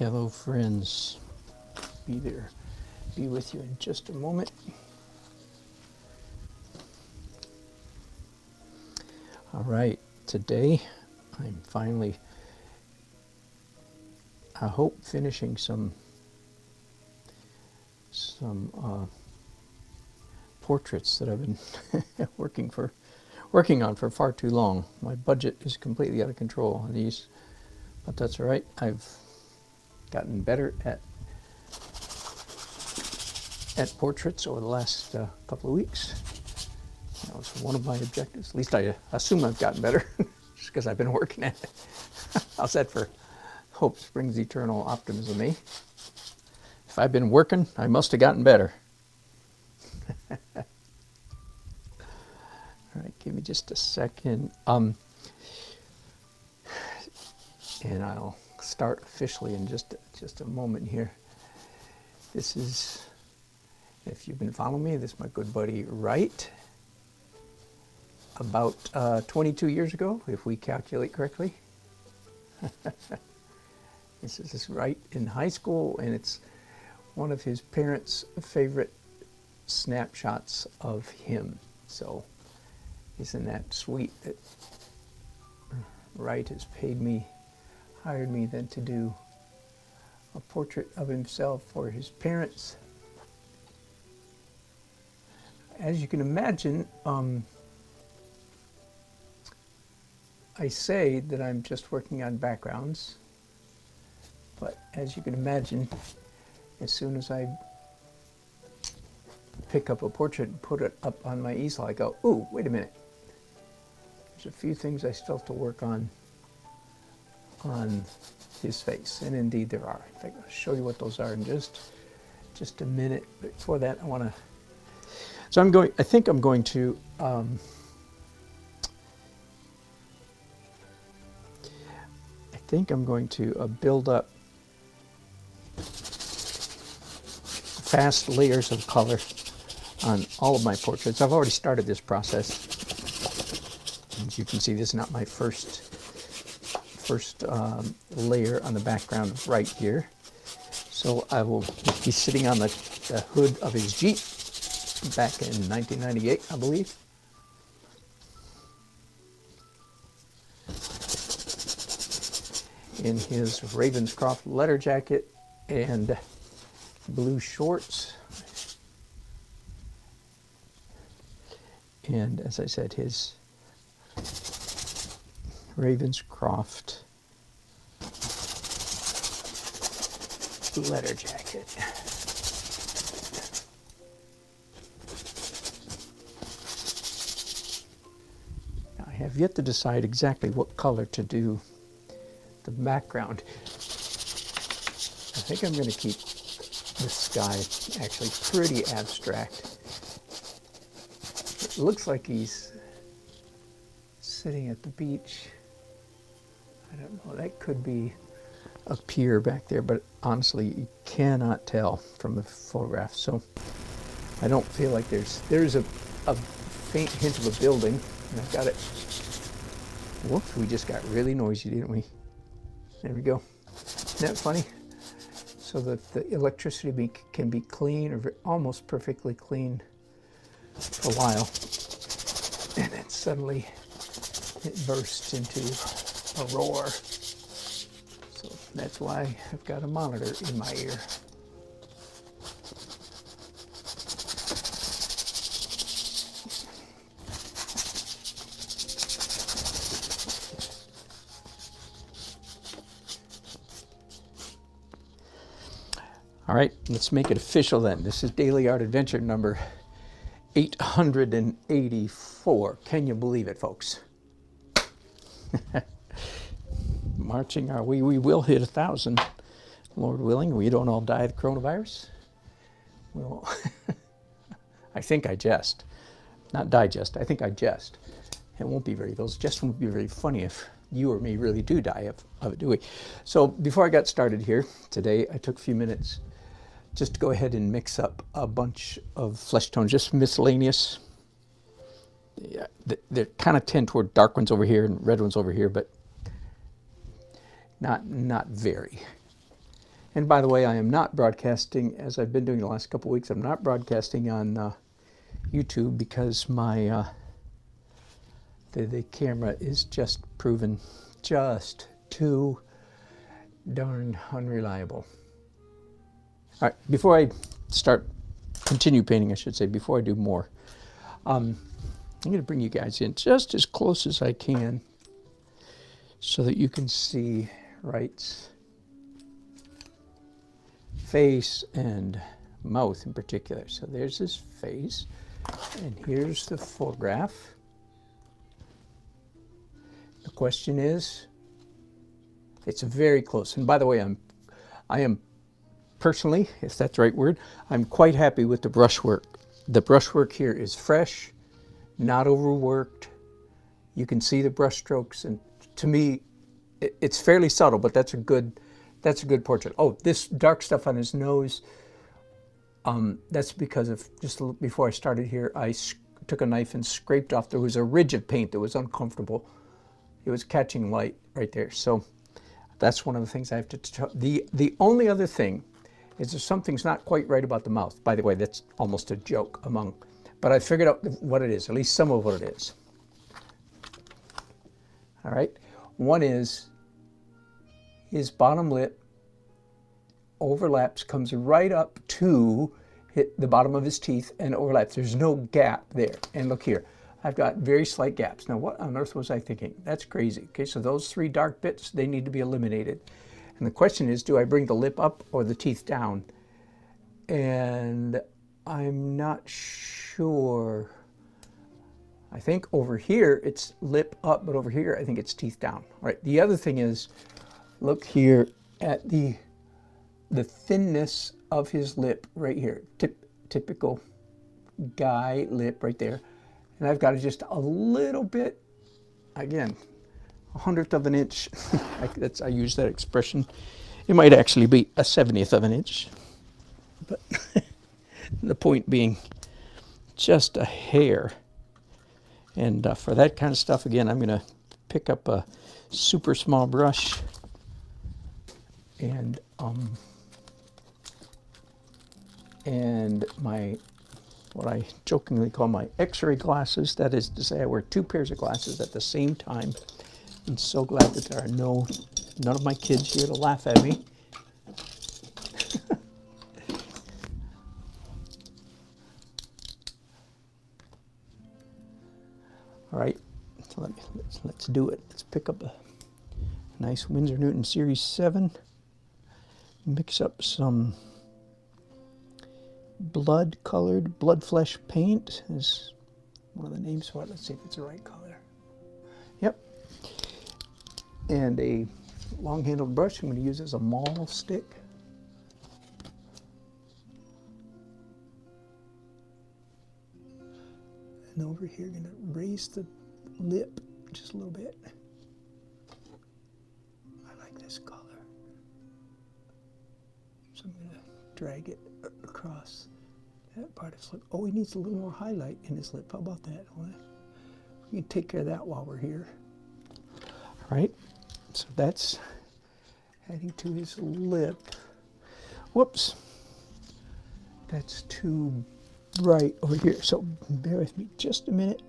Hello friends, be with you in just a moment. All right, today I'm finally, I hope, finishing some portraits that I've been working on for far too long. My budget is completely out of control on these, but that's all right. I've gotten better at portraits over the last couple of weeks. That was one of my objectives. At least I assume I've gotten better, just because I've been working at it. How's that for hope springs eternal optimism, eh? If I've been working, I must have gotten better. All right, give me just a second. And I'll start officially in just a moment here. This is, if you've been following me, this is my good buddy Wright. About 22 years ago, if we calculate correctly. This is Wright in high school, and it's one of his parents' favorite snapshots of him. So isn't that sweet that Wright has hired me then to do a portrait of himself for his parents. As you can imagine, I say that I'm just working on backgrounds, but as you can imagine, as soon as I pick up a portrait and put it up on my easel, I go, ooh, wait a minute. There's a few things I still have to work on his face, and indeed there are. In fact, I'll show you what those are in just a minute. But before that, I think I'm going to build up fast layers of color on all of my portraits. I've already started this process. As you can see, this is not my first layer on the background right here. So I will be sitting on the hood of his Jeep back in 1998, I believe. In his Ravenscroft leather jacket and blue shorts. And as I said, his Ravenscroft leather jacket. Now, I have yet to decide exactly what color to do the background. I think I'm going to keep the sky actually pretty abstract. It looks like he's sitting at the beach. I don't know, that could be a pier back there, but honestly you cannot tell from the photograph. So I don't feel like there's a faint hint of a building, and I've got it. Whoops, we just got really noisy, didn't we? There we go. Isn't that funny? So that the electricity can be clean or almost perfectly clean for a while, and then suddenly it bursts into a roar. So that's why I've got a monitor in my ear. All right, let's make it official then. This is Daily Art Adventure number 884. Can you believe it, folks? Marching our way, we will hit 1,000, Lord willing. We don't all die of coronavirus. Well, I think I jest. Not digest, I think I jest. It won't be those jests won't be very funny if you or me really do die of it, do we? So before I got started here today, I took a few minutes just to go ahead and mix up a bunch of flesh tones, just miscellaneous. Yeah, they kind of tend toward dark ones over here and red ones over here, but not very. And by the way, I am not broadcasting, as I've been doing the last couple of weeks, I'm not broadcasting on YouTube because my the camera is just proven just too darn unreliable. All right, before I continue painting, I should say, before I do more, I'm going to bring you guys in just as close as I can so that you can see Wright's face and mouth in particular. So there's his face, and here's the photograph. The question is, it's very close. And by the way, I am personally, if that's the right word, I'm quite happy with the brushwork. The brushwork here is fresh, not overworked. You can see the brush strokes, and to me, it's fairly subtle, but that's a good portrait. Oh, this dark stuff on his nose, that's because of just before I started here, I took a knife and scraped off. There was a ridge of paint that was uncomfortable. It was catching light right there. So that's one of the things I have to the only other thing is that something's not quite right about the mouth. By the way, that's almost a joke but I figured out what it is, at least some of what it is. All right. One is his bottom lip overlaps, comes right up to hit the bottom of his teeth and overlaps. There's no gap there. And look here, I've got very slight gaps. Now, what on earth was I thinking? That's crazy. Okay, so those three dark bits, they need to be eliminated. And the question is, do I bring the lip up or the teeth down? And I'm not sure. I think over here it's lip up, but over here I think it's teeth down. All right, the other thing is, look here at the thinness of his lip right here. Typical guy lip right there. And I've got it just a little bit, again, 1/100th of an inch. I use that expression. It might actually be a 70th of an inch. But the point being, just a hair. And for that kind of stuff, again, I'm going to pick up a super small brush and my, what I jokingly call my X-ray glasses. That is to say, I wear 2 pairs of glasses at the same time. I'm so glad that there are none of my kids here to laugh at me. All right, so let's do it. Let's pick up a nice Winsor Newton Series 7. Mix up some blood flesh paint is one of the names for it. Let's see if it's the right color. Yep. And a long-handled brush I'm going to use as a maul stick. And over here, I'm going to raise the lip just a little bit. I like this color. So I'm going to drag it across that part of his lip. Oh, he needs a little more highlight in his lip. How about that? We can take care of that while we're here. All right, so that's adding to his lip. Whoops, that's too bright over here. So bear with me just a minute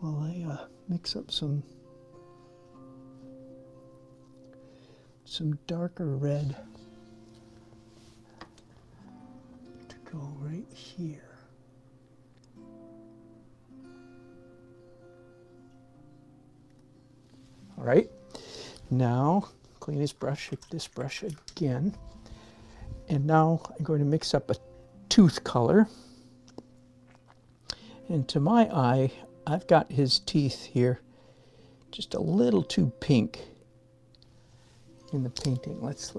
while I mix up some darker red to go right here. All right, now clean this brush again. And now I'm going to mix up a tooth color. And to my eye, I've got his teeth here just a little too pink in the painting. That's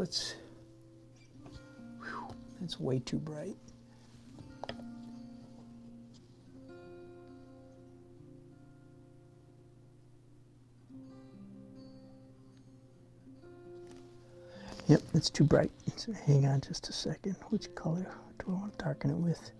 way too bright. Yep, it's too bright. So hang on just a second. Which color do I want to darken it with?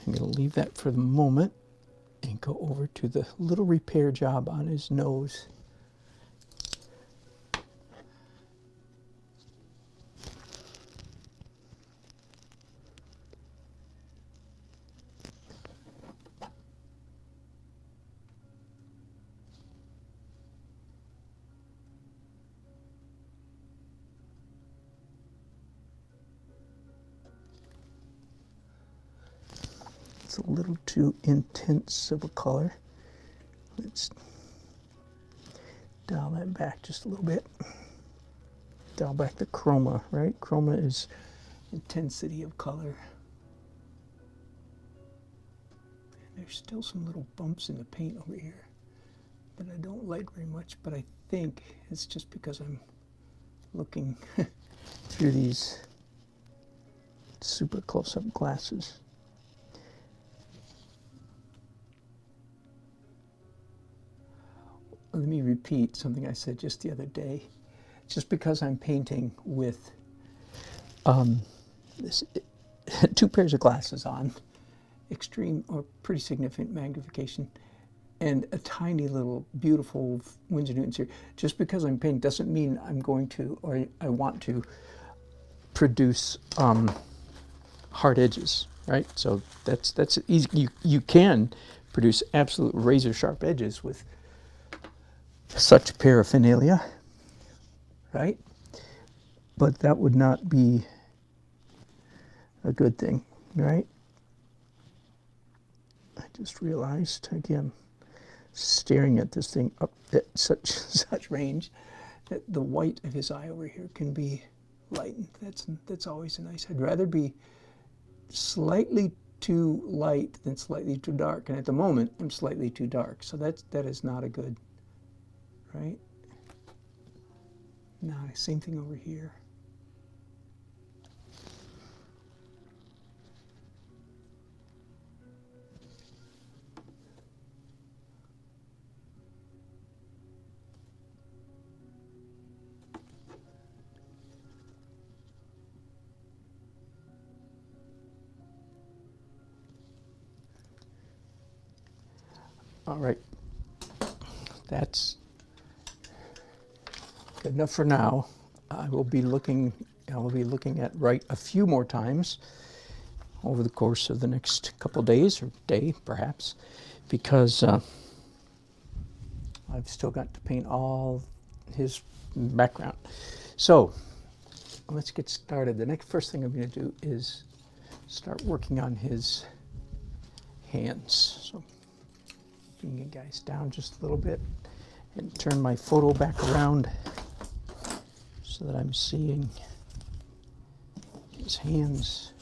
I'm going to leave that for the moment and go over to the little repair job on his nose. It's a little too intense of a color. Let's dial that back just a little bit. Dial back the chroma, right? Chroma is intensity of color. And there's still some little bumps in the paint over here that I don't like very much, but I think it's just because I'm looking through these super close-up glasses. Let me repeat something I said just the other day. Just because I'm painting with two pairs of glasses on, extreme or pretty significant magnification, and a tiny little beautiful Winsor Newton series, just because I'm painting doesn't mean I'm going to, or I want to, produce hard edges, right? So that's easy. You can produce absolute razor sharp edges with such paraphernalia, right? But that would not be a good thing, right? I just realized, again, staring at this thing up at such range, that the white of his eye over here can be lightened. That's always nice. I'd rather be slightly too light than slightly too dark, and at the moment I'm slightly too dark, so that is not a good. Right? Now, same thing over here. All right. That's good enough for now. I will be looking at Wright a few more times over the course of the next couple days, or day perhaps, because I've still got to paint all his background. So let's get started. The first thing I'm going to do is start working on his hands. So bring you guys down just a little bit and turn my photo back around so that I'm seeing his hands.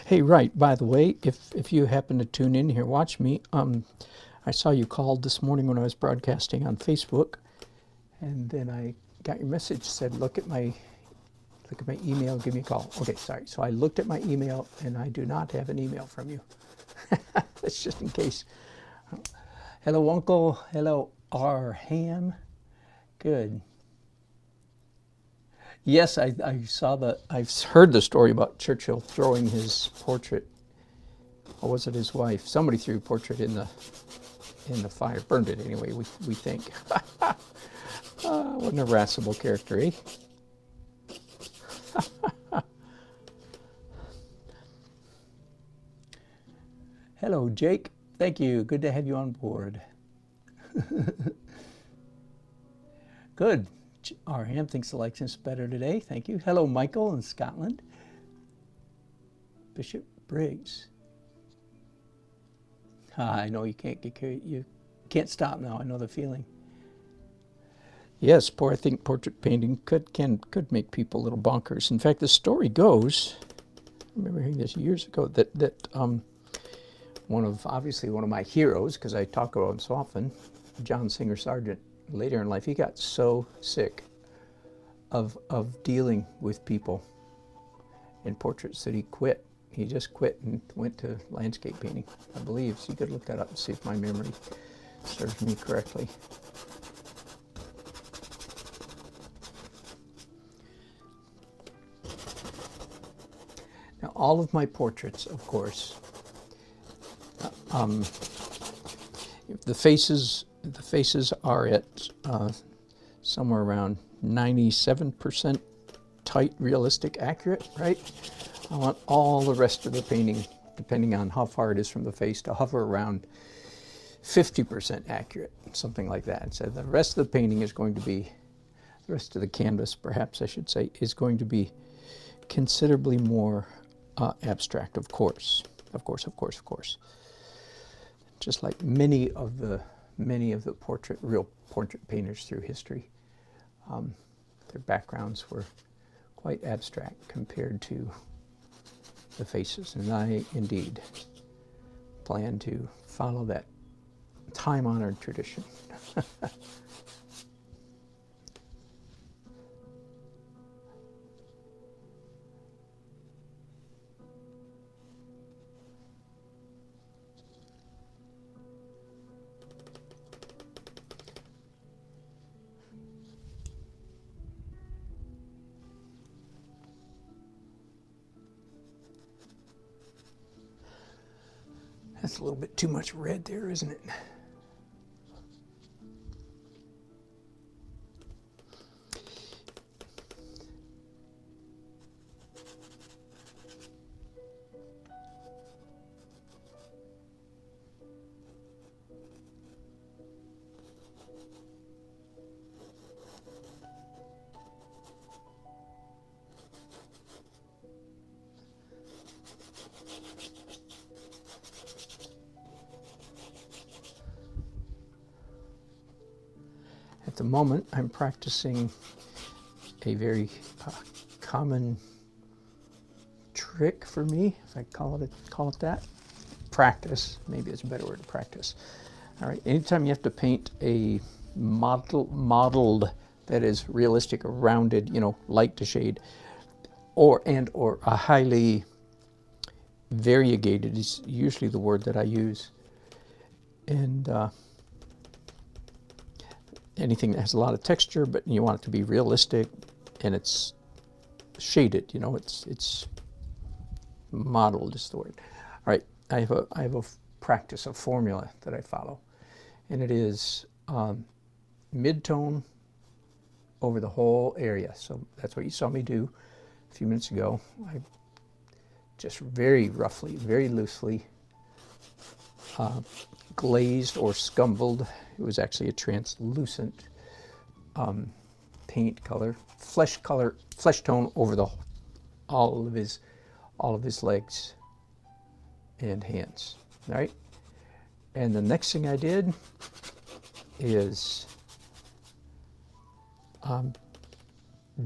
Hey, right, by the way, if you happen to tune in here, watch me, I saw you called this morning when I was broadcasting on Facebook, and then I got your message, said look at my email, give me a call. Okay, sorry. So I looked at my email, and I do not have an email from you. That's just in case. Hello, Uncle. Hello, R. Ham. Good. Yes, I've heard the story about Churchill throwing his portrait, or was it his wife? Somebody threw a portrait in the fire, burned it anyway, we think. What an irascible character, eh? Hello, Jake. Thank you. Good to have you on board. Good. Our Ham thinks the likeness better today. Thank you. Hello, Michael in Scotland. Bishop Briggs. I know you can't get carried. You can't stop now. I know the feeling. Yes, I think portrait painting could make people a little bonkers. In fact, the story goes, I remember hearing this years ago, that one of my heroes, because I talk about him so often, John Singer Sargent, later in life, he got so sick of dealing with people in portraits that he quit. He just quit and went to landscape painting, I believe. So you could look that up and see if my memory serves me correctly. Now, all of my portraits, of course, the faces are at somewhere around 97% tight, realistic, accurate, right? I want all the rest of the painting, depending on how far it is from the face, to hover around 50% accurate, something like that. So the rest of the painting is going to be, the rest of the canvas, perhaps I should say, is going to be considerably more abstract, of course. Just like many of the real portrait painters through history, their backgrounds were quite abstract compared to the faces, and I indeed plan to follow that time-honored tradition. That's a little bit too much red there, isn't it? At the moment, I'm practicing a very common trick for me, if I call it that. Practice, maybe it's a better word, practice. All right, anytime you have to paint a modeled that is realistic or rounded, you know, light to shade, or a highly variegated is usually the word that I use. And anything that has a lot of texture, but you want it to be realistic and it's shaded, you know, it's modeled is the word. All right, I have a practice, a formula that I follow, and it is mid-tone over the whole area. So that's what you saw me do a few minutes ago. I just very roughly, very loosely glazed or scumbled. It was actually a translucent paint color, flesh tone over all of his legs and hands. All right, and the next thing I did is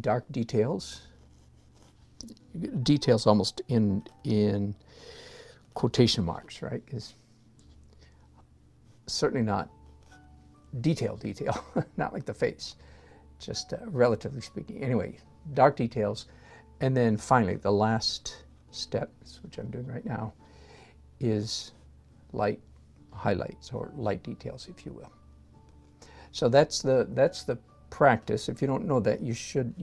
dark details almost in quotation marks, right? Because certainly not detail, not like the face, just relatively speaking. Anyway, dark details, and then finally the last step, which I'm doing right now, is light highlights or light details, if you will. So that's the practice. If you don't know that, you should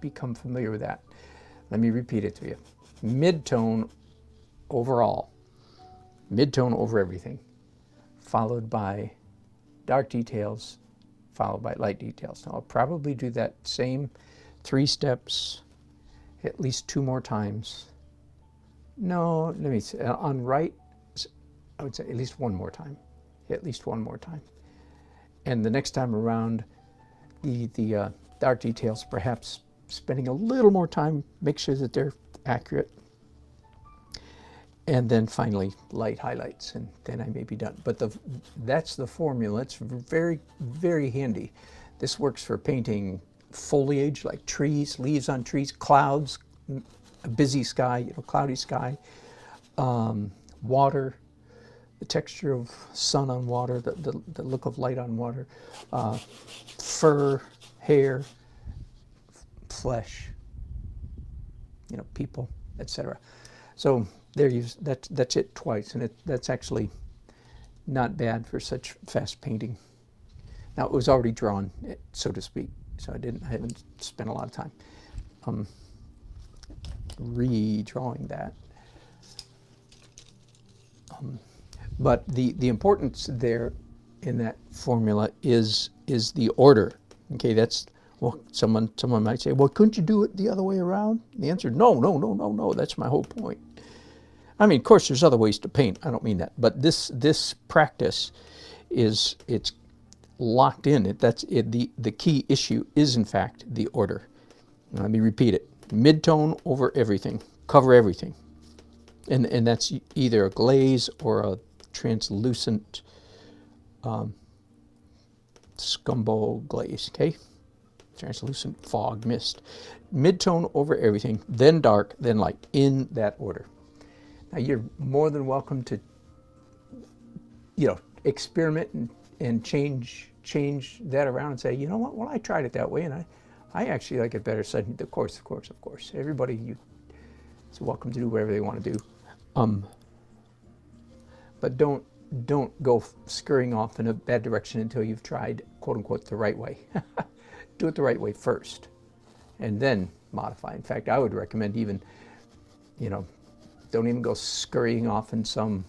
become familiar with that. Let me repeat it to you. Mid-tone overall, mid-tone over everything, followed by dark details, followed by light details. Now I'll probably do that same 3 steps at least 2 more times. No, let me see. On right, I would say at least 1 more time. At least 1 more time. And the next time around, the dark details, perhaps spending a little more time, make sure that they're accurate. And then finally, light highlights, and then I may be done. But that's the formula. It's very, very handy. This works for painting foliage, like trees, leaves on trees, clouds, a busy sky, you know, cloudy sky, water, the texture of sun on water, the look of light on water, fur, hair, flesh, you know, people, etc. So there that's it twice, and that's actually not bad for such fast painting. Now it was already drawn, so to speak, so I haven't spent a lot of time redrawing that. But the importance there in that formula is the order. Okay, that's, well, someone might say, well, couldn't you do it the other way around? And the answer is no, no, no, no, no. That's my whole point. I mean, of course, there's other ways to paint. I don't mean that, but this practice it's locked in. That's it. The key issue is, in fact, the order. Now, let me repeat it: mid-tone over everything, cover everything, and that's either a glaze or a translucent scumbo glaze. Okay, translucent fog mist. Mid-tone over everything, then dark, then light, in that order. Now you're more than welcome to, you know, experiment and change that around and say, you know what, well, I tried it that way and I actually like it better. So of course. Everybody is welcome to do whatever they want to do. But don't go scurrying off in a bad direction until you've tried, quote unquote, the right way. Do it the right way first and then modify. In fact, I would recommend even, you know, don't even go scurrying off in some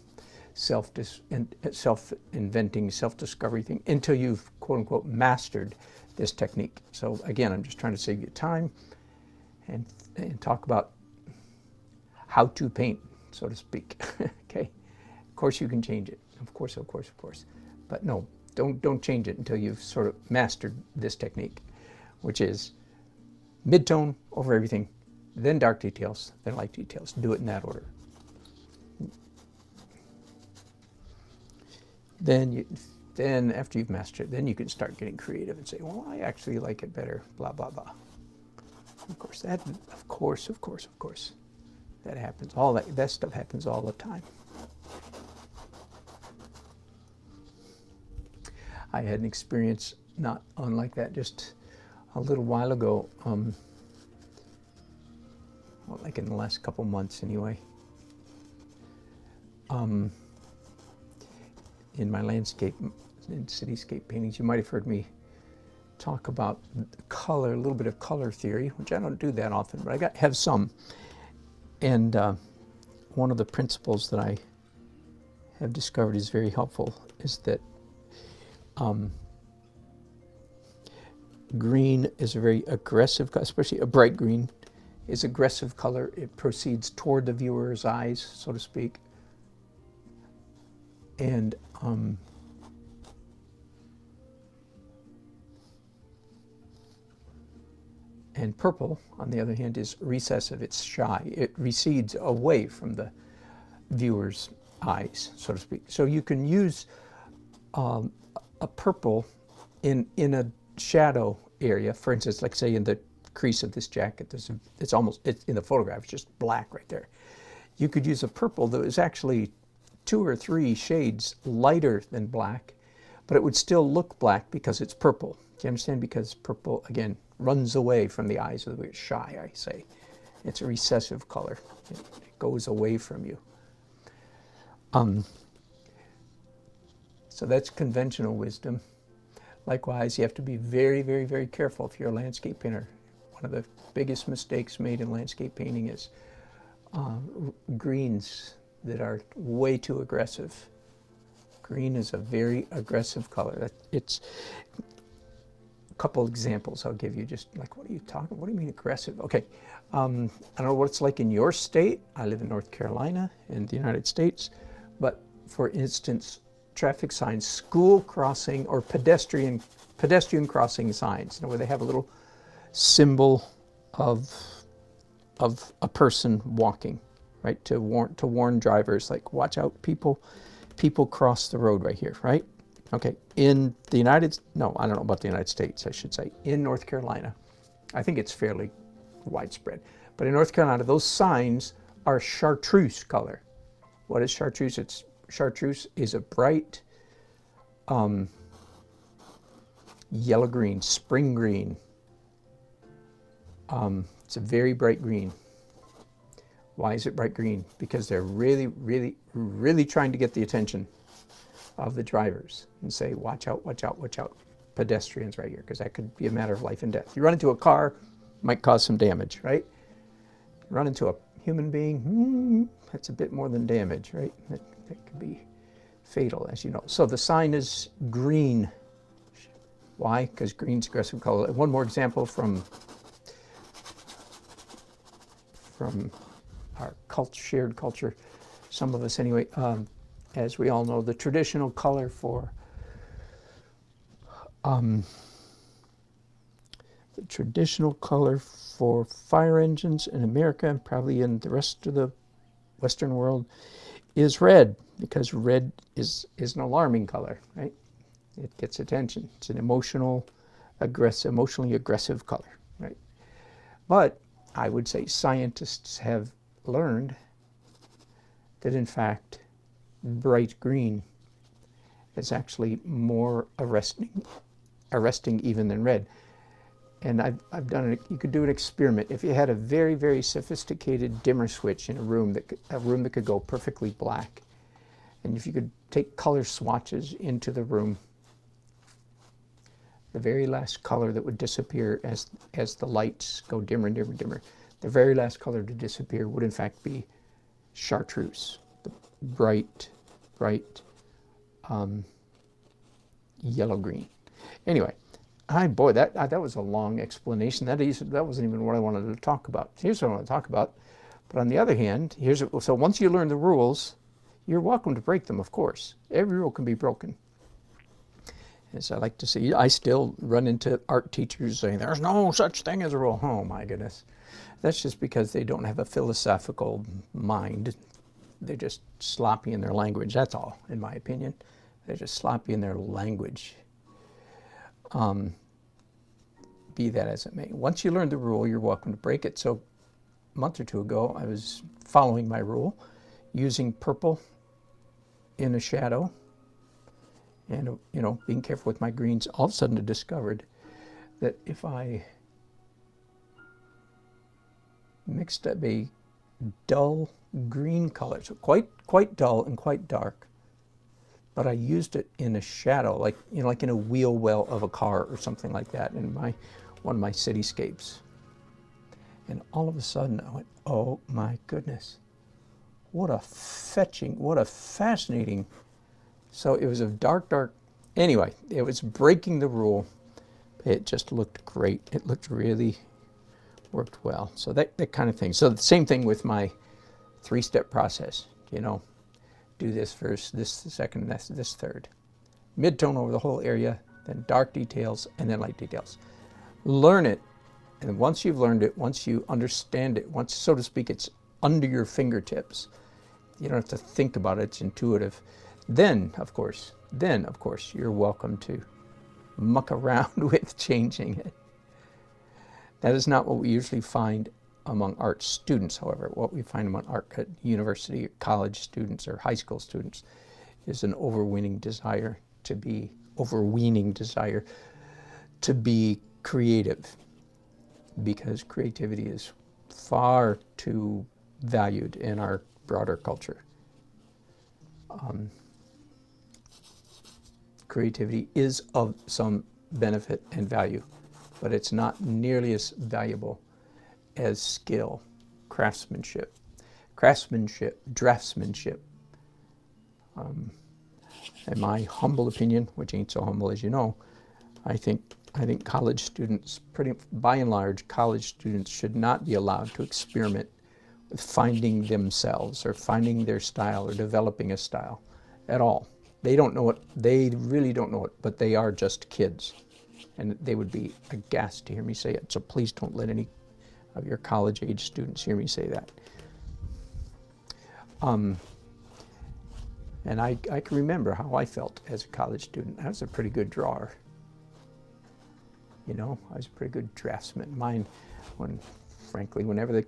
self-inventing, self-discovery thing until you've, quote unquote, mastered this technique. So again, I'm just trying to save you time and talk about how to paint, so to speak. Okay, of course you can change it, of course, but no, don't change it until you've sort of mastered this technique, which is mid-tone over everything, then dark details, then light details. Do it in that order. Then after you've mastered it, then you can start getting creative and say, well, I actually like it better, blah, blah, blah. Of course, that happens. All that stuff happens all the time. I had an experience not unlike that just a little while ago, well, like in the last couple months anyway. In my landscape and cityscape paintings, you might have heard me talk about color, a little bit of color theory, which I don't do that often, but I have some. And one of the principles that I have discovered is very helpful is that green is a very aggressive, especially a bright green, is aggressive color. It proceeds toward the viewer's eyes, so to speak. And purple, on the other hand, is recessive. It's shy. It recedes away from the viewer's eyes, so to speak. So you can use a purple in a shadow area. For instance, like say in the crease of this jacket, it's in the photograph, it's just black right there. You could use a purple that is actually 2 or 3 shades lighter than black, but it would still look black because it's purple. Do you understand? Because purple, again, runs away from the eyes of the viewer. Shy, I say. It's a recessive color. It goes away from you. So that's conventional wisdom. Likewise, you have to be very, very, very careful if you're a landscape painter. One of the biggest mistakes made in landscape painting is greens that are way too aggressive. Green is a very aggressive color. It's a couple examples I'll give you, just like, what are you talking, what do you mean aggressive? Okay, I don't know what it's like in your state. I live in North Carolina in the United States, but for instance, traffic signs, school crossing or pedestrian crossing signs, you know, where they have a little symbol of a person walking, right, to warn drivers, like, watch out, people cross the road right here, right? Okay, in the I don't know about the United States, I should say, in North Carolina, I think it's fairly widespread, but in North Carolina, those signs are chartreuse color. What is chartreuse? Chartreuse is a bright yellow-green, spring green. It's a very bright green. Why is it bright green? Because they're really, really, really trying to get the attention of the drivers and say, watch out, watch out, watch out. Pedestrians right here, because that could be a matter of life and death. You run into a car, might cause some damage, right? You run into a human being, that's a bit more than damage, right? That could be fatal, as you know. So the sign is green. Why? Because green's aggressive color. One more example from our shared culture, some of us anyway. As we all know, the traditional color for fire engines in America and probably in the rest of the Western world is red, because red is an alarming color, right? It gets attention. It's an emotionally aggressive color, right? But I would say scientists have learned that in fact bright green is actually more arresting even than red. And I've done it. You could do an experiment. If you had a very, very sophisticated dimmer switch in a room that could go perfectly black, and if you could take color swatches into the room, the very last color that would disappear as the lights go dimmer and dimmer and dimmer, the very last color to disappear would in fact be chartreuse, the bright yellow-green. Anyway, boy, that was a long explanation. That wasn't even what I wanted to talk about. Here's what I want to talk about. But on the other hand, so once you learn the rules, you're welcome to break them, of course. Every rule can be broken. As I like to see, I still run into art teachers saying, there's no such thing as a rule. Oh my goodness. That's just because they don't have a philosophical mind. They're just sloppy in their language, that's all, in my opinion. They're just sloppy in their language. Be that as it may. Once you learn the rule, you're welcome to break it. So a month or two ago, I was following my rule, using purple in a shadow, and being careful with my greens. All of a sudden I discovered that if I mixed up a dull green color, so quite dull and quite dark, but I used it in a shadow, like in a wheel well of a car or something like that, in one of my cityscapes. And all of a sudden I went, oh my goodness, what a fascinating. So it was a dark. Anyway, it was breaking the rule. It just looked great. It worked well. So that kind of thing. So the same thing with my 3-step process. Do this first, this second, and this third. Mid-tone over the whole area, then dark details, and then light details. Learn it, and once you've learned it, once you understand it, once, so to speak, it's under your fingertips, you don't have to think about it, it's intuitive. Then, of course, you're welcome to muck around with changing it. That is not what we usually find among art students, however. What we find among art at university, college students, or high school students is an overweening desire to be creative, because creativity is far too valued in our broader culture. Creativity is of some benefit and value, but it's not nearly as valuable as skill, craftsmanship, draftsmanship. In my humble opinion, which ain't so humble as you know, I think college students, by and large, college students should not be allowed to experiment with finding themselves or finding their style or developing a style at all. They don't know it. They really don't know it, but they are just kids. And they would be aghast to hear me say it. So please don't let any of your college-age students hear me say that. And I can remember how I felt as a college student. I was a pretty good drawer. I was a pretty good draftsman. Mine, frankly, whenever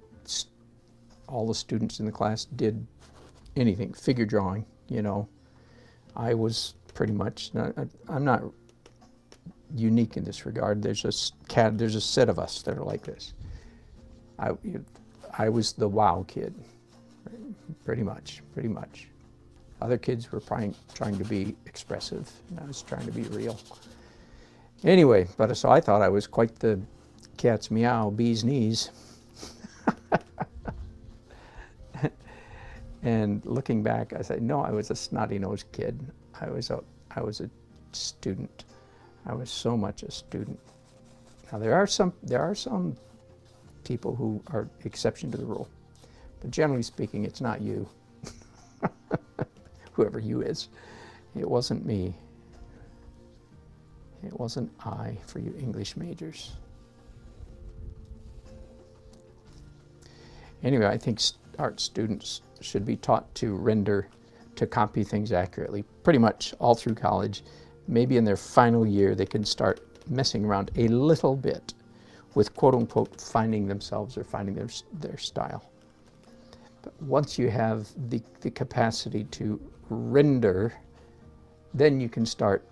all the students in the class did anything, figure drawing, I was pretty much, I'm not unique in this regard. There's a set of us that are like this. I was the wow kid. pretty much. Other kids were trying to be expressive, and I was trying to be real. Anyway, so I thought I was quite the cat's meow, bee's knees. And looking back, I said, no, I was a snotty-nosed kid. I was a student. I was so much a student. Now there are some people who are exception to the rule, but generally speaking, it's not you. Whoever you is. It wasn't me. It wasn't I for you English majors. Anyway, I think art students should be taught to render, to copy things accurately, pretty much all through college. Maybe in their final year, they can start messing around a little bit with quote-unquote finding themselves or finding their style. But once you have the capacity to render, then you can start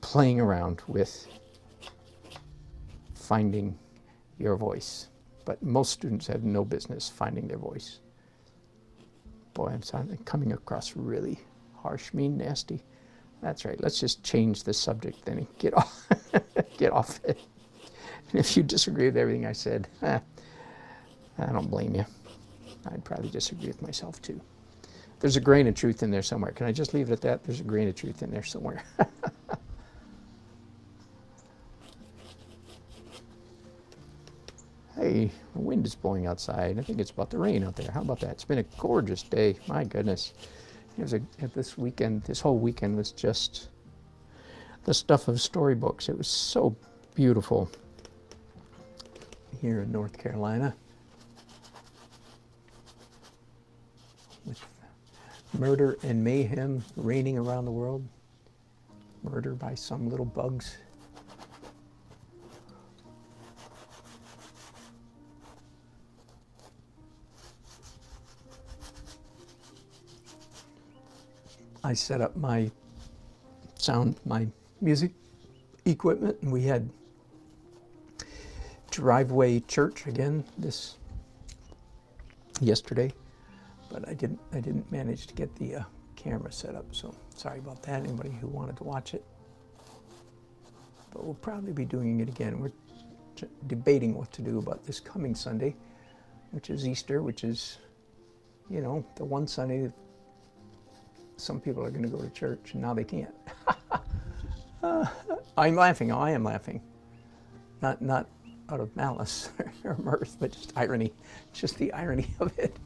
playing around with finding your voice. But most students have no business finding their voice. Boy, I'm coming across really harsh, mean, nasty. That's right. Let's just change the subject then and get off, get off it. And if you disagree with everything I said, I don't blame you. I'd probably disagree with myself too. There's a grain of truth in there somewhere. Can I just leave it at that? There's a grain of truth in there somewhere. Hey, the wind is blowing outside. I think it's about to rain out there. How about that? It's been a gorgeous day. My goodness. It was this whole weekend was just the stuff of storybooks. It was so beautiful here in North Carolina. With murder and mayhem reigning around the world. Murder by some little bugs. I set up my music equipment, and we had driveway church again yesterday, but I didn't manage to get the camera set up, so sorry about that, anybody who wanted to watch it. But we'll probably be doing it again. We're debating what to do about this coming Sunday, which is Easter, which is, you know, the one Sunday some people are going to go to church, and now they can't. I'm laughing. Oh, I am laughing. Not out of malice or mirth, but just irony. Just the irony of it.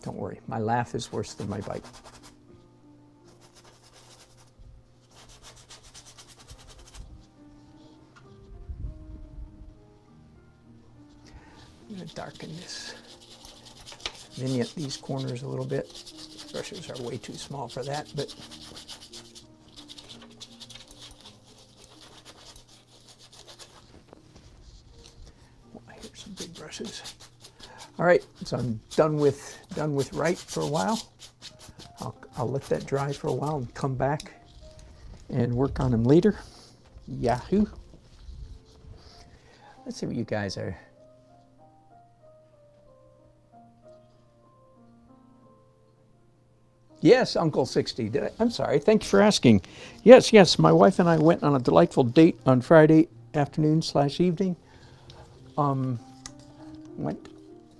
Don't worry. My laugh is worse than my bite. I'm going to darken this. Vignette these corners a little bit. Brushes are way too small for that, but here's some big brushes. All right, so I'm done with right for a while. I'll let that dry for a while and come back and work on them later. Yahoo! Let's see what you guys are. Yes, Uncle 60. I'm sorry. Thank you for asking. Yes. My wife and I went on a delightful date on Friday afternoon/evening.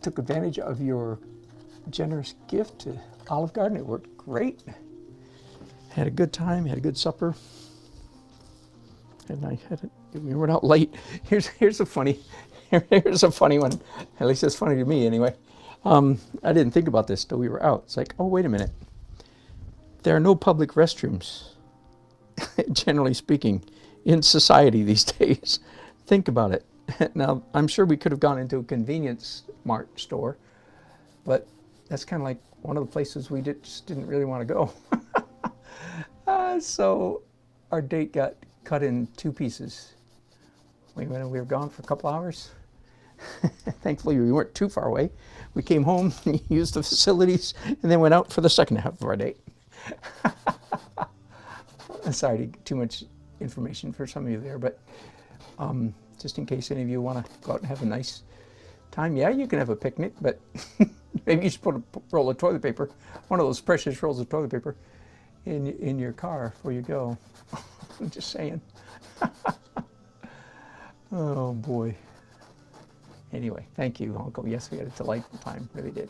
Took advantage of your generous gift to Olive Garden. It worked great. Had a good time. Had a good supper. And we went out late. Here's a funny one. At least it's funny to me anyway. I didn't think about this till we were out. It's like, oh, wait a minute. There are no public restrooms, generally speaking, in society these days. Think about it. Now, I'm sure we could have gone into a convenience mart store, but that's kind of like one of the places we just didn't really want to go. So our date got cut in two pieces. We were gone for a couple hours. Thankfully, we weren't too far away. We came home, used the facilities, and then went out for the second half of our date. Sorry, too much information for some of you there, but just in case any of you want to go out and have a nice time. Yeah, you can have a picnic, but maybe you should put a roll of toilet paper, one of those precious rolls of toilet paper, in your car before you go. I'm just saying. Oh boy. Anyway, thank you, Uncle. Yes, we had a delightful time. Really did.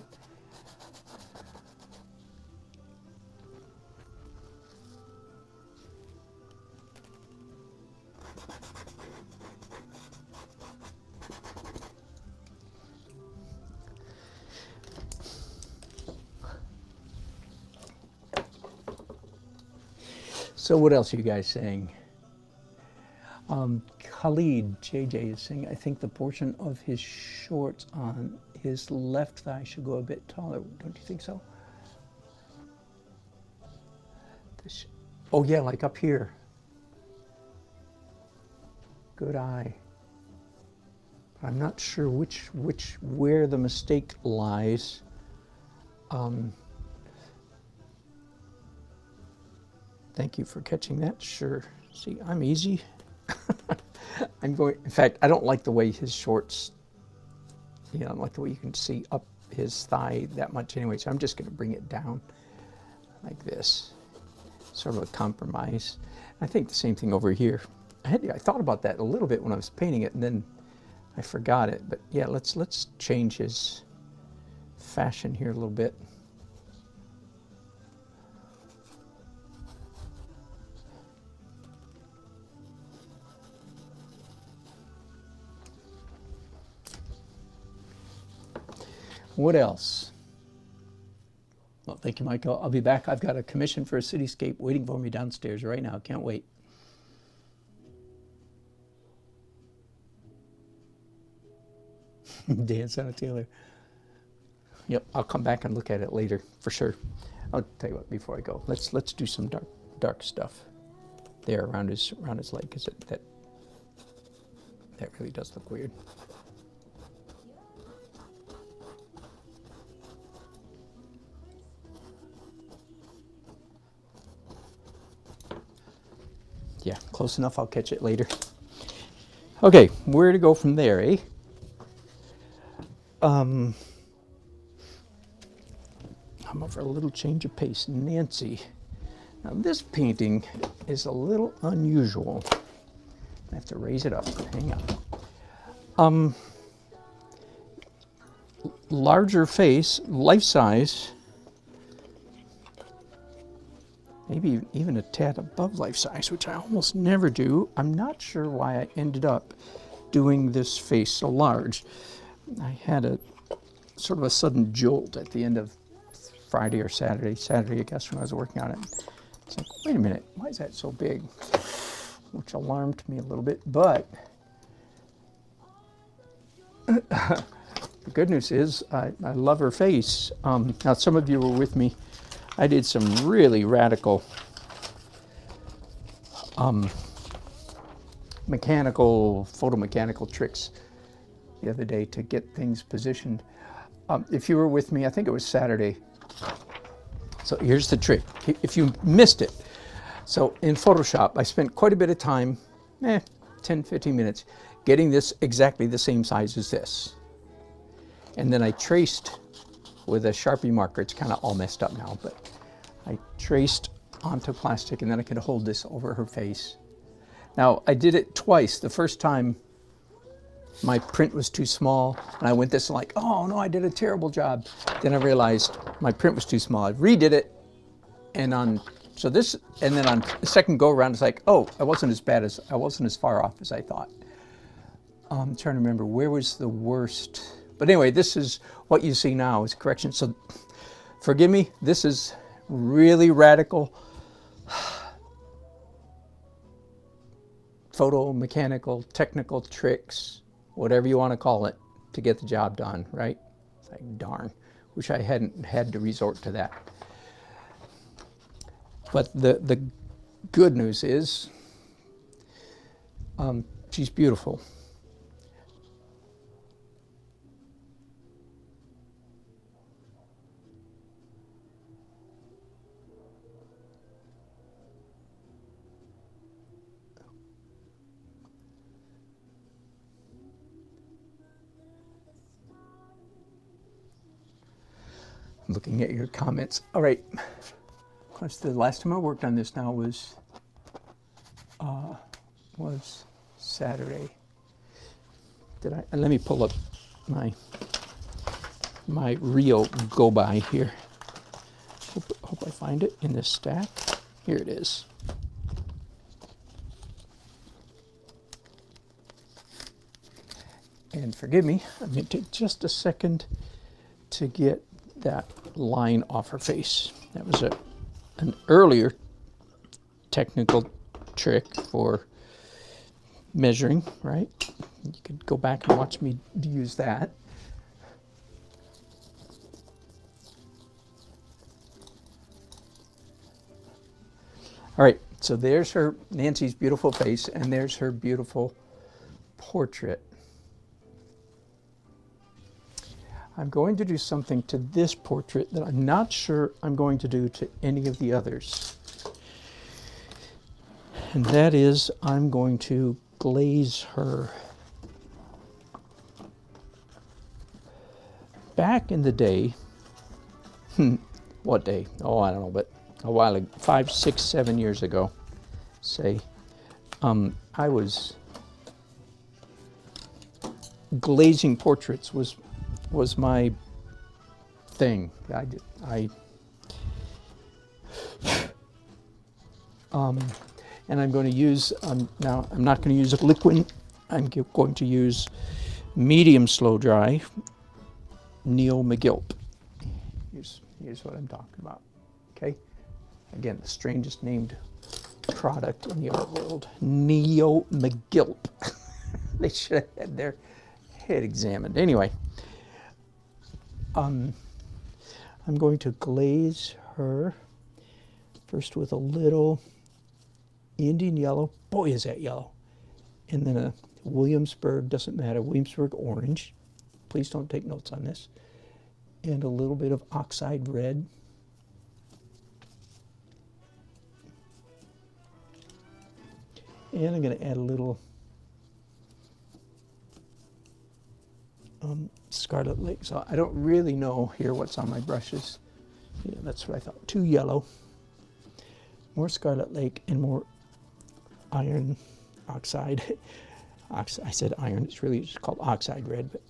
So what else are you guys saying? Khalid, JJ is saying, I think the portion of his shorts on his left thigh should go a bit taller. Don't you think so? Oh yeah, like up here. Good eye. I'm not sure where the mistake lies. Thank you for catching that. Sure. See, I'm easy. I'm going, in fact, I don't like the way his shorts, I don't like the way you can see up his thigh that much anyway, so I'm just going to bring it down like this. Sort of a compromise. I think the same thing over here. I thought about that a little bit when I was painting it, and then I forgot it. But yeah, let's change his fashion here a little bit. What else? Well, thank you, Michael. I'll be back. I've got a commission for a cityscape waiting for me downstairs right now. Can't wait. Dan Santa Taylor. Yep, I'll come back and look at it later for sure. I'll tell you what, before I go, let's do some dark stuff there around his leg, because that really does look weird. Yeah, close enough. I'll catch it later. Okay, where to go from there, eh? I'm up for a little change of pace. Nancy. Now this painting is a little unusual. I have to raise it up. Hang on. Larger face, life size. Maybe even a tad above life size, which I almost never do. I'm not sure why I ended up doing this face so large. I had a sort of a sudden jolt at the end of Friday or Saturday, I guess, when I was working on it. It's like, wait a minute, why is that so big? Which alarmed me a little bit, but the good news is I love her face. Now, some of you were with me. I did some really radical photomechanical tricks the other day to get things positioned. If you were with me, I think it was Saturday. So here's the trick. If you missed it, so in Photoshop, I spent quite a bit of time, 10, 15 minutes, getting this exactly the same size as this. And then I traced with a Sharpie marker. It's kind of all messed up now, but I traced onto plastic, and then I could hold this over her face. Now, I did it twice. The first time, my print was too small, and I went this like, oh no, I did a terrible job. Then I realized my print was too small. I redid it, and then on the second go around, it's like, oh, I wasn't as far off as I thought. I'm trying to remember, where was the worst? But anyway, this is what you see now is correction. So forgive me, this is really radical photo mechanical, technical tricks, whatever you want to call it, to get the job done, right? It's like, darn, wish I hadn't had to resort to that. But the good news is she's beautiful. looking at your comments. All right. Of course, the last time I worked on this now was Saturday. Let me pull up my Rio go by here. Hope I find it in this stack. Here it is. And forgive me, I'm going to take just a second to get that line off her face. That was an earlier technical trick for measuring, right? You could go back and watch me use that. All right, so there's Nancy's beautiful face, and there's her beautiful portrait. I'm going to do something to this portrait that I'm not sure I'm going to do to any of the others. And that is, I'm going to glaze her. Back in the day, what day? Oh, I don't know, but a while ago, 5, 6, 7 years ago, say, I was glazing portraits was my thing. And I'm going to use, now I'm not going to use a liquid, I'm going to use medium slow dry, Neil McGilp. Here's what I'm talking about, okay? Again, the strangest named product in the art world, Neil McGilp. They should have had their head examined. Anyway, I'm going to glaze her first with a little Indian yellow. Boy, is that yellow. And then a Williamsburg, doesn't matter, Williamsburg orange. Please don't take notes on this. And a little bit of oxide red. And I'm going to add a little Scarlet Lake. So I don't really know here what's on my brushes. Yeah, that's what I thought. Too yellow. More Scarlet Lake and more iron oxide. I said iron, it's really just called oxide red. But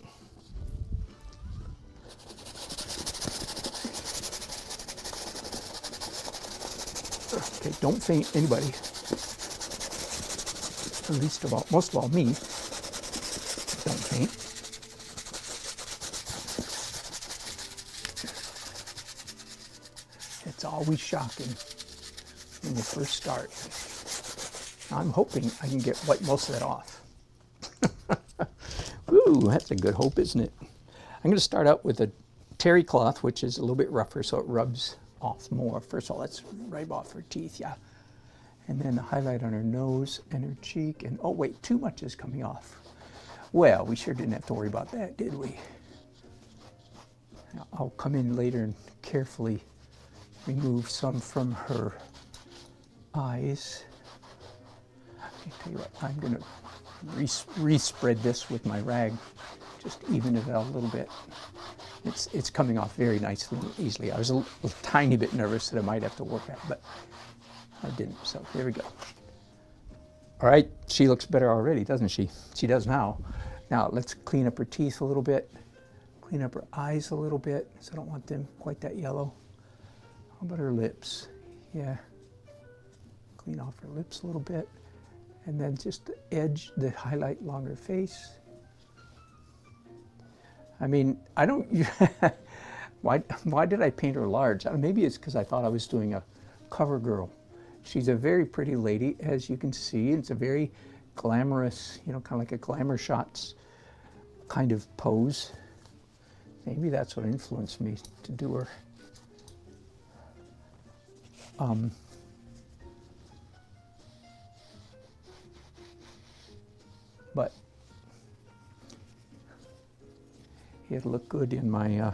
okay, don't faint, anybody. Least of all, most of all me. Don't faint. It's always shocking when you first start. I'm hoping I can wipe most of that off. Ooh, that's a good hope, isn't it? I'm going to start out with a terry cloth, which is a little bit rougher, so it rubs off more. First of all, let's rub off her teeth, yeah. And then the highlight on her nose and her cheek. And oh wait, too much is coming off. Well, we sure didn't have to worry about that, did we? Now, I'll come in later and carefully remove some from her eyes. I tell you what, I'm going to respread this with my rag, just even it out a little bit. It's coming off very nicely and easily. I was a tiny bit nervous that I might have to work at, but I didn't, so here we go. All right, she looks better already, doesn't she? She does now. Now let's clean up her teeth a little bit, clean up her eyes a little bit, so I don't want them quite that yellow. How about her lips? Yeah, clean off her lips a little bit, and then just the edge, the highlight along her face. I mean, I don't, why did I paint her large? Maybe it's because I thought I was doing a cover girl. She's a very pretty lady, as you can see. It's a very glamorous, you know, kind of like a glamour shots kind of pose. Maybe that's what influenced me to do her. But it'll look good in my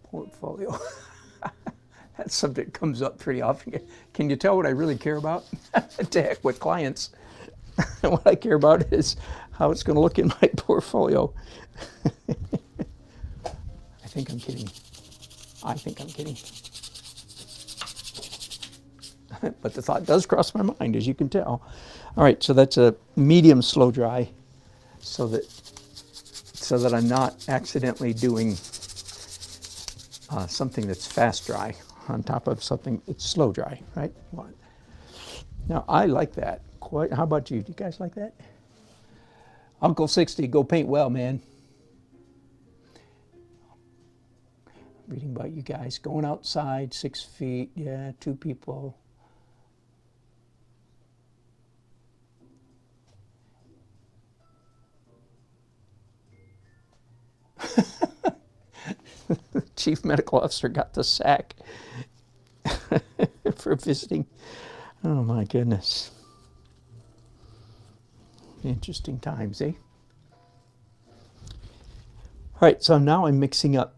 portfolio. That subject comes up pretty often. Can you tell what I really care about? To heck with clients. What I care about is how it's going to look in my portfolio. I think I'm kidding. I think I'm kidding. But the thought does cross my mind, as you can tell. All right, so that's a medium slow dry, so that I'm not accidentally doing something that's fast dry on top of something that's slow dry, right? Now, I like that. Quite. How about you? Do you guys like that? Uncle 60, go paint well, man. Reading about you guys. Going outside, 6 feet, yeah, 2 people. Chief medical officer got the sack for visiting. Oh my goodness. Interesting times, eh? All right, so now I'm mixing up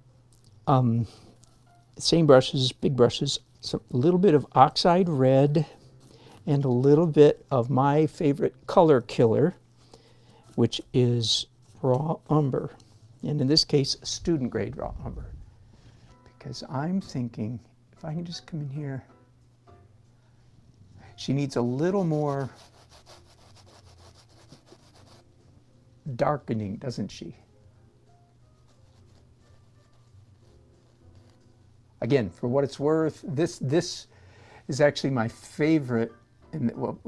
same brushes, big brushes, a little bit of oxide red and a little bit of my favorite color killer, which is raw umber. And in this case, student grade raw umber. Because I'm thinking, if I can just come in here, she needs a little more darkening, doesn't she? Again, for what it's worth, this is actually my favorite. Well,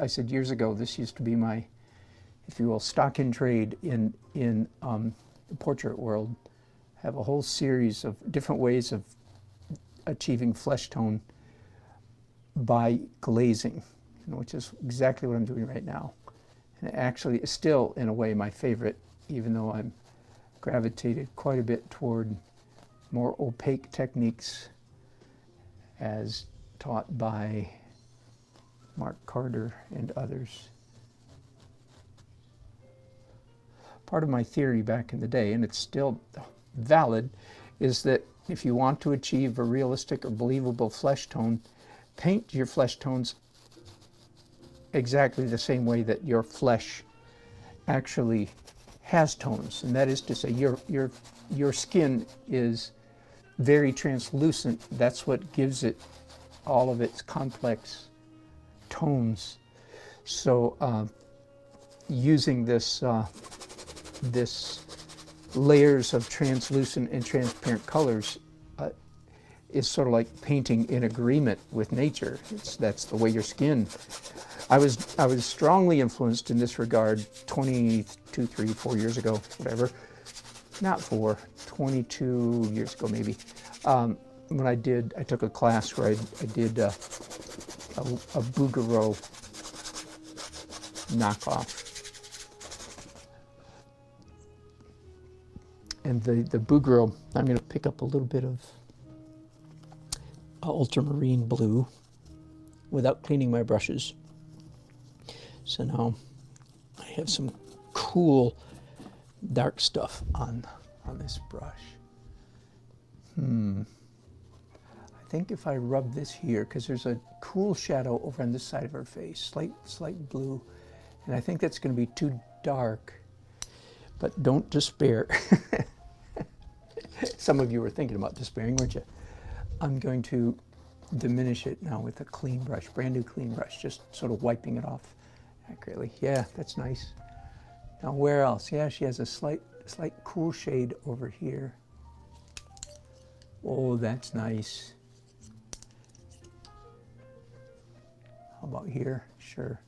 I said years ago, this used to be my, if you will, stock in trade in the portrait world. Have a whole series of different ways of achieving flesh tone by glazing, which is exactly what I'm doing right now. And it actually is still, in a way, my favorite, even though I'm gravitated quite a bit toward more opaque techniques as taught by Mark Carter and others. Part of my theory back in the day, and it's still valid, is that if you want to achieve a realistic or believable flesh tone, paint your flesh tones exactly the same way that your flesh actually has tones. And that is to say, your skin is very translucent. That's what gives it all of its complex tones. So using this layers of translucent and transparent colors is sort of like painting in agreement with nature. That's the way your skin. I was strongly influenced in this regard 22, 3, 4 years ago, whatever. Not 4, 22 years ago maybe. When I took a class where I did a Bouguereau knockoff. And the Bouguereau, I'm going to pick up a little bit of ultramarine blue without cleaning my brushes. So now I have some cool dark stuff on this brush. I think if I rub this here, because there's a cool shadow over on this side of her face, slight blue, and I think that's going to be too dark, but don't despair. Some of you were thinking about despairing, weren't you? I'm going to diminish it now with a clean brush, brand new clean brush, just sort of wiping it off accurately. Yeah, that's nice. Now where else? Yeah, she has a slight cool shade over here. Oh, that's nice. How about here? Sure.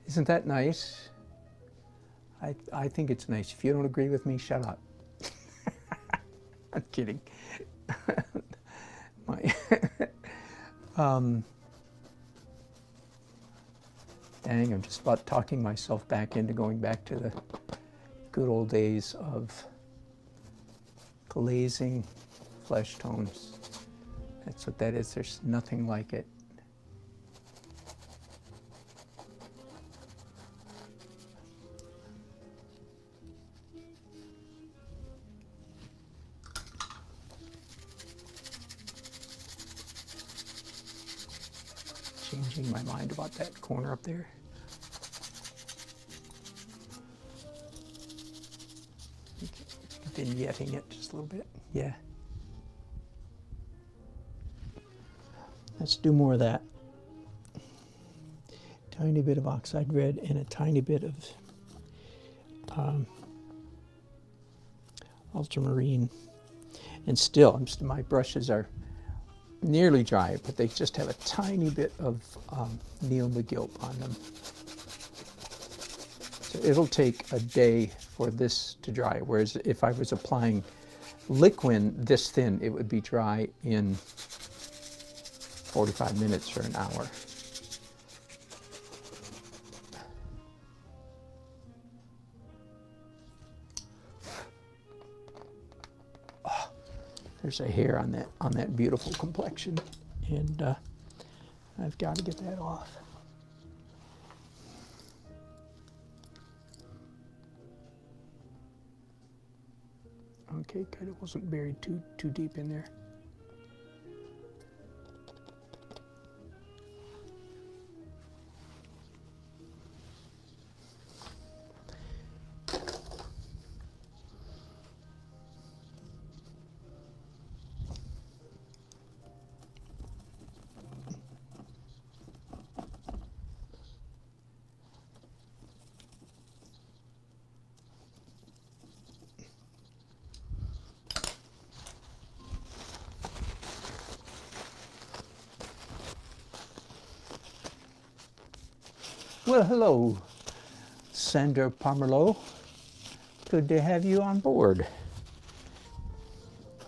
Isn't that nice? I think it's nice. If you don't agree with me, shut up. I'm kidding. Dang, I'm just about talking myself back into going back to the good old days of glazing flesh tones. That's what that is. There's nothing like it. Changing my mind about that corner up there. vignetting it just a little bit. Yeah. Let's do more of that. Tiny bit of oxide red and a tiny bit of ultramarine. And still, my brushes are nearly dry, but they just have a tiny bit of Neo McGilt on them. So it'll take a day for this to dry, whereas if I was applying liquid this thin, it would be dry in 45 minutes or an hour. Oh, there's a hair on that beautiful complexion, and I've got to get that off. Okay, good. It wasn't buried too deep in there. Well, hello, Sandra Pomerleau. Good to have you on board.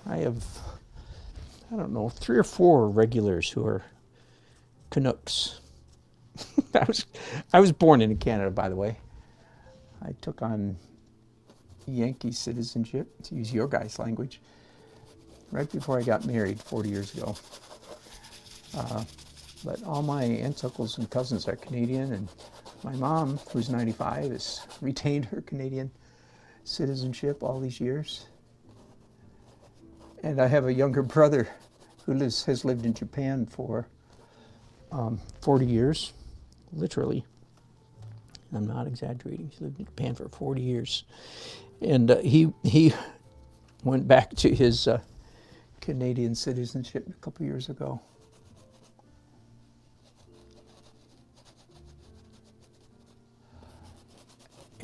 I have, I don't know, 3 or 4 regulars who are Canucks. I was born in Canada, by the way. I took on Yankee citizenship, to use your guys' language, right before I got married 40 years ago. But all my aunts, uncles, and cousins are Canadian, and my mom, who's 95, has retained her Canadian citizenship all these years. And I have a younger brother who has lived in Japan for 40 years, literally. I'm not exaggerating. He lived in Japan for 40 years. And he went back to his Canadian citizenship a couple years ago.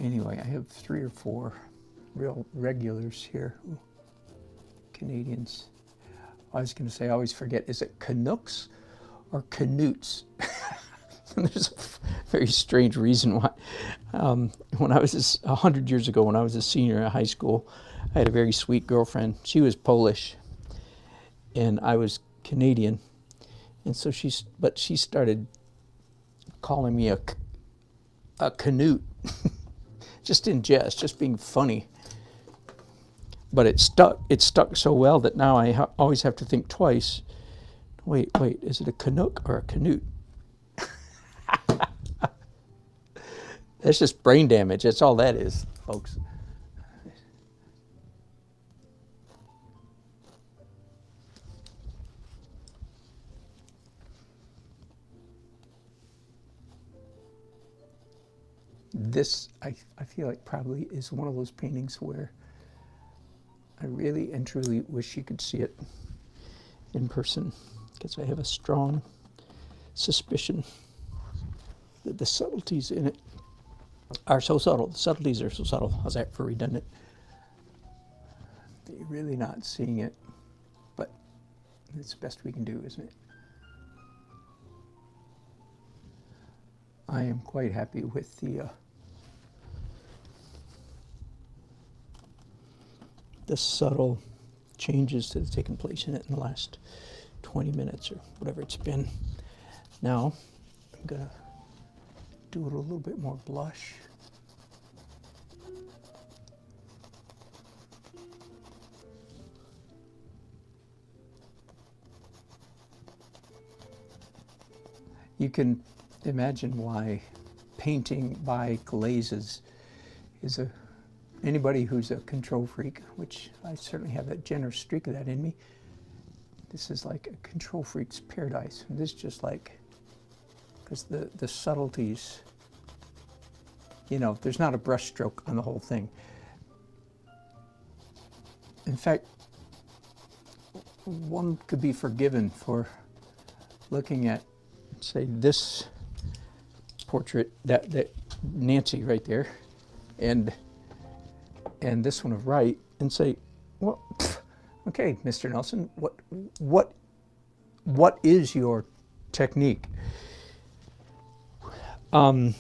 Anyway, I have 3 or 4 real regulars here, Canadians. I was going to say, I always forget, is it Canucks or Canutes? There's a very strange reason why. When I was 100 years ago, when I was a senior in high school, I had a very sweet girlfriend. She was Polish, and I was Canadian, and so she started calling me a Canute. Just in jest, just being funny. But it stuck so well that now I always have to think twice. Wait, is it a Canuck or a Canute? That's just brain damage. That's all that is, folks. This, I feel like, probably is one of those paintings where I really and truly wish you could see it in person, because I have a strong suspicion that the subtleties in it are so subtle. The subtleties are so subtle. How's that for redundant? That you're really not seeing it, but it's the best we can do, isn't it? I am quite happy with the subtle changes that have taken place in it in the last 20 minutes or whatever it's been. Now, I'm going to do it a little bit more blush. You can imagine why painting by glazes is anybody who's a control freak, which I certainly have a generous streak of that in me. This is like a control freak's paradise. And this is just like, because the subtleties, you know, there's not a brush stroke on the whole thing. in fact, one could be forgiven for looking at, say, this portrait, that Nancy right there, and this one of Wright, and say, well, okay, Mr. Nelson, what is your technique? Now,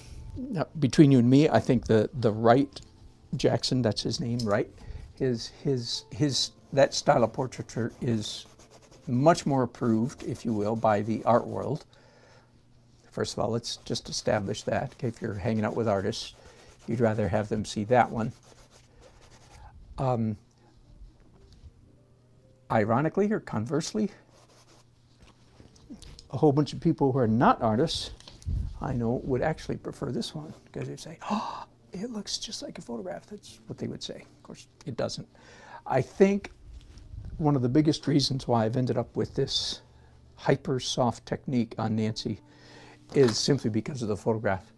between you and me, I think the Wright Jackson, that's his name, Wright, that style of portraiture is much more approved, if you will, by the art world. First of all, let's just establish that. Okay, if you're hanging out with artists, you'd rather have them see that one. Ironically or conversely, a whole bunch of people who are not artists, I know, would actually prefer this one, because they'd say, oh, it looks just like a photograph. That's what they would say. Of course, it doesn't. I think one of the biggest reasons why I've ended up with this hyper soft technique on Nancy is simply because of the photograph.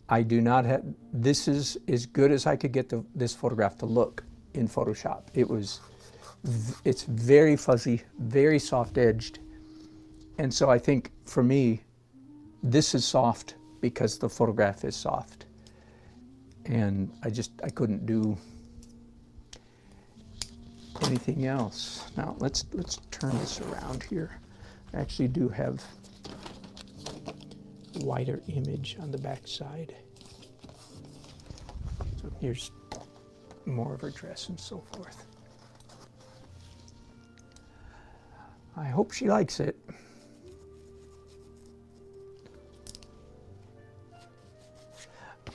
I do not have, this is as good as I could get this photograph to look in Photoshop. It's very fuzzy, very soft edged. And so I think for me, this is soft because the photograph is soft. And I couldn't do anything else. Now let's turn this around here. I actually do have a wider image on the back side. So here's more of her dress and so forth. I hope she likes it.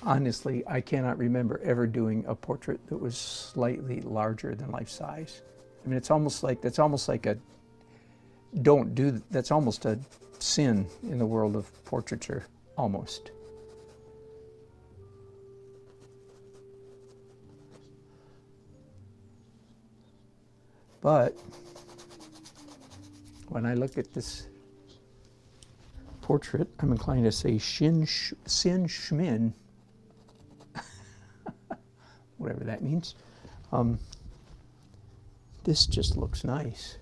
Honestly, I cannot remember ever doing a portrait that was slightly larger than life size. I mean, that's almost like a that's almost a sin in the world of portraiture, almost. But when I look at this portrait, I'm inclined to say sin schmin, whatever that means. This just looks nice.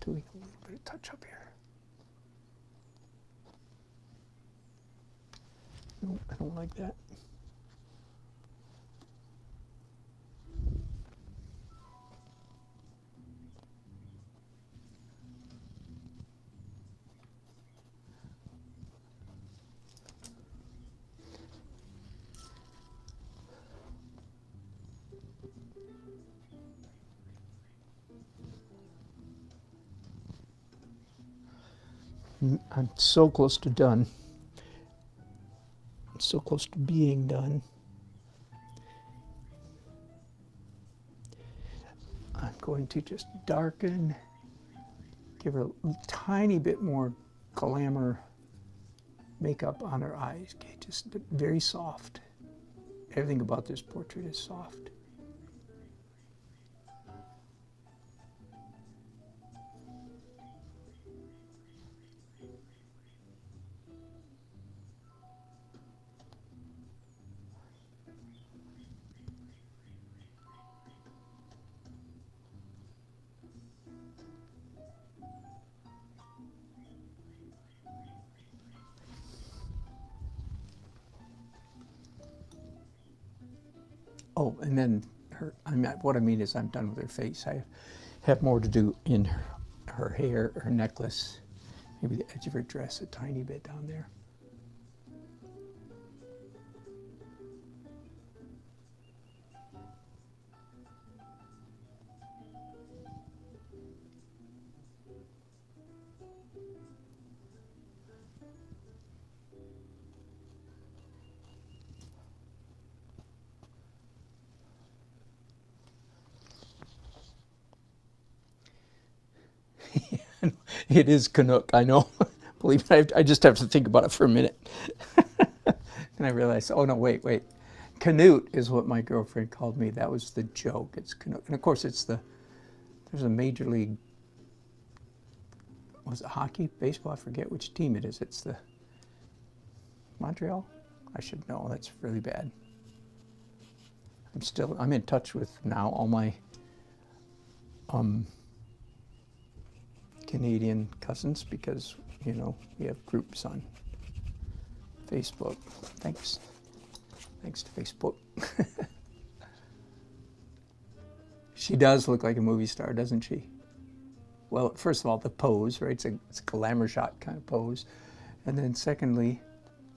Doing a little bit of touch up here. No, I don't like that. I'm so close to done. I'm so close to being done. I'm going to just darken, give her a tiny bit more glamour makeup on her eyes. Okay, just very soft. Everything about this portrait is soft. Oh, and then what I mean is I'm done with her face. I have more to do in her hair, her necklace, maybe the edge of her dress a tiny bit down there. It is Canuck, I know. Believe me, I just have to think about it for a minute. And I realized, oh no, wait. Canute is what my girlfriend called me. That was the joke. It's Canuck. And of course, there's a major league, was it hockey, baseball? I forget which team it is. It's the Montreal? I should know. That's really bad. I'm in touch with now all my Canadian cousins because, you know, we have groups on Facebook. Thanks to Facebook. She does look like a movie star, doesn't she? Well, first of all, the pose, right? It's a glamour shot kind of pose. And then secondly,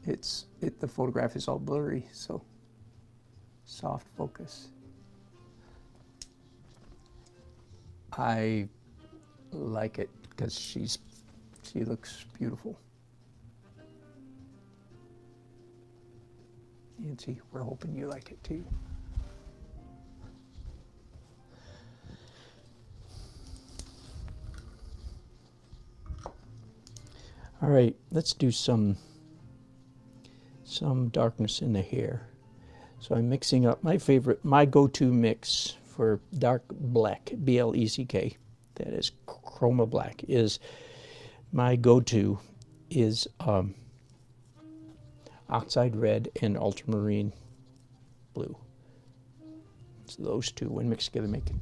the photograph is all blurry, so soft focus. I like it because she looks beautiful. Nancy, we're hoping you like it too. All right, let's do some darkness in the hair. So I'm mixing up my go-to mix for dark black, B-L-E-C-K, that is chroma black, is my go-to is oxide red and ultramarine blue. So those two, when mixed together, make it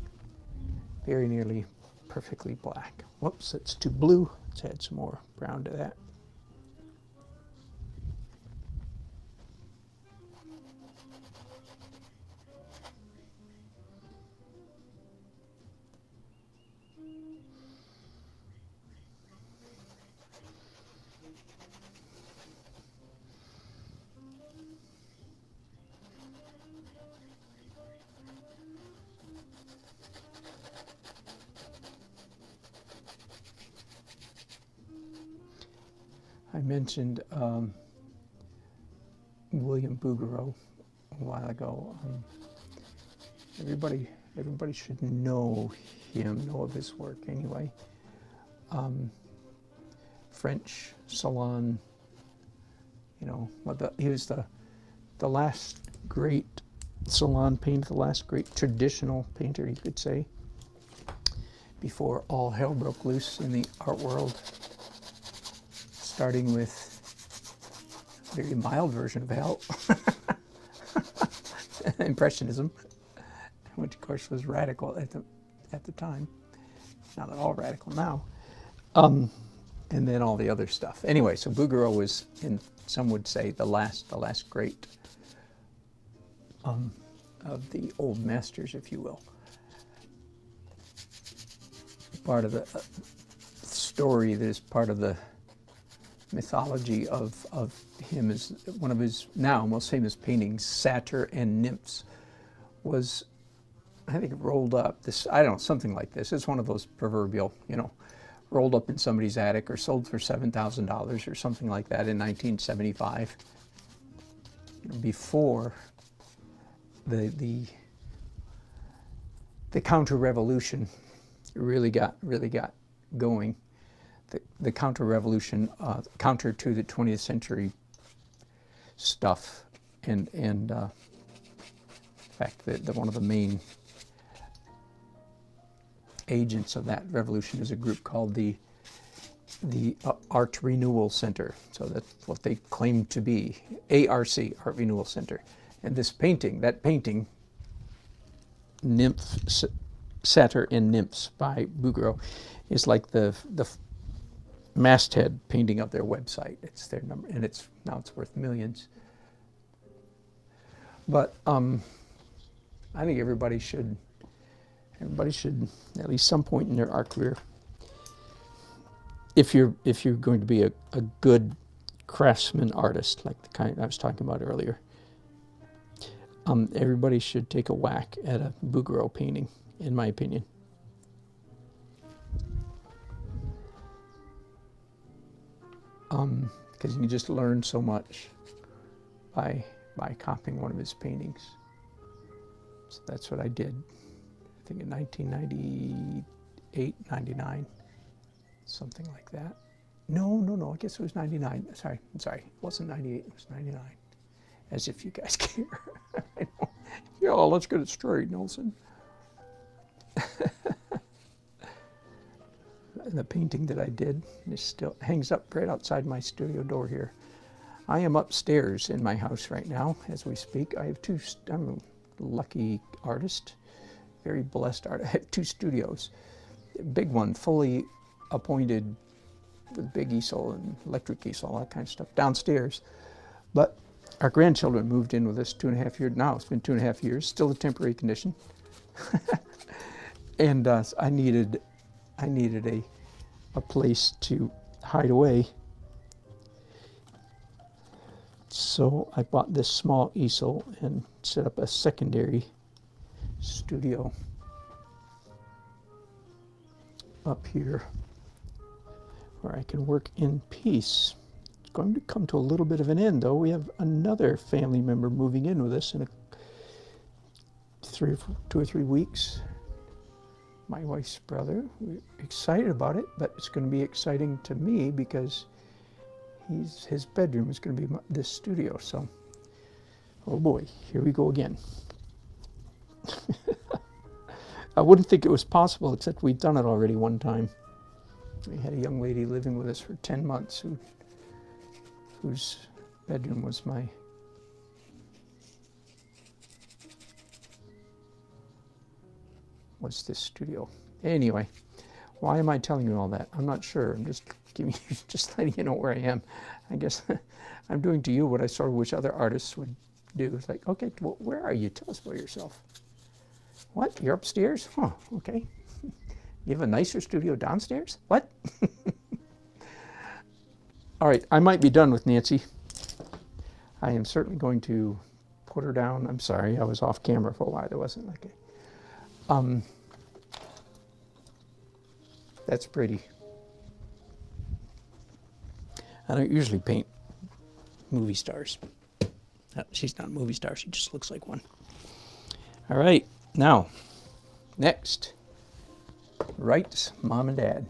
very nearly perfectly black. Whoops, that's too blue. Let's add some more brown to that. I mentioned William Bouguereau a while ago. Everybody should know him, know of his work anyway. French salon, you know, he was the last great salon painter, the last great traditional painter, you could say, before all hell broke loose in the art world. Starting with a very mild version of hell, Impressionism, which of course was radical at the time, not at all radical now, and then all the other stuff. Anyway, so Bouguereau was, some would say, the last great of the old masters, if you will. Part of the story that is part of the mythology of him is one of his now most famous paintings, Satyr and Nymphs, was, I think, rolled up. I don't know, something like this. It's one of those proverbial, you know, rolled up in somebody's attic or sold for $7,000 or something like that in 1975. You know, before the counter-revolution really got going. The counter-revolution, counter to the 20th century stuff, and in fact, one of the main agents of that revolution is a group called the Art Renewal Center. So that's what they claim to be, ARC, Art Renewal Center. And this painting, Satyr and Nymphs by Bouguereau, is like the masthead painting of their website. It's their number, and now it's worth millions. But I think everybody should at least some point in their art career, if you're going to be a good craftsman artist, like the kind I was talking about earlier, everybody should take a whack at a Bouguereau painting, in my opinion. Because you can just learn so much by copying one of his paintings. So that's what I did, I think in 1998, 99, something like that. No, I guess it was 99. Sorry, it wasn't 98, it was 99. As if you guys care. I know. Yeah, let's get it straight, Nelson. The painting that I did, it still hangs up right outside my studio door here. I am upstairs in my house right now as we speak. I have I'm a lucky artist, very blessed artist. I have 2 studios. A big one, fully appointed with big easel and electric easel, all that kind of stuff, downstairs. But our grandchildren moved in with us 2.5 years now. It's been 2.5 years, still a temporary condition. And I needed a place to hide away. So I bought this small easel and set up a secondary studio up here where I can work in peace. It's going to come to a little bit of an end, though. We have another family member moving in with us in 2 or 3 weeks. My wife's brother. We're excited about it, but it's going to be exciting to me because his bedroom is going to be this studio. So, oh boy, here we go again. I wouldn't think it was possible, except we've done it already one time. We had a young lady living with us for 10 months whose bedroom was this studio. Anyway, why am I telling you all that? I'm not sure. I'm just letting you know where I am. I guess I'm doing to you what I sort of wish other artists would do. It's like, okay, well, where are you? Tell us about yourself. What? You're upstairs? Huh, okay. You have a nicer studio downstairs? What? All right, I might be done with Nancy. I am certainly going to put her down. I'm sorry, I was off camera for a while. There wasn't like a... That's pretty. I don't usually paint movie stars. She's not a movie star, she just looks like one. All right, now, next, Wright's Mom and Dad.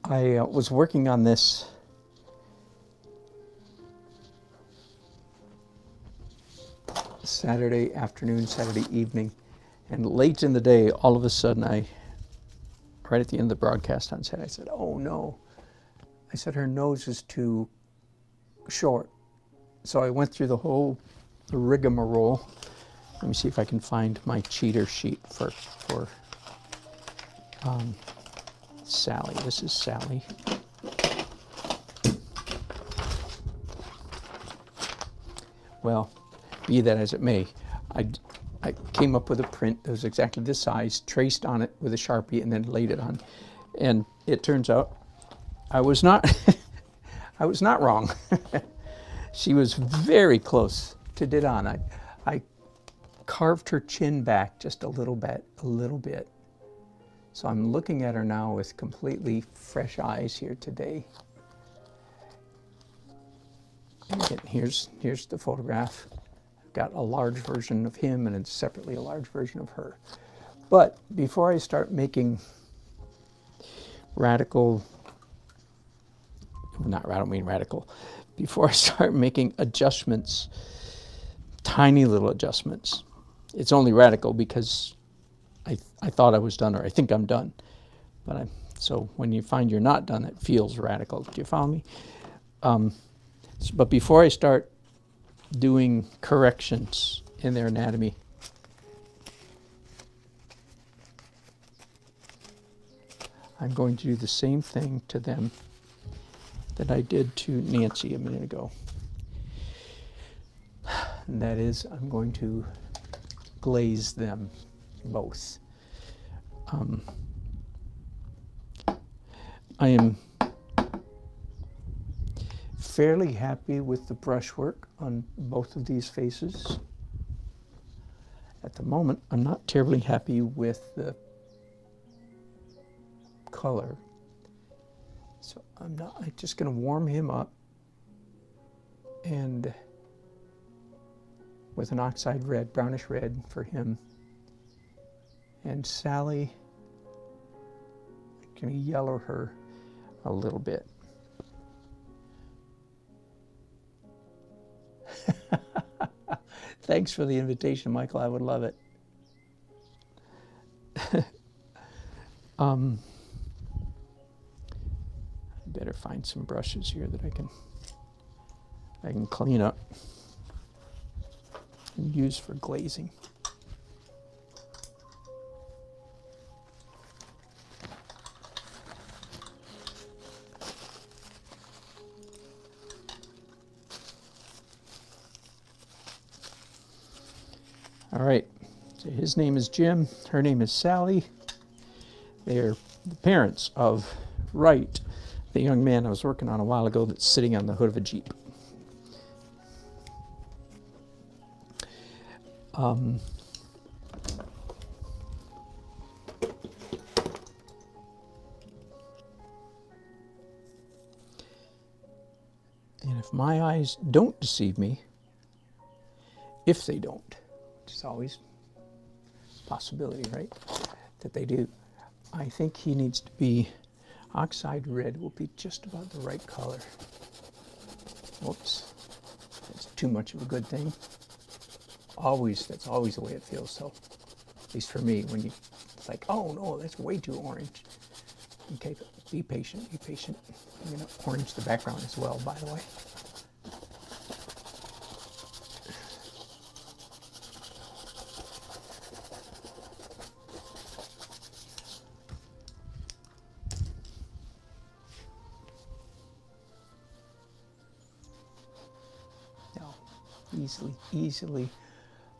I was working on this Saturday afternoon, Saturday evening, and late in the day, all of a sudden, right at the end of the broadcast on set, I said, oh no. I said, her nose is too short. So I went through the whole rigmarole. Let me see if I can find my cheater sheet for Sally. This is Sally. Well, be that as it may, I came up with a print that was exactly this size, traced on it with a Sharpie, and then laid it on. And it turns out I was not I was not wrong. She was very close to dead on. I carved her chin back just a little bit. So I'm looking at her now with completely fresh eyes here today. And again, here's the photograph. Got a large version of him and then separately a large version of her. But before I start making radical, I don't mean radical, before I start making adjustments, tiny little adjustments, it's only radical because I thought I was done, or I think I'm done. But so when you find you're not done, it feels radical. Do you follow me? But before I start doing corrections in their anatomy, I'm going to do the same thing to them that I did to Nancy a minute ago. And that is, I'm going to glaze them both. I am fairly happy with the brushwork on both of these faces. At the moment, I'm not terribly happy with the color. So I'm just going to warm him up and with an oxide red, brownish red for him. And Sally, I'm going to yellow her a little bit. Thanks for the invitation, Michael. I would love it. I better find find some brushes here that I can clean up and use for glazing. All right, so his name is Jim, her name is Sally. They're the parents of Wright, the young man I was working on a while ago that's sitting on the hood of a Jeep. And if my eyes don't deceive me, if they don't, which is always a possibility, right, that they do, I think he needs to be oxide red will be just about the right color. Whoops, that's too much of a good thing. That's always the way it feels, so at least for me, when it's like, oh no, that's way too orange. Okay, be patient, be patient. I'm gonna orange the background as well, by the way. Easily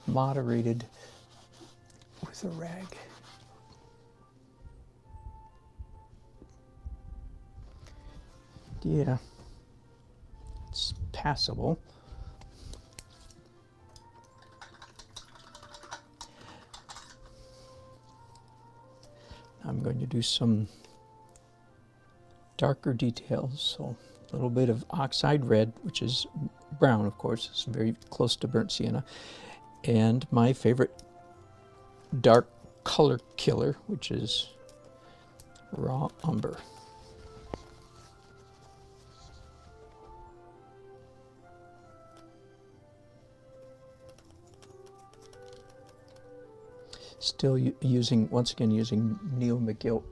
moderated with a rag. Yeah, it's passable. I'm going to do some darker details, so a little bit of oxide red, which is brown, of course. It's very close to burnt sienna. And my favorite dark color killer, which is raw umber. Still using, once again, using Neil McGilp.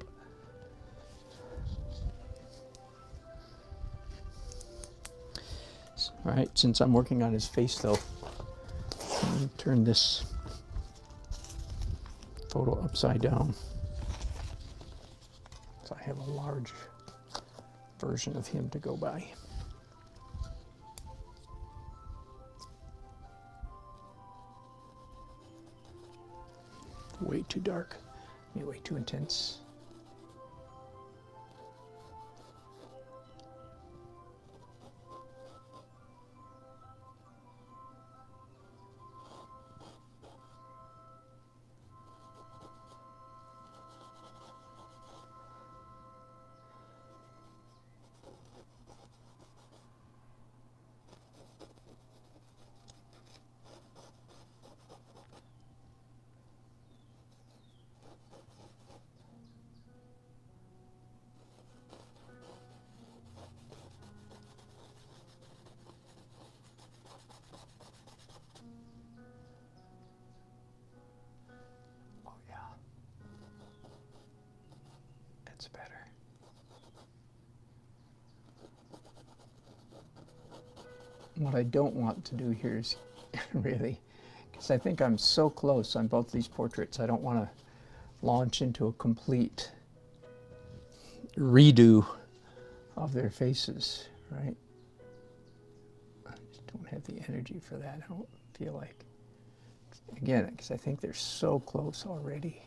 All right, since I'm working on his face though, let me turn this photo upside down. So I have a large version of him to go by. Way too dark, maybe way too intense. Better. What I don't want to do here is really, because I think I'm so close on both these portraits, I don't want to launch into a complete redo of their faces, right? I just don't have the energy for that. I don't feel like, again, because I think they're so close already.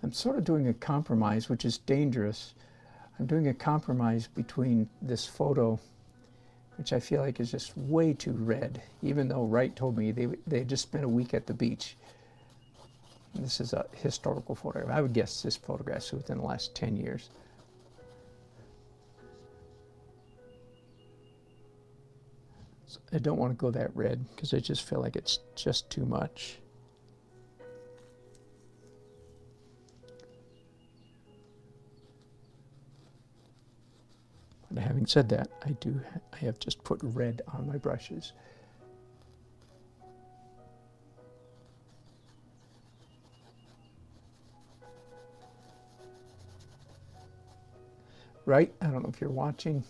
I'm sort of doing a compromise, which is dangerous. I'm doing a compromise between this photo, which I feel like is just way too red, even though Wright told me they had just spent a week at the beach. And this is a historical photograph. I would guess this photograph's within the last 10 years. So I don't want to go that red because I just feel like it's just too much. But having said that, I have just put red on my brushes. right? I don't know if you're watching.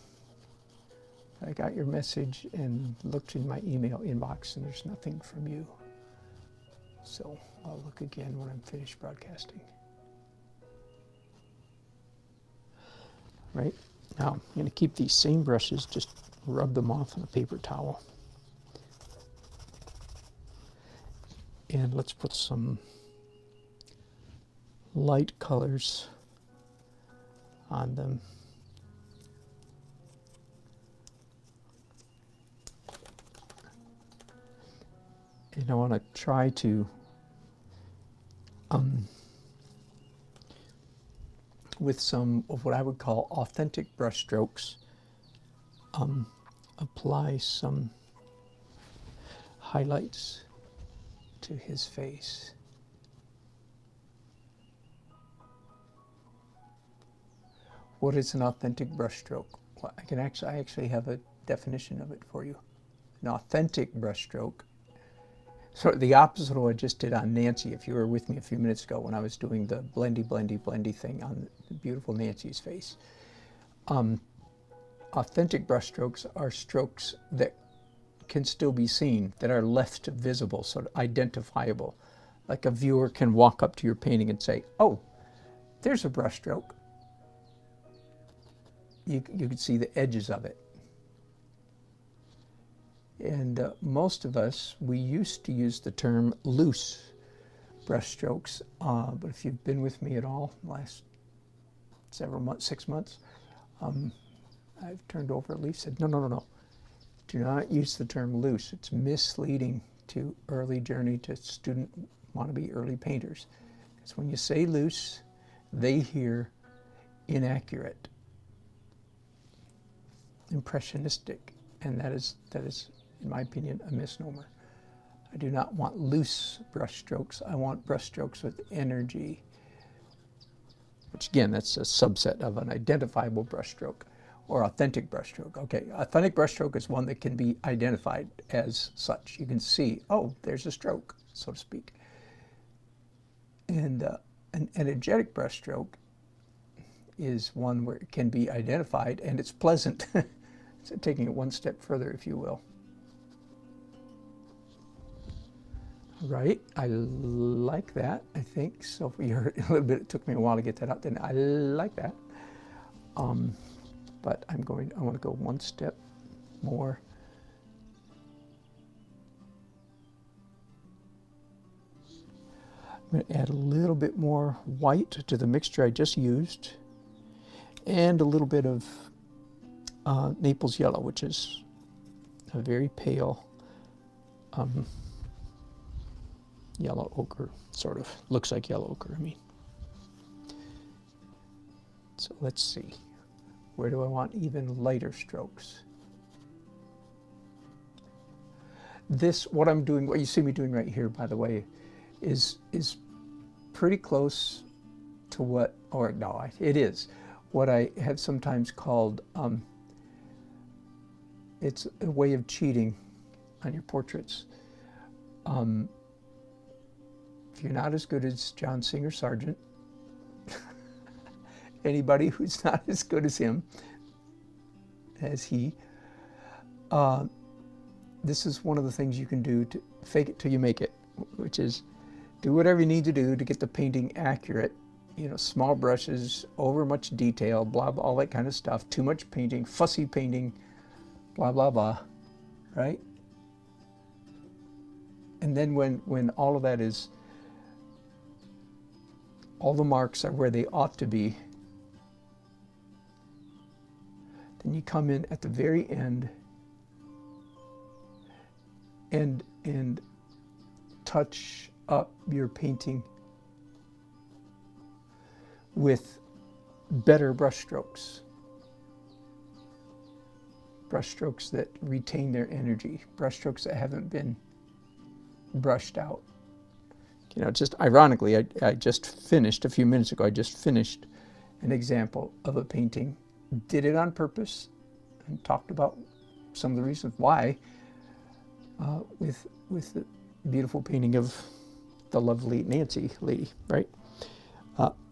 I got your message and looked in my email inbox and there's nothing from you. So I'll look again when I'm finished broadcasting. Right, now I'm going to keep these same brushes, just rub them off on a paper towel. And let's put some light colors on them. And I want to try to with some of what I would call authentic brush strokes, apply some highlights to his face. What is an authentic brush stroke? Well, I actually have a definition of it for you. An authentic brush stroke, sort of the opposite of what I just did on Nancy, if you were with me a few minutes ago when I was doing the blendy, blendy, blendy thing on the beautiful Nancy's face. Authentic brush strokes are strokes that can still be seen, that are left visible, sort of identifiable. Like a viewer can walk up to your painting and say, oh, there's a brush stroke. You can see the edges of it. And most of us, we used to use the term loose brush strokes, but if you've been with me at all the last several months, 6 months, I've turned over a leaf, said, no, do not use the term loose. It's misleading to early journey to student wannabe early painters. Because when you say loose, they hear inaccurate, impressionistic, and that is, in my opinion, a misnomer. I do not want loose brush strokes. I want brush strokes with energy, which again, that's a subset of an identifiable brush stroke or authentic brush stroke. Okay, authentic brush stroke is one that can be identified as such. You can see, oh, there's a stroke, so to speak. And an energetic brush stroke is one where it can be identified and it's pleasant. So taking it one step further, if you will. Right, I like that, I think. So if you heard a little bit, it took me a while to get that out, then I like that. But I want to go one step more. I'm going to add a little bit more white to the mixture I just used, and a little bit of Naples yellow, which is a very pale yellow ochre, sort of. Looks like yellow ochre, I mean. So let's see. Where do I want even lighter strokes? This, what I'm doing, what you see me doing right here, by the way, is pretty close to what, or no, it is what I have sometimes called, it's a way of cheating on your portraits. If you're not as good as John Singer Sargent, anybody who's not as good as him, as he, this is one of the things you can do to fake it till you make it, which is do whatever you need to do to get the painting accurate. You know, small brushes, over much detail, blah, blah, all that kind of stuff, too much painting, fussy painting, blah, blah, blah, right? And then when all of that is, all the marks are where they ought to be, then you come in at the very end and touch up your painting with better brush strokes that retain their energy, brush strokes that haven't been brushed out. You know, just ironically, I just finished, a few minutes ago, I just finished an example of a painting, did it on purpose, and talked about some of the reasons why, with the beautiful painting of the lovely Nancy lady, right?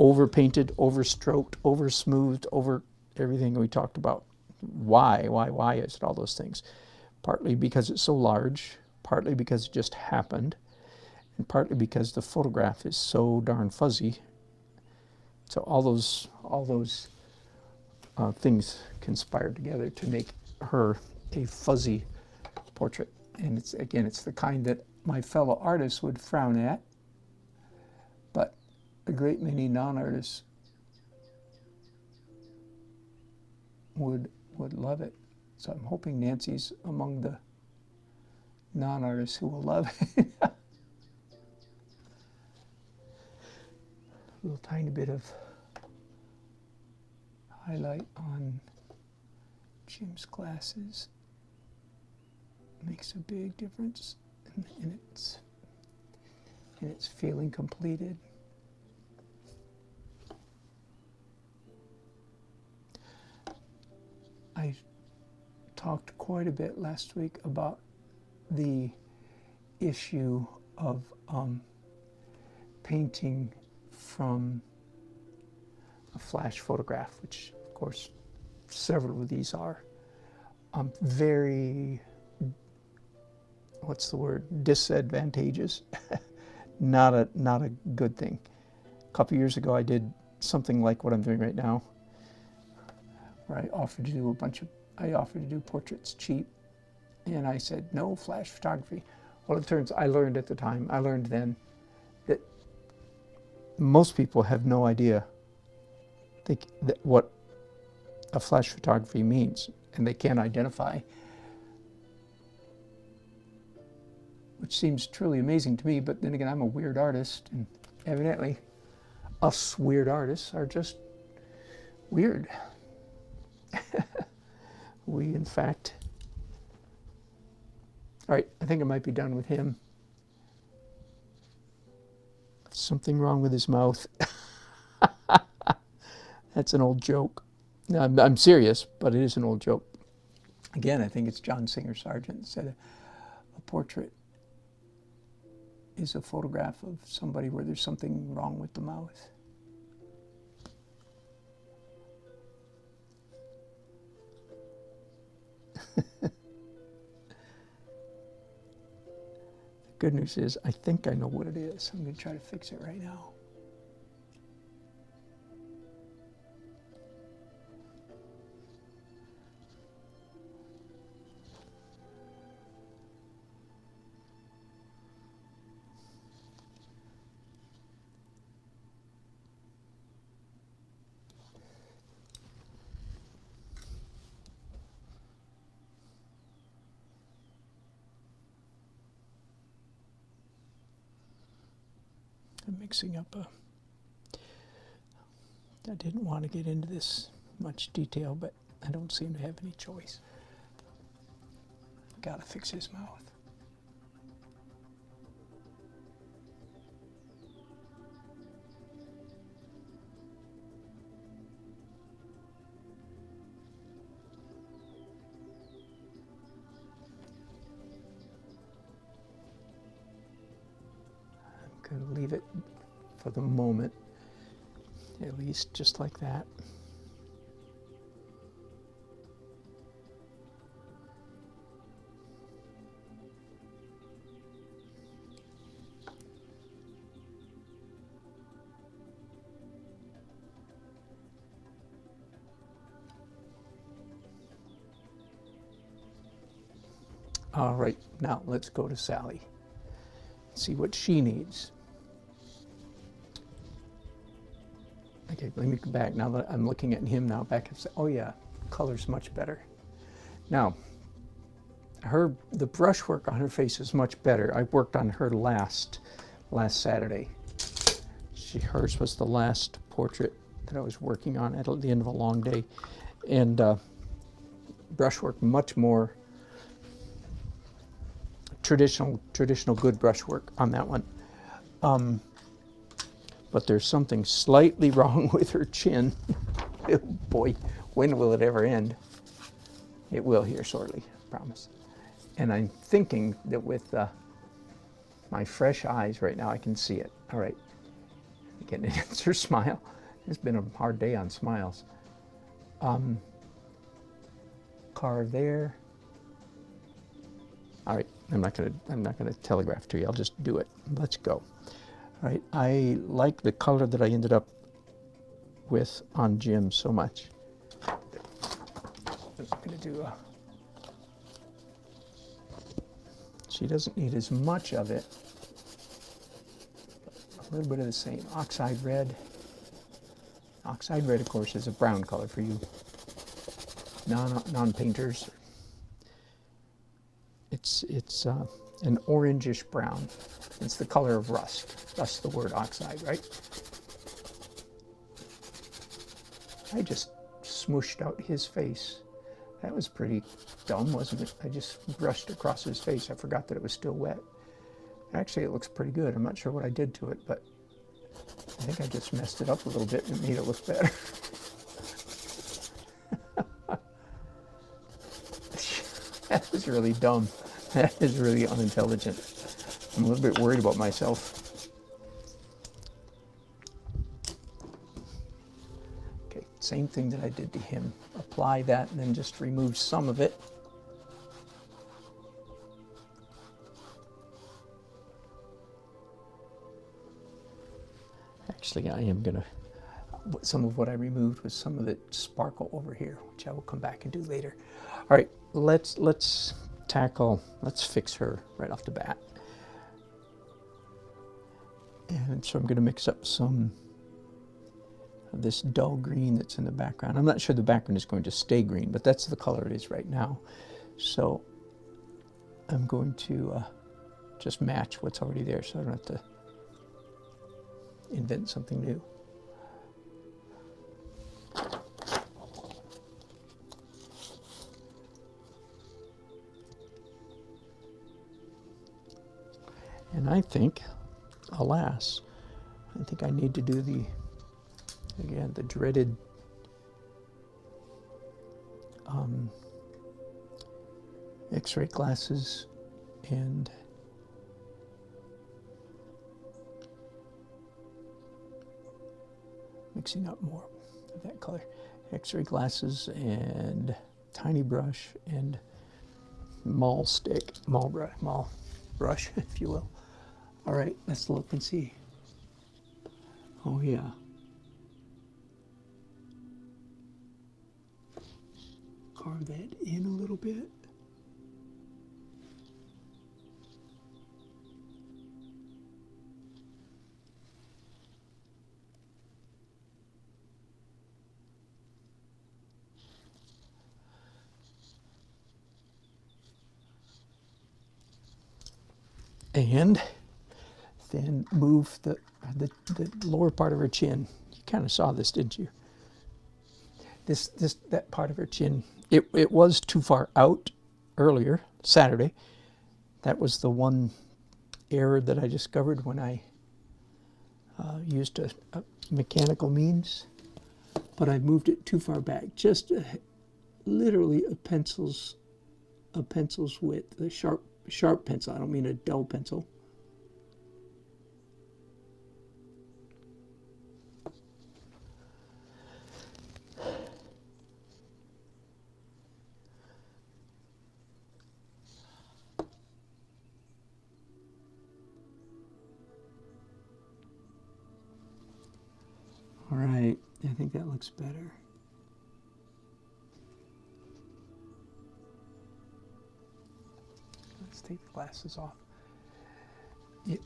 Over-painted, over-stroked, over-smoothed, over everything we talked about. Why is it all those things? Partly because it's so large, partly because it just happened, and partly because the photograph is so darn fuzzy. So all those things conspired together to make her a fuzzy portrait. And it's, again, it's the kind that my fellow artists would frown at, but a great many non-artists would love it. So I'm hoping Nancy's among the non-artists who will love it. A little tiny bit of highlight on Jim's glasses makes a big difference in its feeling completed. I talked quite a bit last week about the issue of painting from a flash photograph, which of course several of these are very, what's the word, disadvantageous. not a good thing. A couple years ago I did something like what I'm doing right now, where I offered to do portraits cheap, and I said no flash photography. Well, I learned at the time, I learned then that most people have no idea what a flash photography means, and they can't identify, which seems truly amazing to me. But then again, I'm a weird artist, and evidently us weird artists are just weird. We, in fact... All right, I think I might be done with him. Something wrong with his mouth. That's an old joke. No, I'm serious, but it is an old joke. Again, I think it's John Singer Sargent said a portrait is a photograph of somebody where there's something wrong with the mouth. The good news is I think I know what it is. I'm going to try to fix it right now. I'm mixing up I didn't want to get into this much detail, but I don't seem to have any choice. Gotta fix his mouth. I'm going to leave it for the moment, at least just like that. All right, now let's go to Sally, see what she needs. Okay, let me go back now that I'm looking at him now. Back and say, oh yeah, color's much better. Now, the brushwork on her face is much better. I worked on her last Saturday. Hers was the last portrait that I was working on at the end of a long day, and brushwork much more traditional good brushwork on that one. But there's something slightly wrong with her chin. Oh boy, when will it ever end? It will here shortly, I promise. And I'm thinking that with my fresh eyes right now, I can see it. All right, again, it's her smile. It's been a hard day on smiles. car there. All right, I'm not gonna telegraph to you. I'll just do it. Let's go. All right, I like the color that I ended up with on Jim so much. I'm gonna do a. She doesn't need as much of it. A little bit of the same. Oxide red. Oxide red, of course, is a brown color for you non-painters. It's an orangish brown. It's the color of rust. That's the word oxide, right? I just smooshed out his face. That was pretty dumb, wasn't it? I just brushed across his face. I forgot that it was still wet. Actually, it looks pretty good. I'm not sure what I did to it, but I think I just messed it up a little bit and made it look better. That was really dumb. That is really unintelligent. I'm a little bit worried about myself. Okay, same thing that I did to him. Apply that and then just remove some of it. Actually, I am gonna, some of what I removed was some of the sparkle over here, which I will come back and do later. All right, let's fix her right off the bat. And so I'm gonna mix up some of this dull green that's in the background. I'm not sure the background is going to stay green, but that's the color it is right now. So I'm going to just match what's already there so I don't have to invent something new. And I think, alas, I think I need to do the, again, the dreaded X-ray glasses and mixing up more of that color. X-ray glasses and tiny brush and maul brush, if you will. All right, let's look and see. Oh yeah. Carve that in a little bit. And then move the lower part of her chin. You kind of saw this, didn't you? That part of her chin. It was too far out earlier, Saturday. That was the one error that I discovered when I used a mechanical means. But I moved it too far back, just literally a pencil's width, a sharp pencil. I don't mean a dull pencil. All right, I think that looks better. Let's take the glasses off. Yep,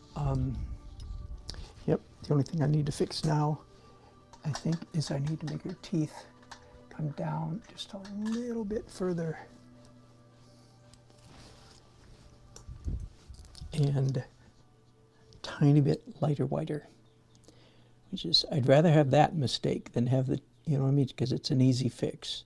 the only thing I need to fix now, I think, is I need to make her teeth come down just a little bit further. And tiny bit lighter, whiter. Which is, I'd rather have that mistake than have the, you know what I mean, because it's an easy fix.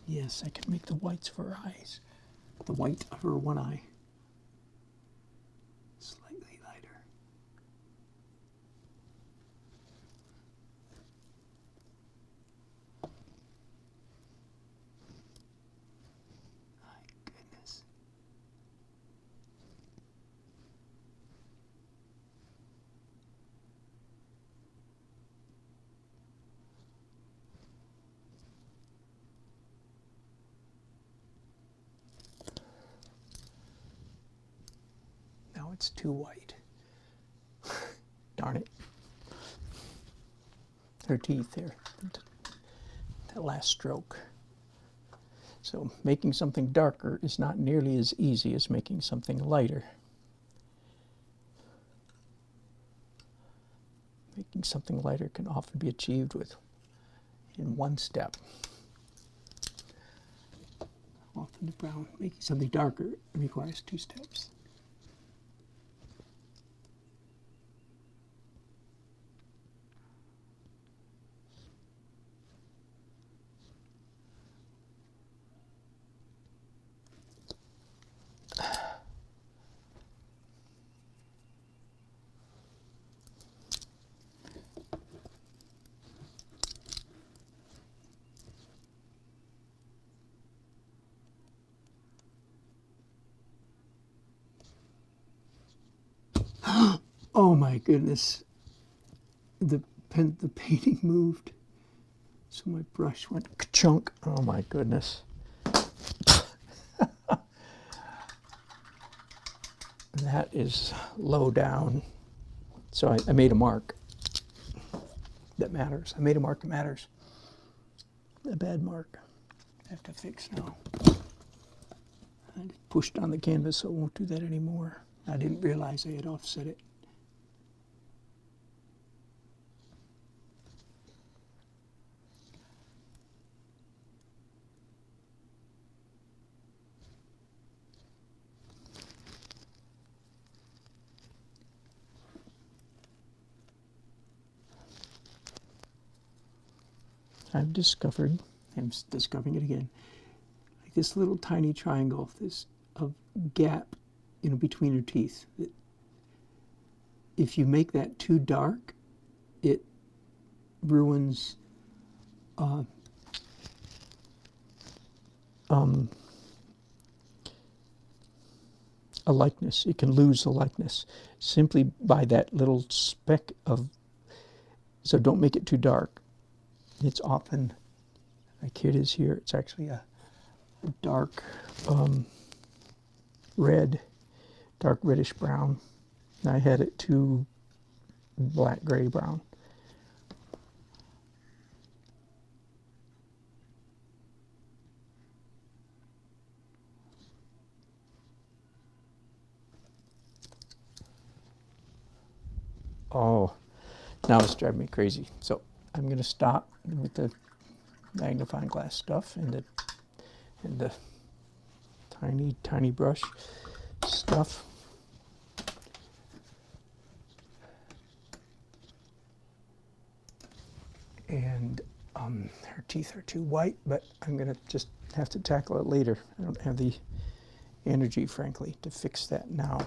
Yes, I can make the whites of her eyes. The white of her one eye slightly lighter. My goodness. Now it's too white. Darn it. Her teeth there. That last stroke. So making something darker is not nearly as easy as making something lighter. Making something lighter can often be achieved in one step. Often the brown, making something darker requires 2 steps. Oh my goodness. The painting moved. So my brush went ka-chunk. Oh my goodness. That is low down. So I made a mark that matters. I made a mark that matters. A bad mark. I have to fix now. I pushed on the canvas, so it won't do that anymore. I didn't realize I had offset it. I'm discovering it again, like this little tiny triangle, this gap, between her teeth. If you make that too dark, it ruins a likeness. It can lose a likeness simply by that little speck of. So don't make it too dark. It's often, like here it is here, it's actually a dark red, dark reddish brown. And I had it too black gray brown. Oh, now it's driving me crazy. So I'm going to stop with the magnifying glass stuff and the tiny brush stuff. And her teeth are too white, but I'm going to just have to tackle it later. I don't have the energy, frankly, to fix that now.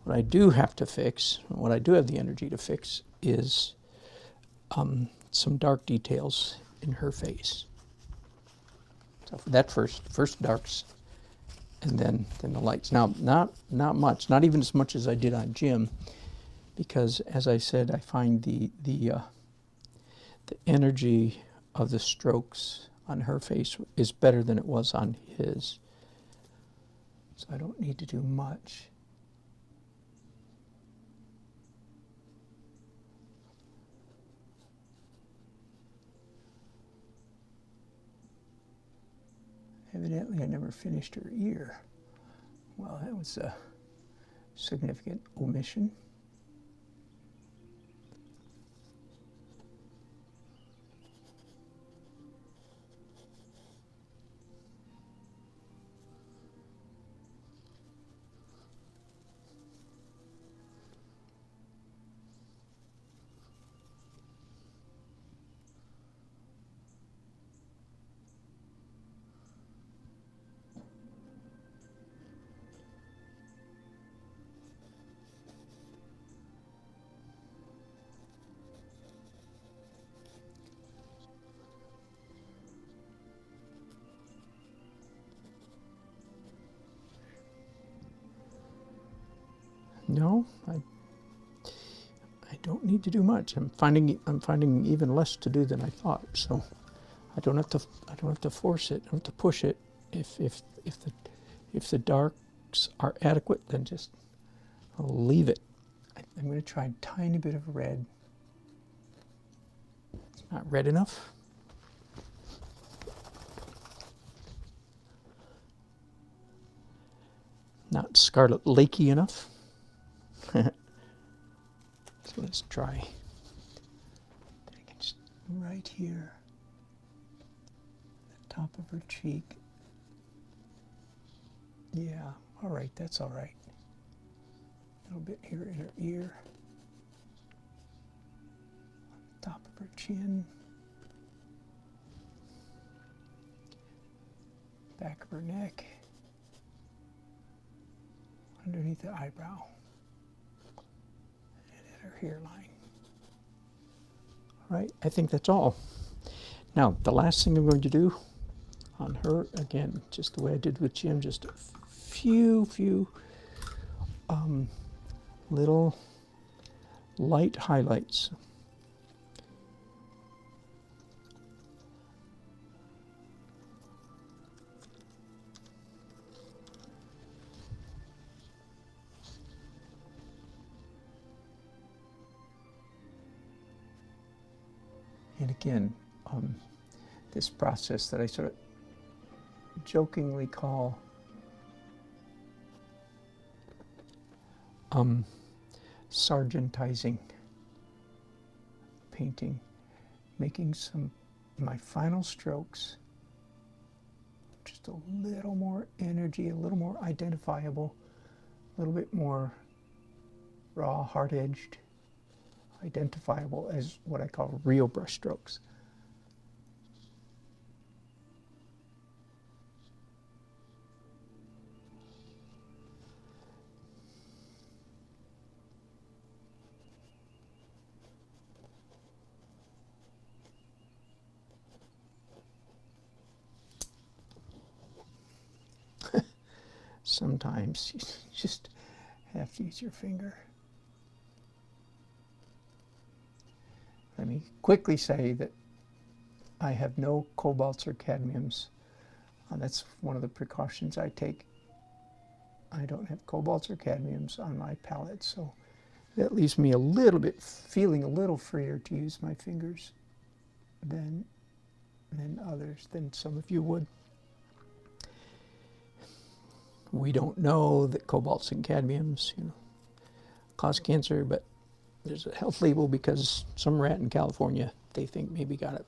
What I do have to fix, what I do have the energy to fix, is some dark details in her face. So for that first darks, and then the lights. Now, not much, not even as much as I did on Jim, because as I said, I find the energy of the strokes on her face is better than it was on his. So I don't need to do much. Evidently, I never finished her ear. Well, that was a significant omission. No, I don't need to do much. I'm finding even less to do than I thought. So I don't have to force it. I don't have to push it. If the darks are adequate, then just I'll leave it. I'm going to try a tiny bit of red. It's not red enough. Not Scarlet Lakey enough. So let's try. I can just right here, the top of her cheek. Yeah, all right, that's all right. A little bit here in her ear, top of her chin, back of her neck, underneath the eyebrow, and at her hairline. All right, I think that's all. Now, the last thing I'm going to do on her, again, just the way I did with Jim, just a few little light highlights. And again, this process that I sort of jokingly call sargentizing painting, making my final strokes just a little more energy, a little more identifiable, a little bit more raw, hard-edged, identifiable as what I call real brush strokes. Sometimes you just have to use your finger. Let me quickly say that I have no cobalts or cadmiums. That's one of the precautions I take. I don't have cobalts or cadmiums on my palette, so that leaves me a little bit, feeling a little freer to use my fingers than others, than some of you would. We don't know that cobalts and cadmiums, cause cancer, but there's a health label because some rat in California, they think maybe got it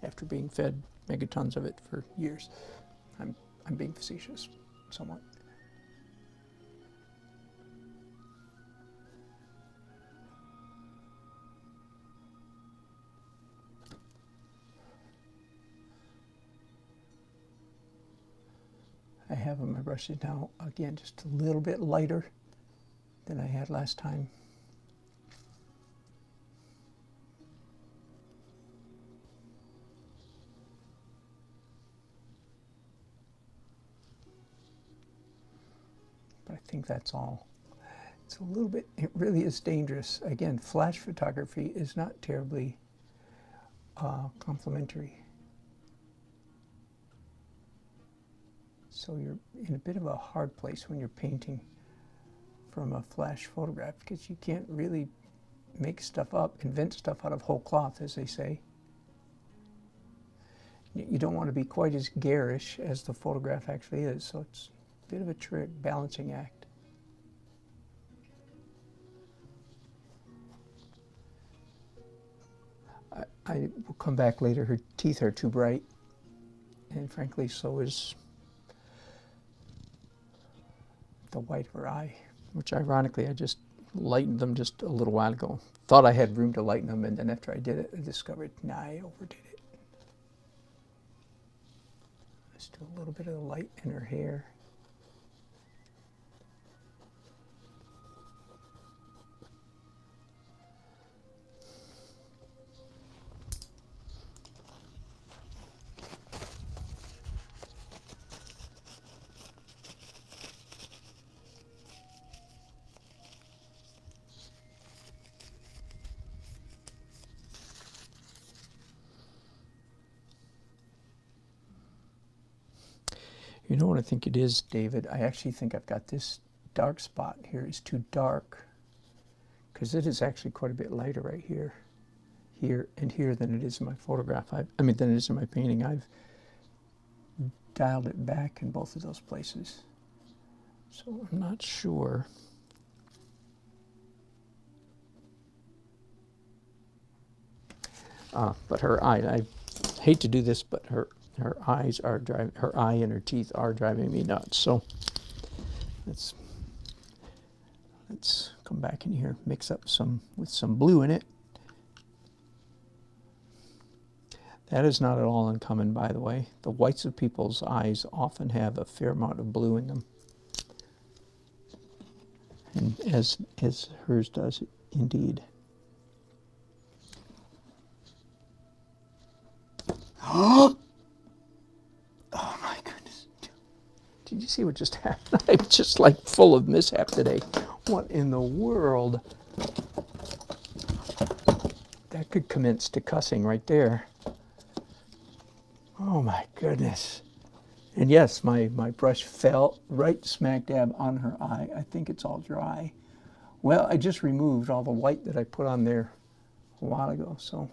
after being fed megatons of it for years. I'm being facetious, somewhat. I have on my brushes now, again, just a little bit lighter than I had last time. But I think that's all. It's a little bit, it really is dangerous. Again, flash photography is not terribly complimentary. So you're in a bit of a hard place when you're painting from a flash photograph, because you can't really make stuff up, invent stuff out of whole cloth, as they say. You don't want to be quite as garish as the photograph actually is, so it's a bit of a trick, balancing act. I will come back later. Her teeth are too bright, and frankly, so is the white of her eye, which ironically I just lightened them just a little while ago. Thought I had room to lighten them, and then after I did it, I discovered, nah, I overdid it. Let's do a little bit of the light in her hair. You know what I think it is, David? I actually think I've got this dark spot here is too dark, because it is actually quite a bit lighter right here, here, and here than it is in my photograph. I mean, than it is in my painting. I've dialed it back in both of those places. So I'm not sure. But her eye, I hate to do this, but her eyes are driving, her eye and her teeth are driving me nuts. So let's come back in here, mix up some with some blue in it. That is not at all uncommon, by the way. The whites of people's eyes often have a fair amount of blue in them, and as hers does indeed. Oh my goodness. Did you see what just happened? I'm just like full of mishap today. What in the world? That could commence to cussing right there. Oh my goodness. And yes, my brush fell right smack dab on her eye. I think it's all dry. Well, I just removed all the white that I put on there a while ago, so.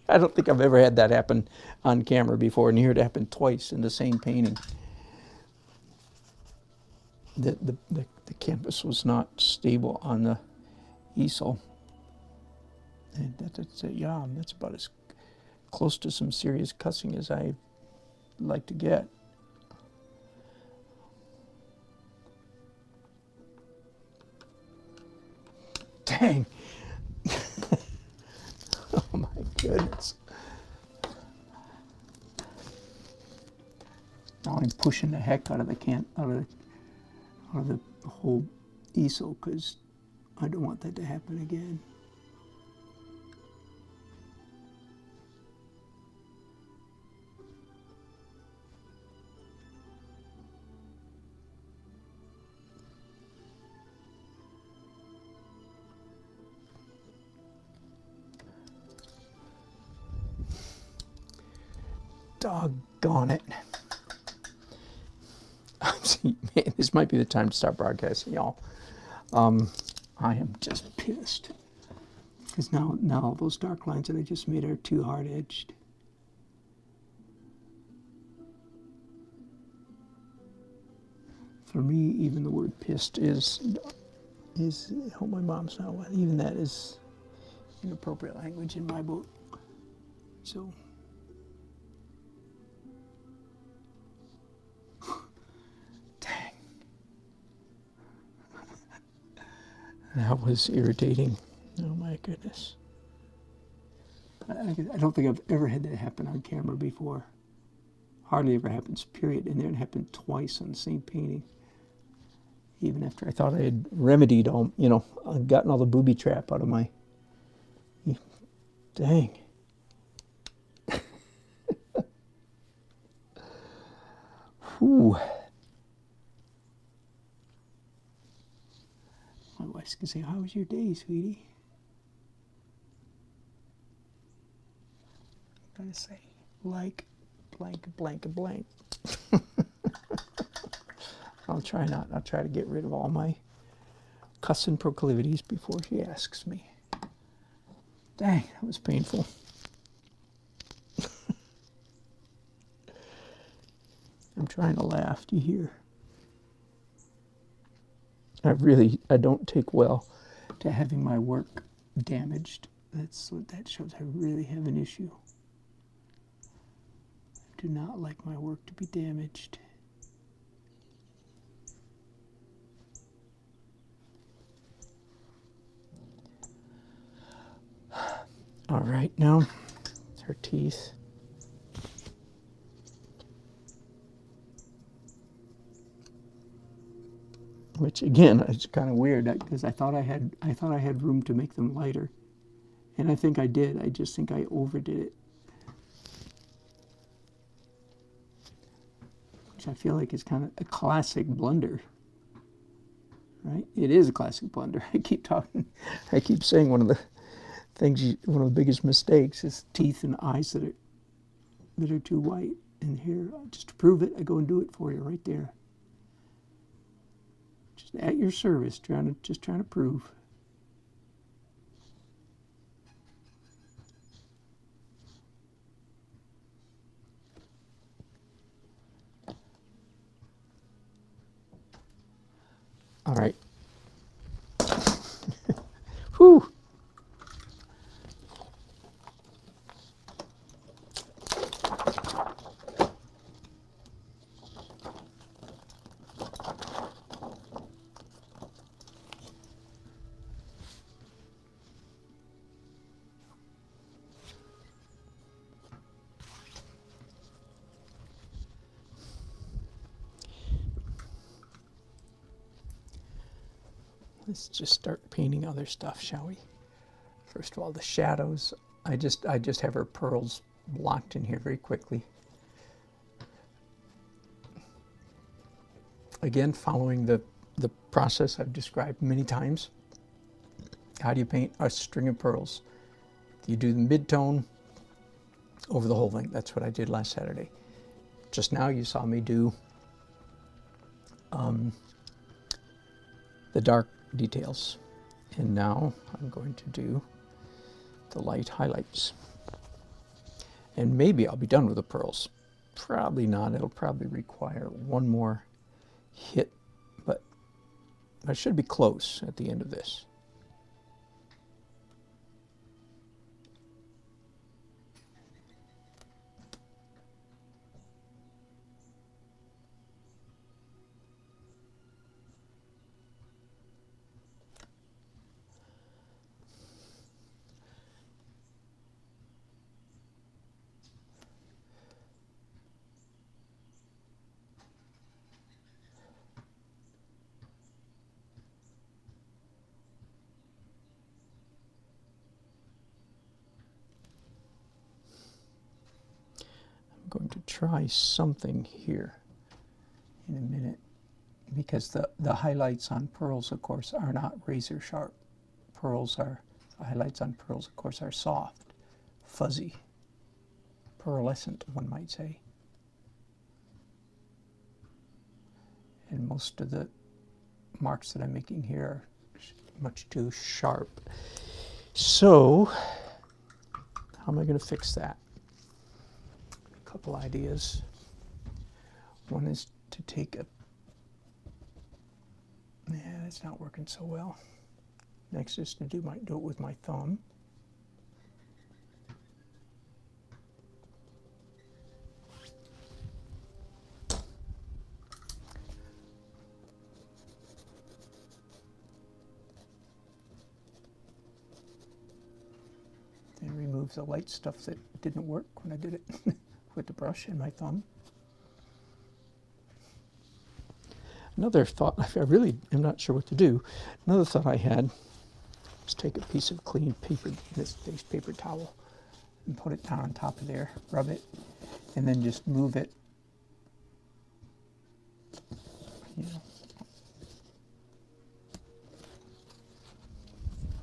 I don't think I've ever had that happen on camera before, and here it happened twice in the same painting. The canvas was not stable on the easel. And that's it. Yeah, that's about as close to some serious cussing as I like to get. Dang. Oh my goodness. Now I'm pushing the heck out of the whole easel, because I don't want that to happen again. Doggone it. See, man, this might be the time to start broadcasting, y'all. I am just pissed, because now those dark lines that I just made are too hard-edged. For me, even the word pissed is I hope my mom's not one. Even that is inappropriate language in my book. So. That was irritating. Oh my goodness. I don't think I've ever had that happen on camera before. Hardly ever happens, period. And then it happened twice on the same painting. Even after I thought I had remedied all, gotten all the booby trap out of my... Dang. Whew. My wife's going to say, how was your day, sweetie? I'm going to say, like, blank, blank, blank. I'll try to get rid of all my cussing proclivities before she asks me. Dang, that was painful. I'm trying to laugh, do you hear? I don't take well to having my work damaged. That shows I really have an issue. I do not like my work to be damaged. All right, now her teeth. Which again, it's kind of weird, because I thought I had room to make them lighter, and I think I did. I just think I overdid it, which I feel like is kind of a classic blunder, right? It is a classic blunder. I keep saying one of the biggest mistakes is teeth and eyes that that are too white. And here, just to prove it, I go and do it for you right there. Just at your service, just trying to prove. All right. Whew. Let's just start painting other stuff, shall we? First of all, the shadows. I just have her pearls blocked in here very quickly. Again, following the process I've described many times. How do you paint a string of pearls? You do the mid-tone over the whole thing. That's what I did last Saturday. Just now you saw me do the dark details. And now I'm going to do the light highlights. And maybe I'll be done with the pearls. Probably not. It'll probably require one more hit, but I should be close at the end of this. I'm going to try something here in a minute, because the highlights on pearls, of course, are not razor sharp. The highlights on pearls, of course, are soft, fuzzy, pearlescent, one might say. And most of the marks that I'm making here are much too sharp. So, how am I going to fix that? A couple ideas. One is to take a... Yeah, that's not working so well. Next is to do it with my thumb. Then remove the light stuff that didn't work when I did it with the brush and my thumb. Another thought, I really am not sure what to do. Another thought I had was take a piece of clean paper, this paper towel, and put it down on top of there, rub it, and then just move it, you know,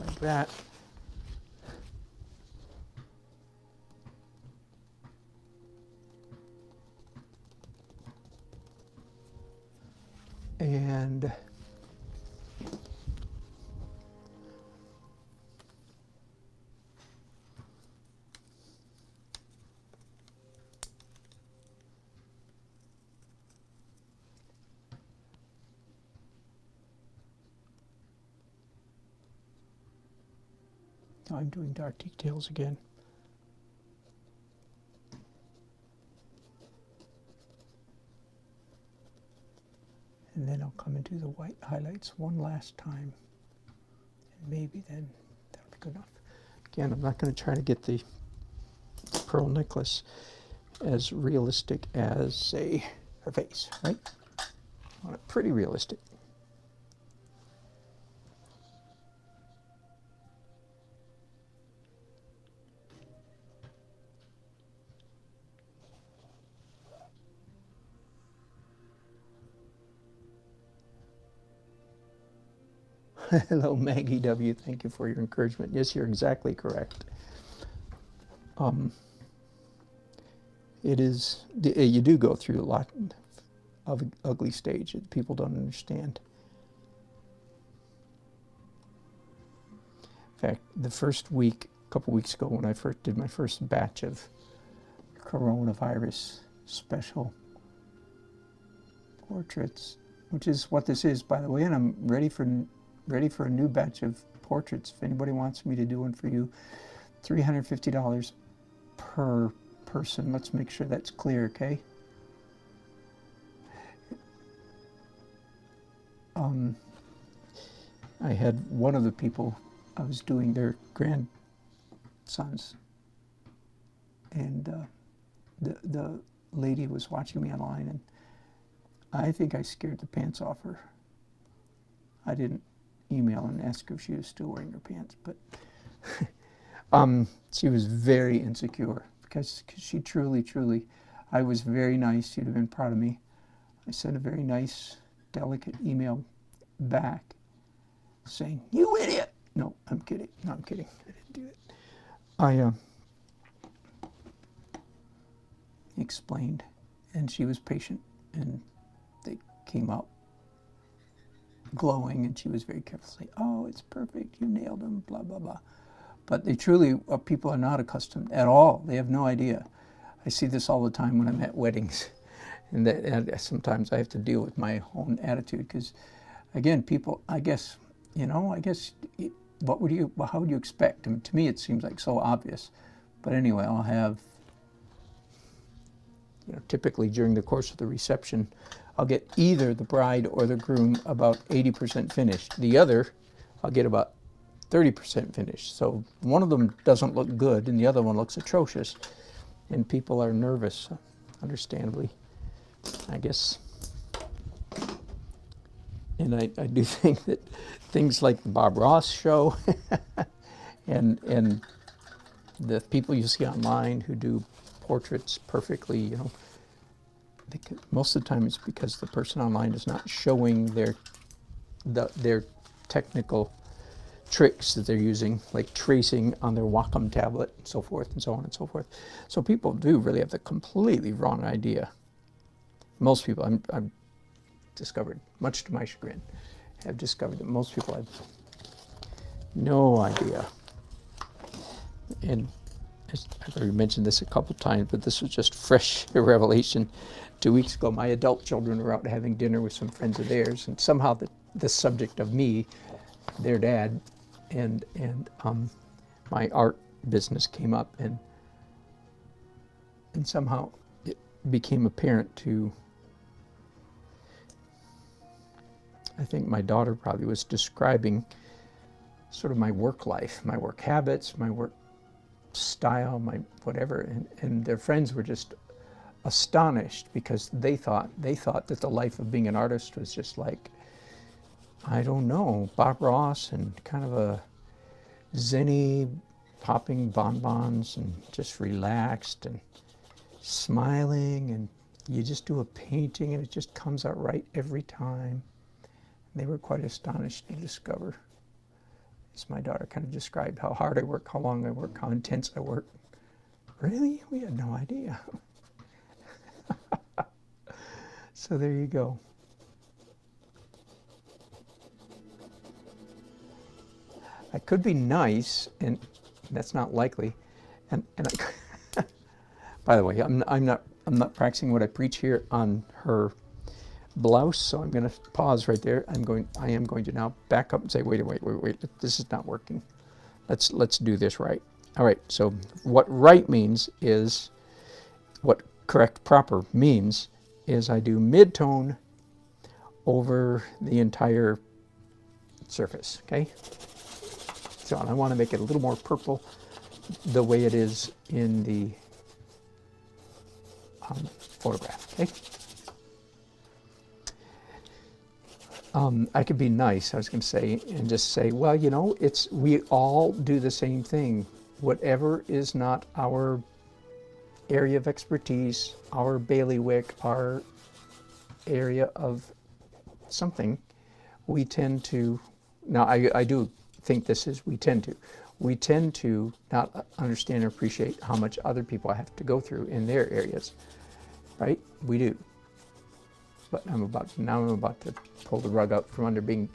like that. And now I'm doing dark details again. And then I'll come and do the white highlights one last time. And maybe then that'll be good enough. Again, I'm not going to try to get the pearl necklace as realistic as, say, her face, right? I want it pretty realistic. Hello, Maggie W. Thank you for your encouragement. Yes, you're exactly correct. it is, you do go through a lot of ugly stage that people don't understand. In fact, the first week, a couple weeks ago, when I first did my first batch of coronavirus special portraits, which is what this is, by the way, and I'm ready for a new batch of portraits. If anybody wants me to do one for you, $350 per person. Let's make sure that's clear, okay? I had one of the people, I was doing their grandsons, and the lady was watching me online, and I think I scared the pants off her. I didn't email and ask her if she was still wearing her pants, but she was very insecure because she truly, I was very nice. She'd have been proud of me. I sent a very nice, delicate email back saying, "You idiot!" No, I'm kidding. No, I'm kidding. I didn't do it. I explained, and she was patient, and they came out glowing, and she was very careful, saying, "Oh, it's perfect. You nailed them." Blah blah blah. But they truly, people are not accustomed at all. They have no idea. I see this all the time when I'm at weddings, and sometimes I have to deal with my own attitude because, again, people, I guess, how would you expect? I mean, to me, it seems like so obvious. But anyway, I'll have, typically during the course of the reception, I'll get either the bride or the groom about 80% finished. The other, I'll get about 30% finished. So one of them doesn't look good and the other one looks atrocious. And people are nervous, understandably, I guess. And I do think that things like the Bob Ross show and the people you see online who do portraits perfectly, most of the time it's because the person online is not showing their technical tricks that they're using, like tracing on their Wacom tablet and so forth and so on and so forth. So people do really have the completely wrong idea. Most people, I've discovered, much to my chagrin, have discovered that most people have no idea. And I've already mentioned this a couple times, but this was just fresh revelation. 2 weeks ago, my adult children were out having dinner with some friends of theirs, and somehow the subject of me, their dad, and my art business came up, and somehow it became apparent to, I think my daughter probably was describing sort of my work life, my work habits, my work style, my whatever, and their friends were just astonished because they thought that the life of being an artist was just like, I don't know, Bob Ross and kind of a zenny, popping bonbons and just relaxed and smiling, and you just do a painting and it just comes out right every time. And they were quite astonished to discover, as my daughter kind of described, how hard I work, how long I work, how intense I work. Really? We had no idea. So there you go. I could be nice, and that's not likely. And I, by the way, I'm not practicing what I preach here on her blouse, so I'm going to pause right there. I am going to now back up and say, wait, this is not working. Let's do this right. All right. So what right means is, what correct proper means is I do mid-tone over the entire surface. Okay. So I want to make it a little more purple, the way it is in the photograph. Okay. I could be nice, I was going to say, and just say, well, we all do the same thing. Whatever is not our area of expertise, our bailiwick, our area of something, we tend to, now I do think this is, we tend to, we tend to not understand or appreciate how much other people have to go through in their areas, right? We do. But I'm about to pull the rug out from under being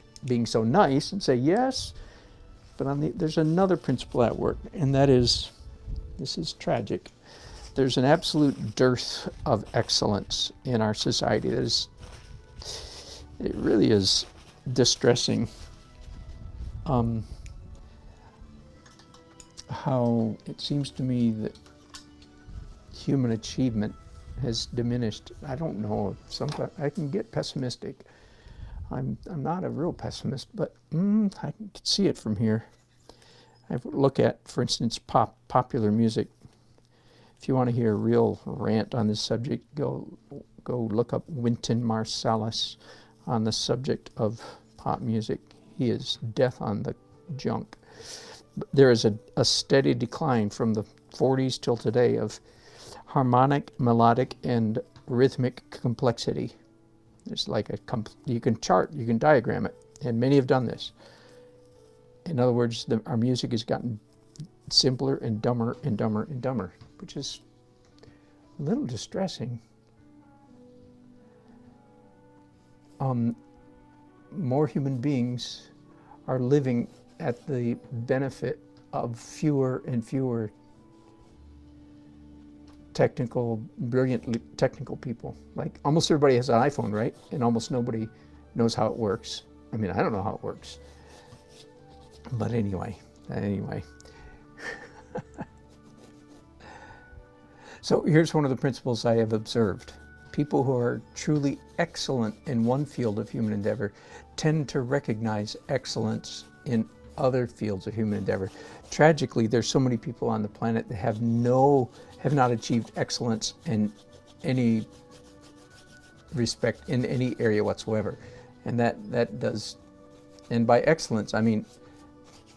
so nice and say yes, but there's another principle at work, and that is, this is tragic. There's an absolute dearth of excellence in our society. It really is distressing. How it seems to me that human achievement has diminished. I don't know. Sometimes I can get pessimistic. I'm not a real pessimist, but I can see it from here. I look at, for instance, popular music. If you want to hear a real rant on this subject, go look up Wynton Marsalis on the subject of pop music. He is death on the junk. There is a steady decline from the 40s till today of harmonic, melodic, and rhythmic complexity. It's like you can chart, you can diagram it, and many have done this. In other words, our music has gotten simpler and dumber and dumber and dumber, which is a little distressing. More human beings are living at the benefit of fewer and fewer brilliantly technical people. Like almost everybody has an iPhone, right? And almost nobody knows how it works. I mean, I don't know how it works. But anyway. So here's one of the principles I have observed. People who are truly excellent in one field of human endeavor tend to recognize excellence in other fields of human endeavor. Tragically, there's so many people on the planet that have not achieved excellence in any respect in any area whatsoever. And that does, and by excellence, I mean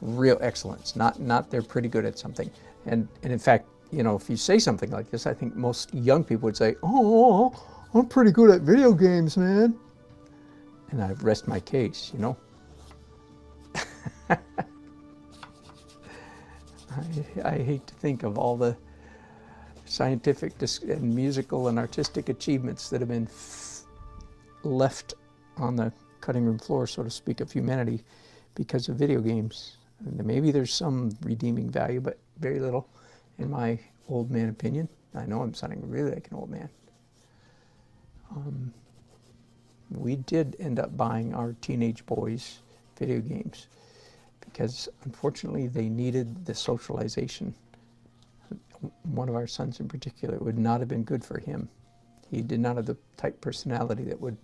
real excellence, not they're pretty good at something. And in fact, you know, if you say something like this, I think most young people would say, oh, I'm pretty good at video games, man. And I rest my case, you know. I hate to think of all the scientific and musical and artistic achievements that have been left on the cutting room floor, so to speak, of humanity because of video games. And maybe there's some redeeming value, but very little, in my old man opinion. I know I'm sounding really like an old man. We did end up buying our teenage boys video games because unfortunately they needed the socialization. One of our sons in particular, it would not have been good for him. He did not have the type personality that would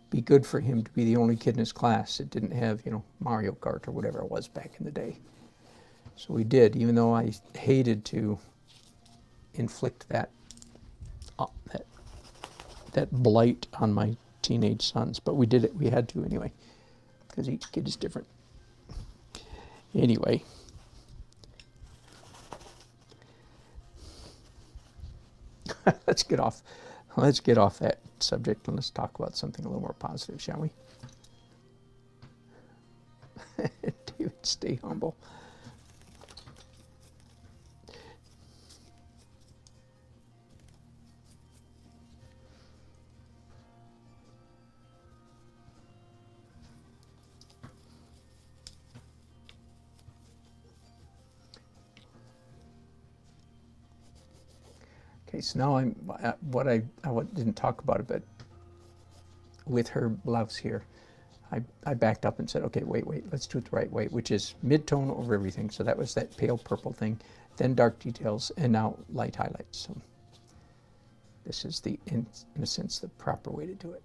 be good for him to be the only kid in his class that didn't have, you know, Mario Kart or whatever it was back in the day. So we did, even though I hated to inflict that blight on my teenage sons, but we did it. We had to anyway, because each kid is different. Anyway. Let's get off that subject and let's talk about something a little more positive, shall we? David, stay humble. Okay, so now I didn't talk about it, but with her blouse here, I backed up and said, okay, wait, let's do it the right way, which is mid-tone over everything. So that was that pale purple thing, then dark details, and now light highlights. So this is in a sense, the proper way to do it.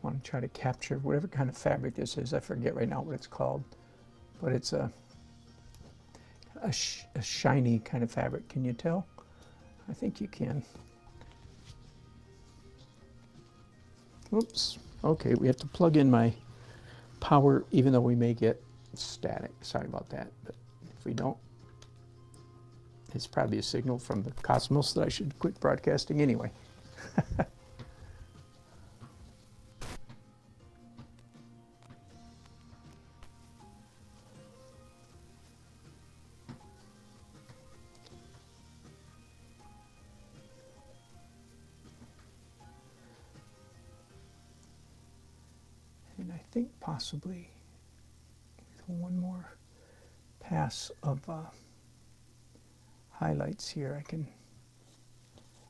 want to try to capture whatever kind of fabric this is. I forget right now what it's called, but it's a shiny kind of fabric. Can you tell? I think you can. Oops. Okay, we have to plug in my power, even though we may get static. Sorry about that, but if we don't, it's probably a signal from the cosmos that I should quit broadcasting anyway. And I think possibly with one more pass of highlights here, I can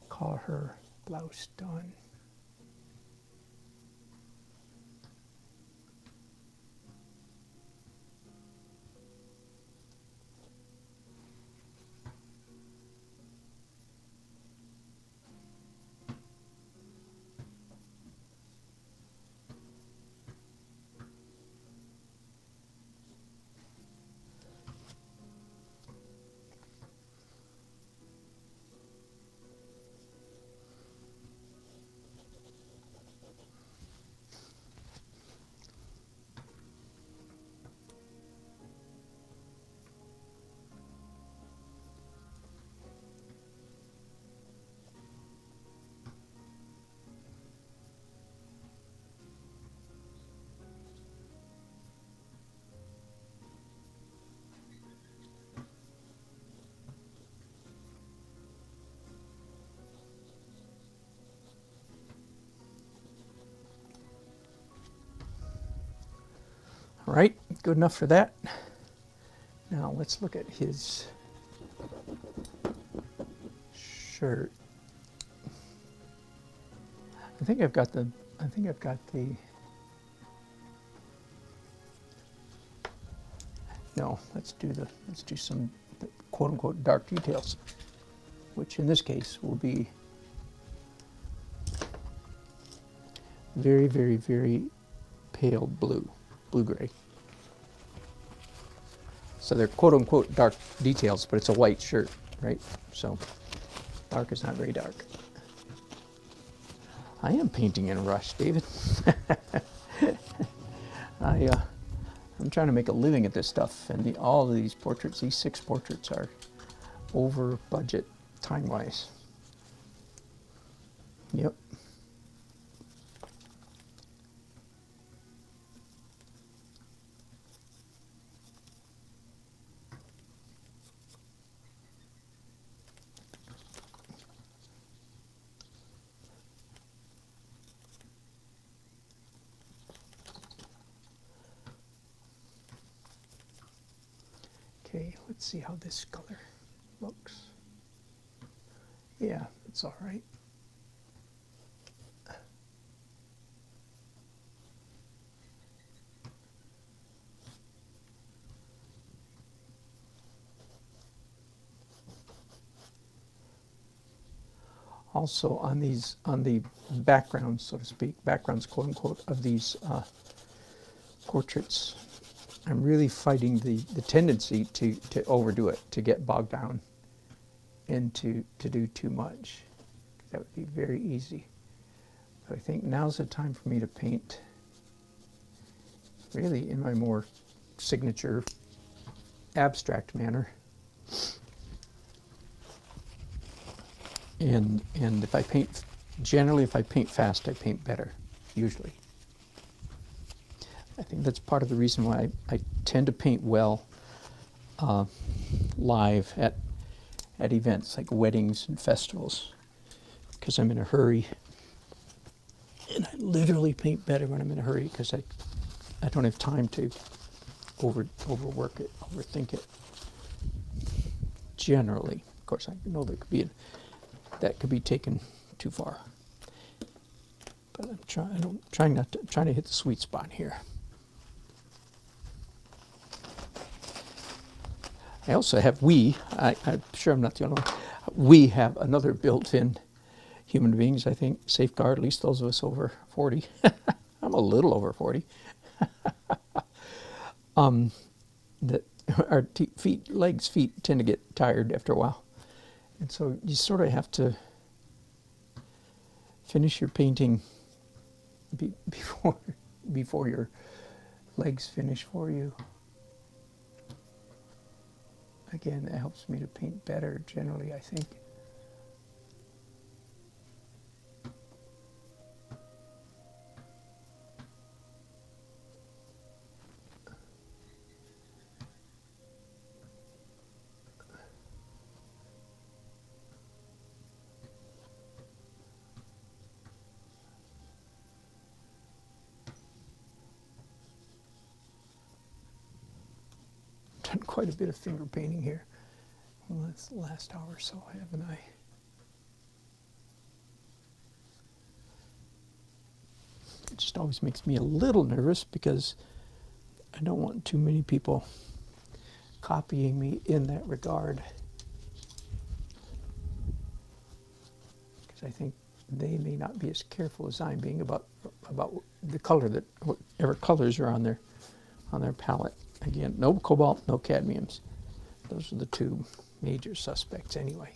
call her blouse done. All right, good enough for that. Now let's look at his shirt. I think I've got the no, let's do some quote unquote dark details, which in this case will be very, very, very pale blue. Blue-gray. So they're quote-unquote dark details, but it's a white shirt, right? So dark is not very dark. I am painting in a rush, David. I'm trying to make a living at this stuff, and all of these portraits, these 6 portraits, are over budget time-wise. Yep. Okay, let's see how this color looks. Yeah, it's all right. Also on the backgrounds, so to speak, backgrounds, quote unquote, of these portraits, I'm really fighting the tendency to overdo it, to get bogged down and to do too much. That would be very easy. But I think now's the time for me to paint really in my more signature abstract manner. And if I paint, generally if I paint fast, I paint better, usually. I think that's part of the reason why I tend to paint well live at events like weddings and festivals, because I'm in a hurry. And I literally paint better when I'm in a hurry because I don't have time to overwork it, overthink it. Generally, of course, I know that could be taken too far. But I'm trying to hit the sweet spot here. I also have I'm sure I'm not the only one, we have another built-in human beings, I think, safeguard, at least those of us over 40. How I'm a little over 40. That our feet tend to get tired after a while. And so you sort of have to finish your painting before your legs finish for you. Again, it helps me to paint better generally, I think. Done quite a bit of finger painting here. Well, that's the last hour or so, haven't I? It just always makes me a little nervous because I don't want too many people copying me in that regard. Because I think they may not be as careful as I'm being about the color, that whatever colors are on their palette. Again, no cobalt, no cadmiums. Those are the two major suspects anyway.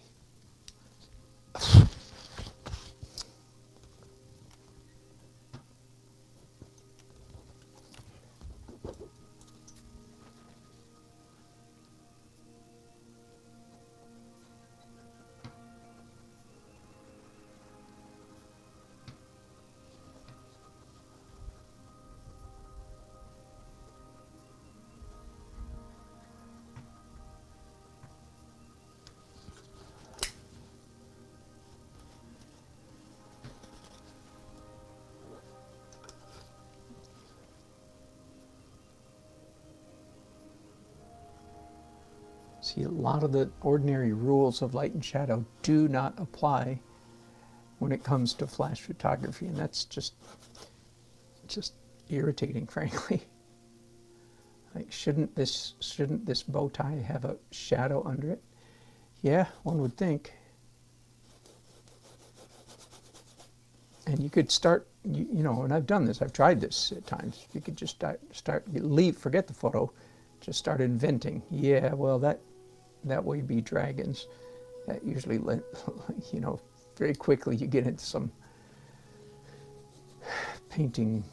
See, a lot of the ordinary rules of light and shadow do not apply when it comes to flash photography, and that's just irritating, frankly. Like, shouldn't this bow tie have a shadow under it? Yeah, one would think. And you could start, you know, and I've done this, I've tried this at times. You could just forget the photo, just start inventing. Yeah, well, that way be dragons. That usually, you know, very quickly you get into some painting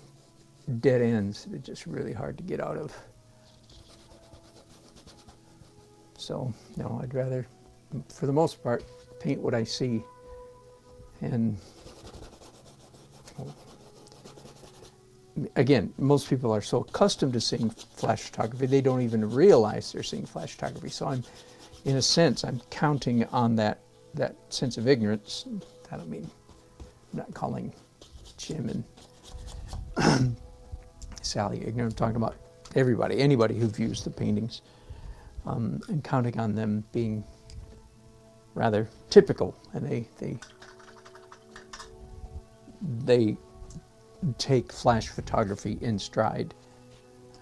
dead ends that are just really hard to get out of. So, no, I'd rather, for the most part, paint what I see. And again, most people are so accustomed to seeing flash photography, they don't even realize they're seeing flash photography. So I'm, in a sense, I'm counting on that sense of ignorance. I don't mean, I'm not calling Jim and Sally ignorant. I'm talking about everybody, anybody who views the paintings, and counting on them being rather typical, and they take flash photography in stride.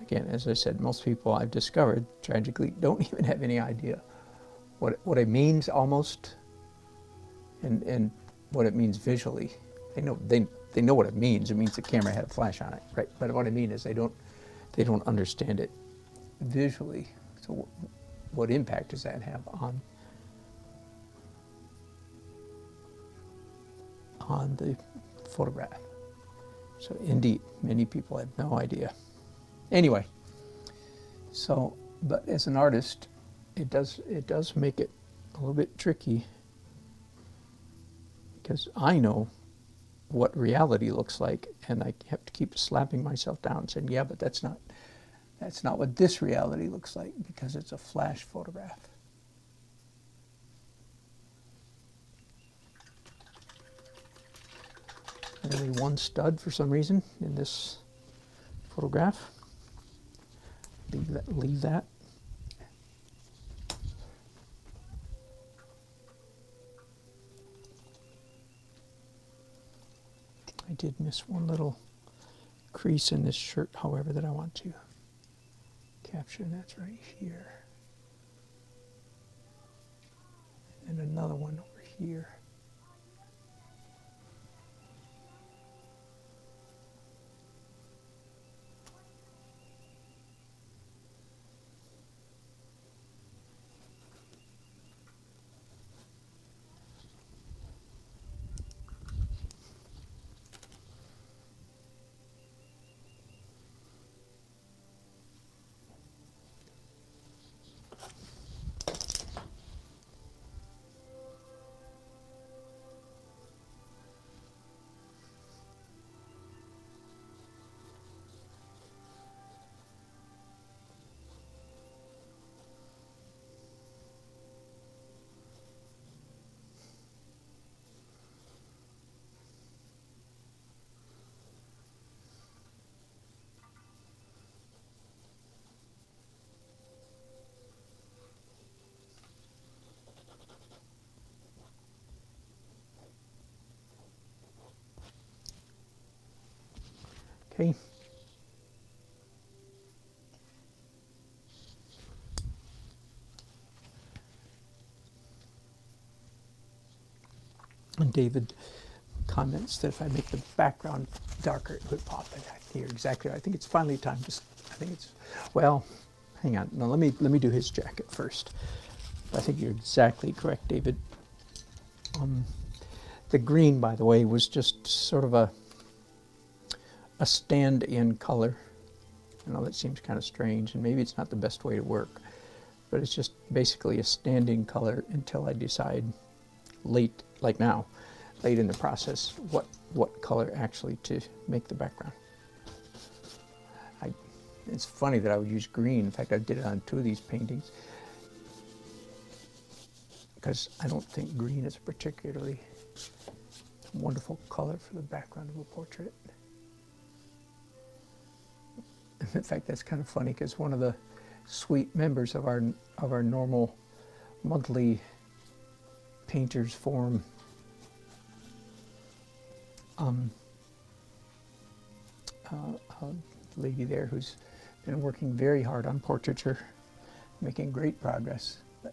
Again, as I said, most people I've discovered, tragically, don't even have any idea what it means almost, and what it means visually. They know what it means. It means the camera had a flash on it, right? But what I mean is they don't understand it visually. So what impact does that have on the photograph? So indeed, many people have no idea. Anyway, so, but as an artist, it does make it a little bit tricky, because I know what reality looks like, and I have to keep slapping myself down and saying, yeah, but that's not what this reality looks like, because it's a flash photograph. Only one stud for some reason in this photograph. Leave that. I did miss one little crease in this shirt, however, that I want to capture, and that's right here. And another one over here. Okay. And David comments that if I make the background darker, it would pop. And you're exactly right. I think it's finally time to. I think it's. Well, hang on. No, let me do his jacket first. I think you're exactly correct, David. The green, by the way, was just sort of a stand-in color. I know that seems kind of strange, and maybe it's not the best way to work, but it's just basically a stand-in color until I decide late, like now, late in the process, what color actually to make the background. It's funny that I would use green. In fact, I did it on 2 of these paintings because I don't think green is a particularly wonderful color for the background of a portrait. In fact, that's kind of funny because one of the sweet members of our normal monthly painters forum, a lady there who's been working very hard on portraiture, making great progress. But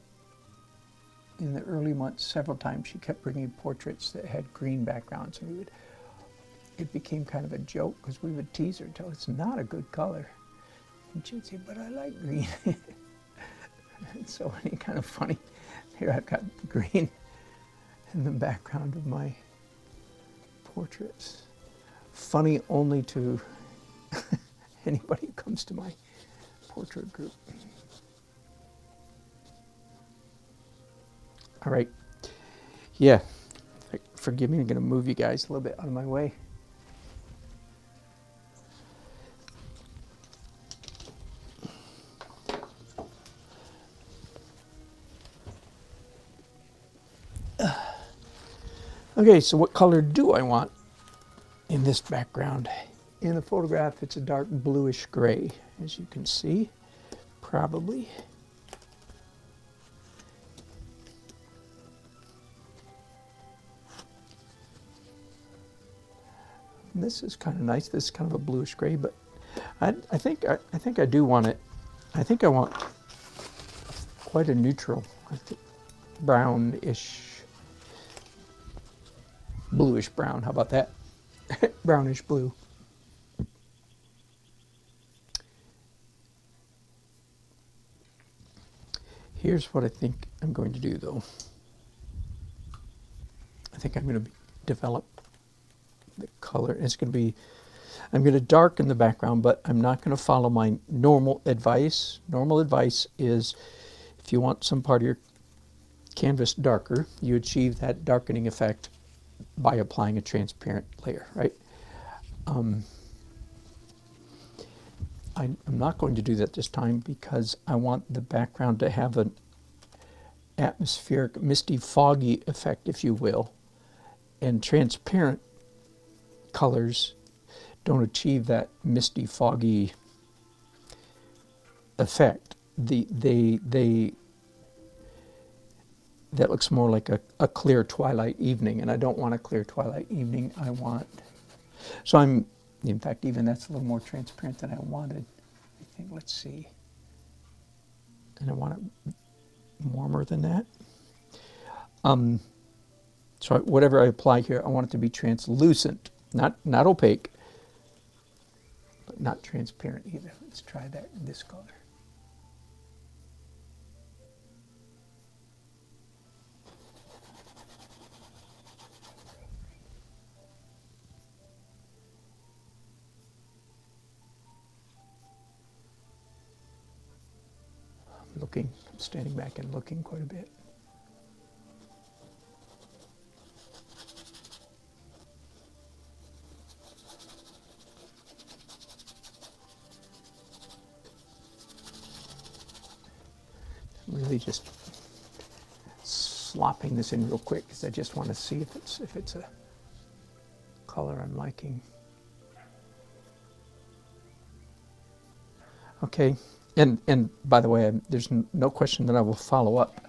in the early months, several times she kept bringing portraits that had green backgrounds, and it became kind of a joke because we would tease her until it's not a good color. And she'd say, but I like green. And so it's kind of funny. Here I've got green in the background of my portraits. Funny only to anybody who comes to my portrait group. All right. Yeah. Forgive me, I'm going to move you guys a little bit out of my way. Okay, so what color do I want in this background? In the photograph, it's a dark bluish gray, as you can see, probably. And this is kind of nice. This is kind of a bluish gray, but I think I do want it. I think I want quite a neutral, I think, brownish. Bluish brown, how about that? Brownish blue. Here's what I think I'm going to do though. I think I'm going to develop the color. It's going to be, I'm going to darken the background, but I'm not going to follow my normal advice. Normal advice is if you want some part of your canvas darker, you achieve that darkening effect by applying a transparent layer, right? I'm not going to do that this time because I want the background to have an atmospheric, misty, foggy effect, if you will. And transparent colors don't achieve that misty, foggy effect. That looks more like a clear twilight evening, and I don't want a clear twilight evening. I want, so I'm, in fact, even that's a little more transparent than I wanted. I think, let's see. And I want it warmer than that. So whatever I apply here, I want it to be translucent, not opaque, but not transparent either. Let's try that in this color. I'm standing back and looking quite a bit. Really just slopping this in real quick because I just want to see if it's a color I'm liking. Okay. And by the way, there's no question that I will follow up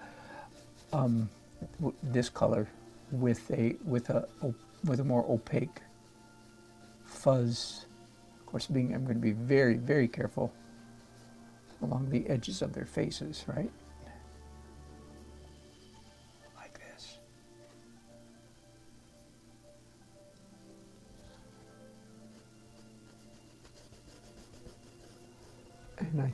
this color with a more opaque fuzz course, I'm going to be very, very careful along the edges of their faces, right? Like this. And I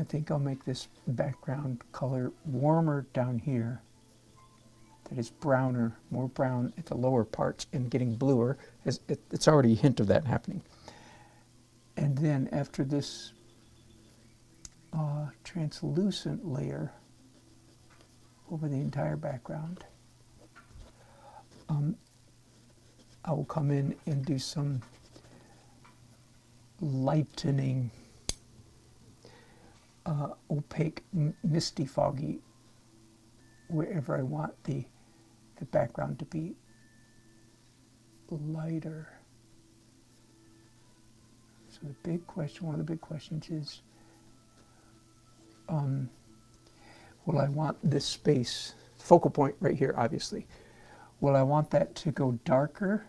think I'll make this background color warmer down here. That is browner, more brown at the lower parts and getting bluer. It's already a hint of that happening. And then after this translucent layer over the entire background, I will come in and do some lightening, opaque, misty, foggy, wherever I want the background to be lighter. So the big question, one of the big questions is, will I want this space, focal point right here, obviously, will I want that to go darker,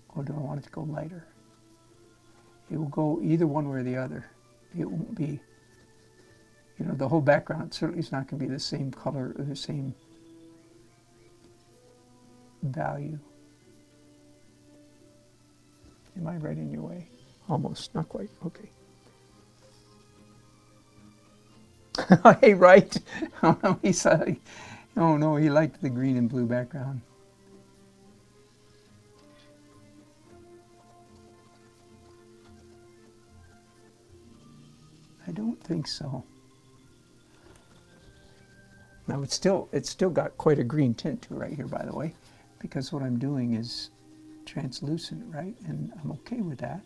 or do I want it to go lighter? It will go either one way or the other. It won't be, you know, the whole background certainly is not going to be the same color or the same value. Am I right in your way? Almost, not quite, okay. Hey, right? Oh no, oh no, he liked the green and blue background. I don't think so. Now it's still got quite a green tint to it right here, by the way, because what I'm doing is translucent, right? And I'm okay with that.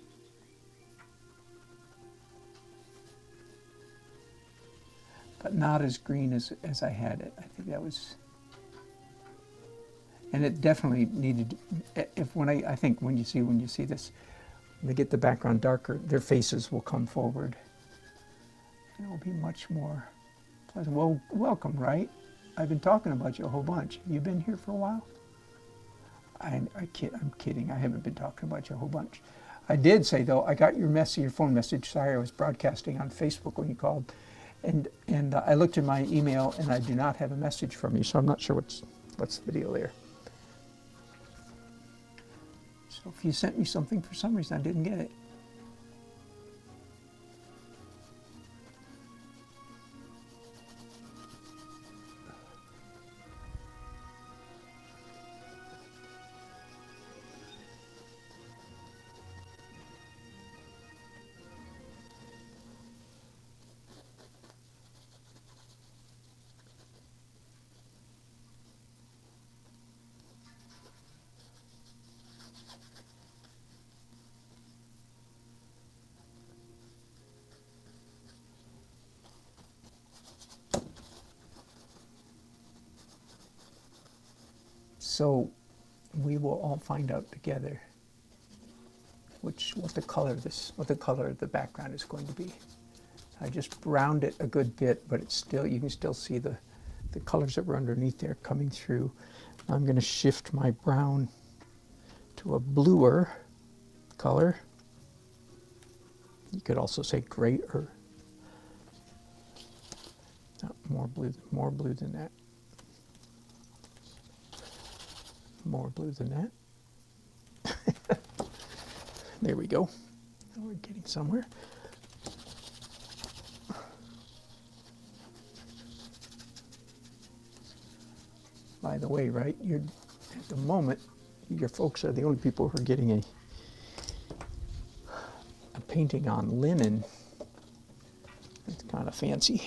But not as green as I had it. I think that was, and it definitely needed. I think when you see this, when they get the background darker, their faces will come forward, and it will be much more pleasant. Well, welcome, right? I've been talking about you a whole bunch. Have you been here for a while? I'm kidding. I haven't been talking about you a whole bunch. I did say though, I got your phone message. Sorry, I was broadcasting on Facebook when you called. And I looked in my email and I do not have a message from you, so I'm not sure what's the deal there. So if you sent me something for some reason I didn't get it. So we will all find out together what the color of the background is going to be. I just browned it a good bit, but it's still, you can still see the colors that were underneath there coming through. I'm going to shift my brown to a bluer color. You could also say gray or more blue than that. More blue than that. There we go. We're getting somewhere. By the way, right, at the moment, your folks are the only people who are getting a painting on linen. It's kind of fancy.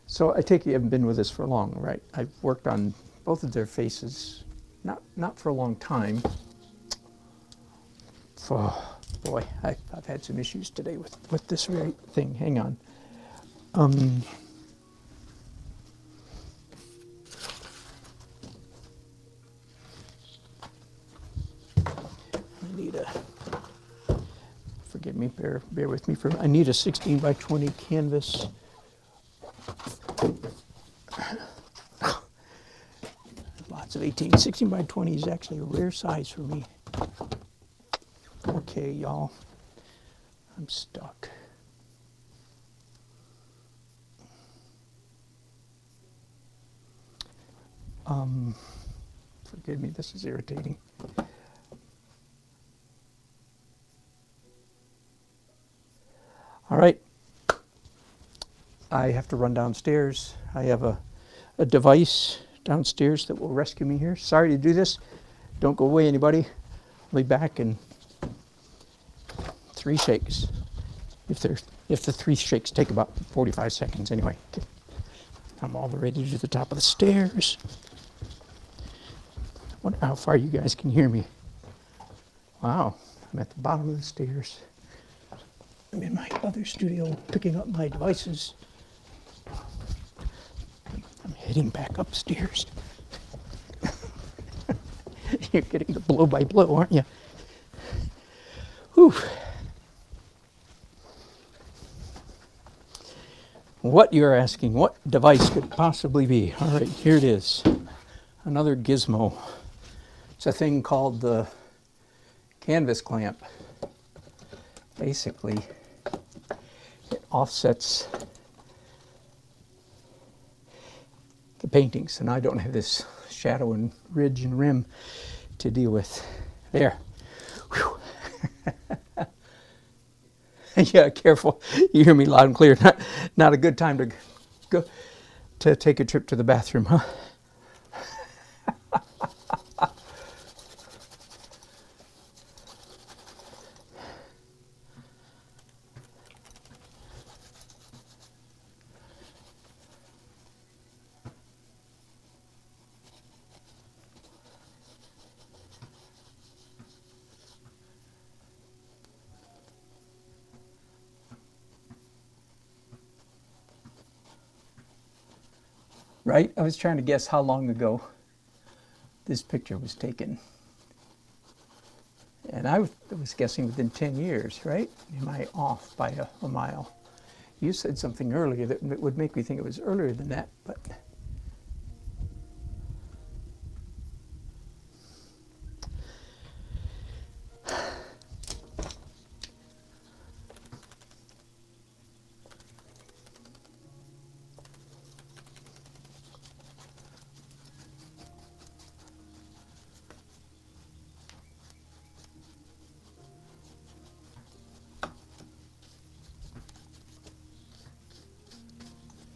So I take it you haven't been with us for long, right? I've worked on both of their faces, not for a long time. Oh, boy, I've had some issues today with this very thing. Hang on. I need forgive me, bear with me I need a 16 by 20 canvas lots of 18. 16 by 20 is actually a rare size for me. Okay, y'all. I'm stuck. Forgive me, this is irritating. All right. I have to run downstairs. I have a device downstairs that will rescue me here. Sorry to do this. Don't go away, anybody. I'll be back in 3 shakes. If the 3 shakes take about 45 seconds anyway. Okay. I'm all the way to the top of the stairs. I wonder how far you guys can hear me. Wow, I'm at the bottom of the stairs. I'm in my other studio picking up my devices. I'm heading back upstairs. You're getting the blow by blow, aren't you? Whew. What you're asking, what device could it possibly be? All right, here it is. Another gizmo. It's a thing called the canvas clamp. Basically, it offsets the paintings, and I don't have this shadow and ridge and rim to deal with. There. Whew. Yeah, careful. You hear me loud and clear. Not a good time to go to take a trip to the bathroom, huh? Right? I was trying to guess how long ago this picture was taken. And I was guessing within 10 years, right? Am I off by a mile? You said something earlier that would make me think it was earlier than that, but...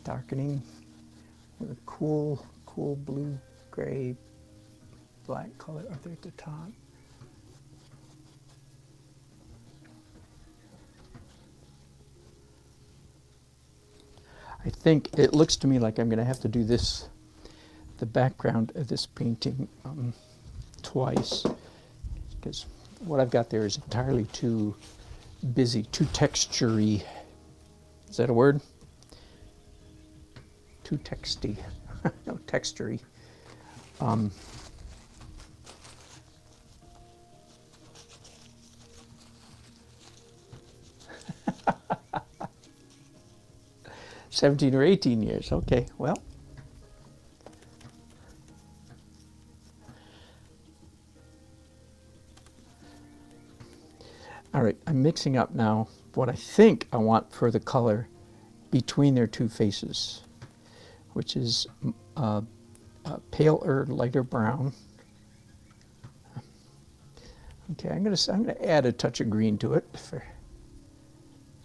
darkening with a cool blue, gray, black color up there at the top. I think it looks to me like I'm going to have to do this, the background of this painting, twice, because what I've got there is entirely too busy, too texture-y. Is that a word? Too texty. No, texture-y. 17 or 18 years. Okay, well. All right, I'm mixing up now what I think I want for the color between their two faces, which is a paler, lighter brown. Okay, I'm gonna add a touch of green to it for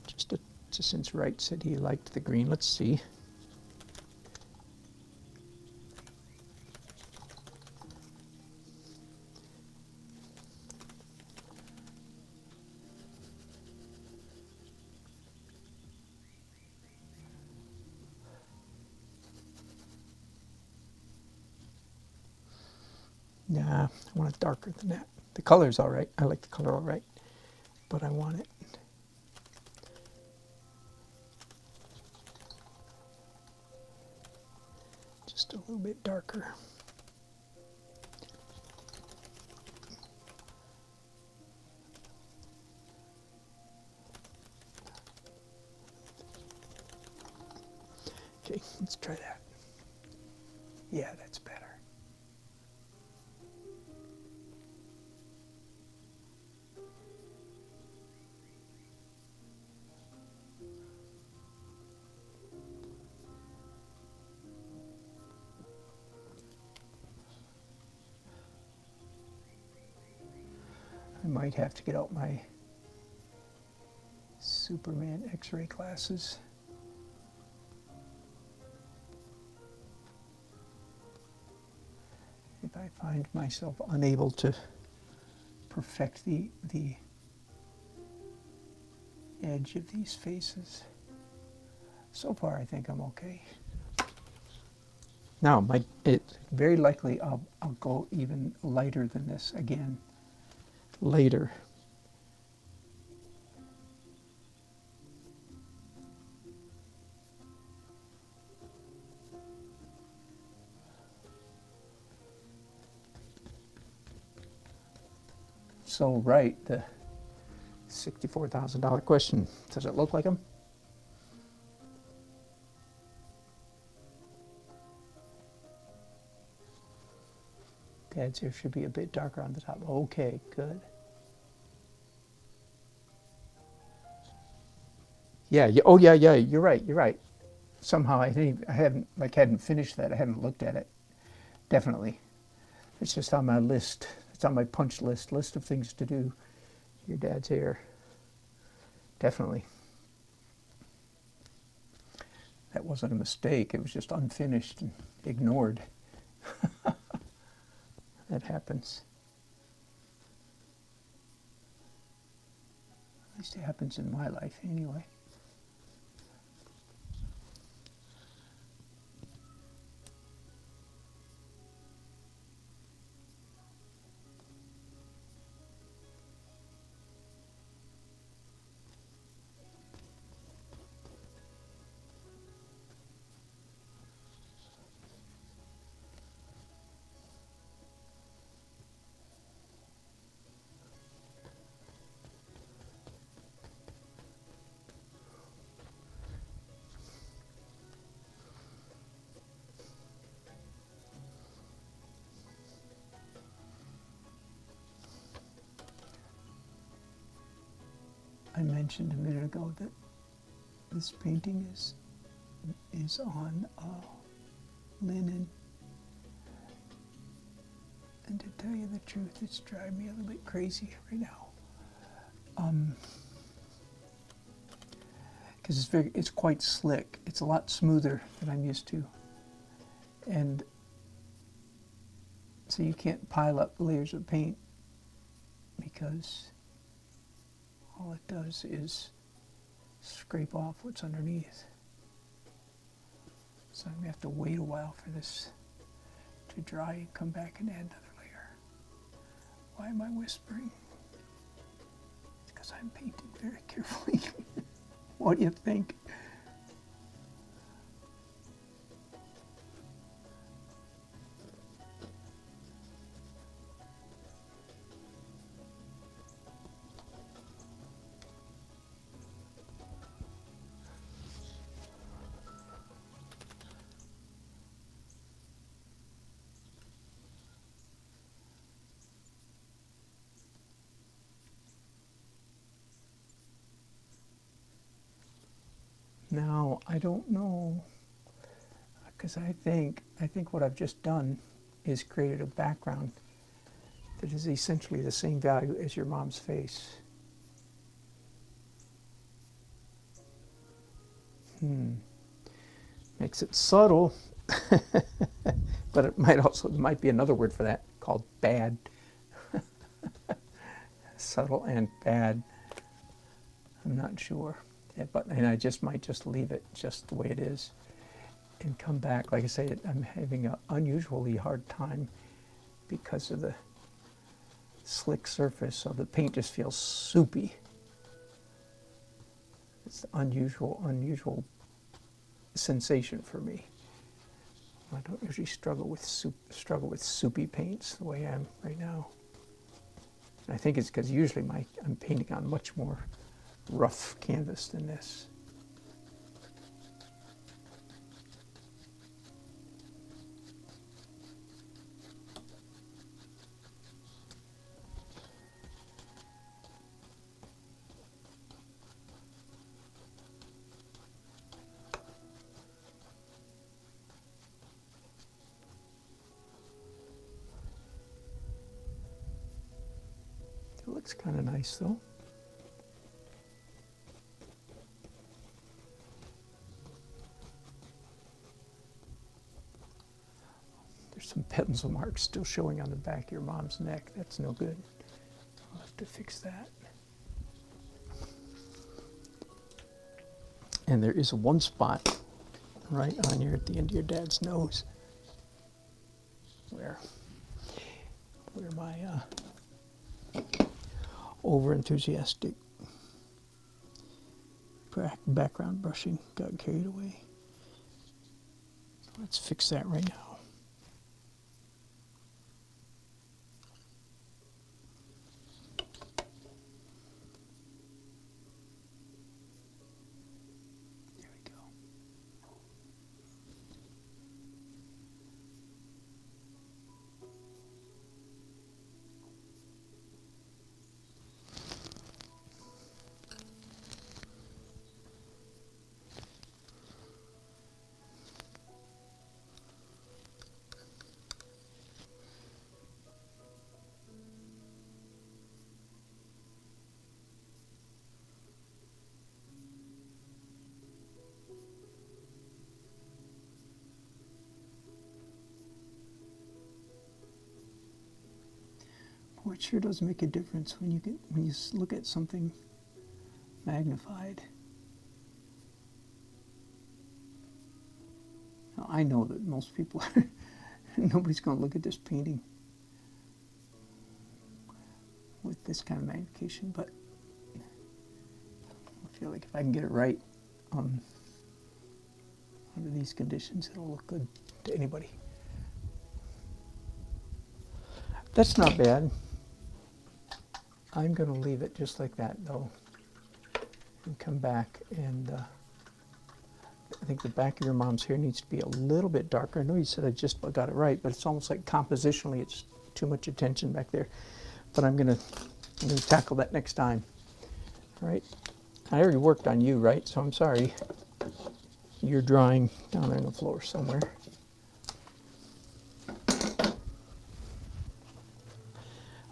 just since Wright said he liked the green. Let's see. Nah, I want it darker than that. The color's all right. I like the color all right, but I want it just a little bit darker. Okay, let's try that. Yeah, that's better. might have to get out my Superman X-ray glasses. If I find myself unable to perfect the edge of these faces. So far, I think I'm okay. Now, it's very likely I'll go even lighter than this again later. So, right, the $64,000 question. Does it look like him? Dad's hair should be a bit darker on the top. Okay, good. Yeah, oh yeah, you're right. Somehow I hadn't finished that. I hadn't looked at it. Definitely. It's just on my list. It's on my punch list of things to do. Your dad's hair. Definitely. That wasn't a mistake. It was just unfinished and ignored. That happens. At least it happens in my life anyway. I mentioned a minute ago that this painting is on linen, and to tell you the truth, it's driving me a little bit crazy right now. Because it's quite slick. It's a lot smoother than I'm used to, and so you can't pile up layers of paint because all it does is scrape off what's underneath. So I'm going to have to wait a while for this to dry and come back and add another layer. Why am I whispering? It's because I'm painting very carefully. What do you think? Now, I don't know, because I think what I've just done is created a background that is essentially the same value as your mom's face. Makes it subtle, but it might be another word for that called bad. Subtle and bad. I'm not sure. Yeah, and I might just leave it just the way it is and come back. Like I say, I'm having an unusually hard time because of the slick surface, so the paint just feels soupy. It's an unusual sensation for me. I don't usually struggle with soupy paints the way I am right now. And I think it's because usually I'm painting on much more rough canvas than this. looks kind of nice though. There's some pencil marks still showing on the back of your mom's neck. That's no good. I'll have to fix that. And there is one spot right on here at the end of your dad's nose where my over-enthusiastic background brushing got carried away. Let's fix that right now. Boy, it sure does make a difference when you look at something magnified. Now, I know that most people, nobody's going to look at this painting with this kind of magnification, but I feel like if I can get it right under these conditions, it'll look good to anybody. That's not bad. I'm going to leave it just like that, though, and come back and I think the back of your mom's hair needs to be a little bit darker. I know you said I just got it right, but it's almost like compositionally it's too much attention back there. But I'm going to tackle that next time. All right? I already worked on you, right? So I'm sorry. You're drying down there on the floor somewhere.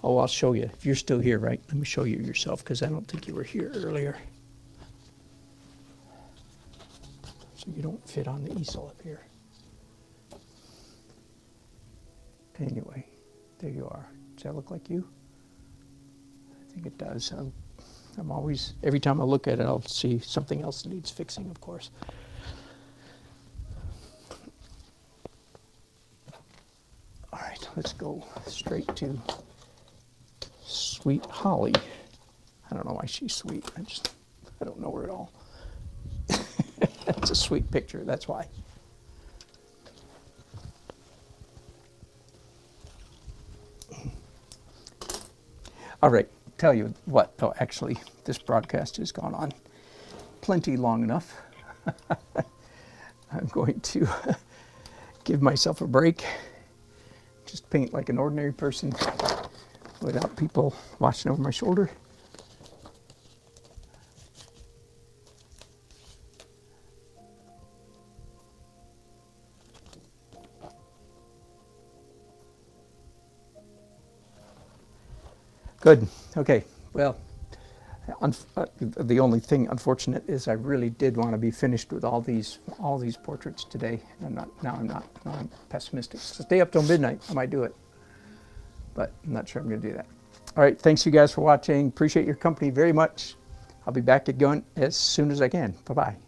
Oh, I'll show you. If you're still here, right? Let me show you yourself, because I don't think you were here earlier. So you don't fit on the easel up here. Anyway, there you are. Does that look like you? I think it does. I'm always, every time I look at it, I'll see something else that needs fixing, of course. All right, let's go straight to Sweet Holly. I don't know why she's sweet. I don't know her at all. It's a sweet picture, that's why. All right, tell you what, though, actually, this broadcast has gone on plenty long enough. I'm going to give myself a break, just paint like an ordinary person without people watching over my shoulder. Good. Okay. Well, the only thing unfortunate is I really did want to be finished with all these portraits today. I'm not. Now I'm pessimistic. So stay up till midnight. I might do it, but I'm not sure I'm going to do that. All right. Thanks you guys for watching. Appreciate your company very much. I'll be back again as soon as I can. Bye-bye.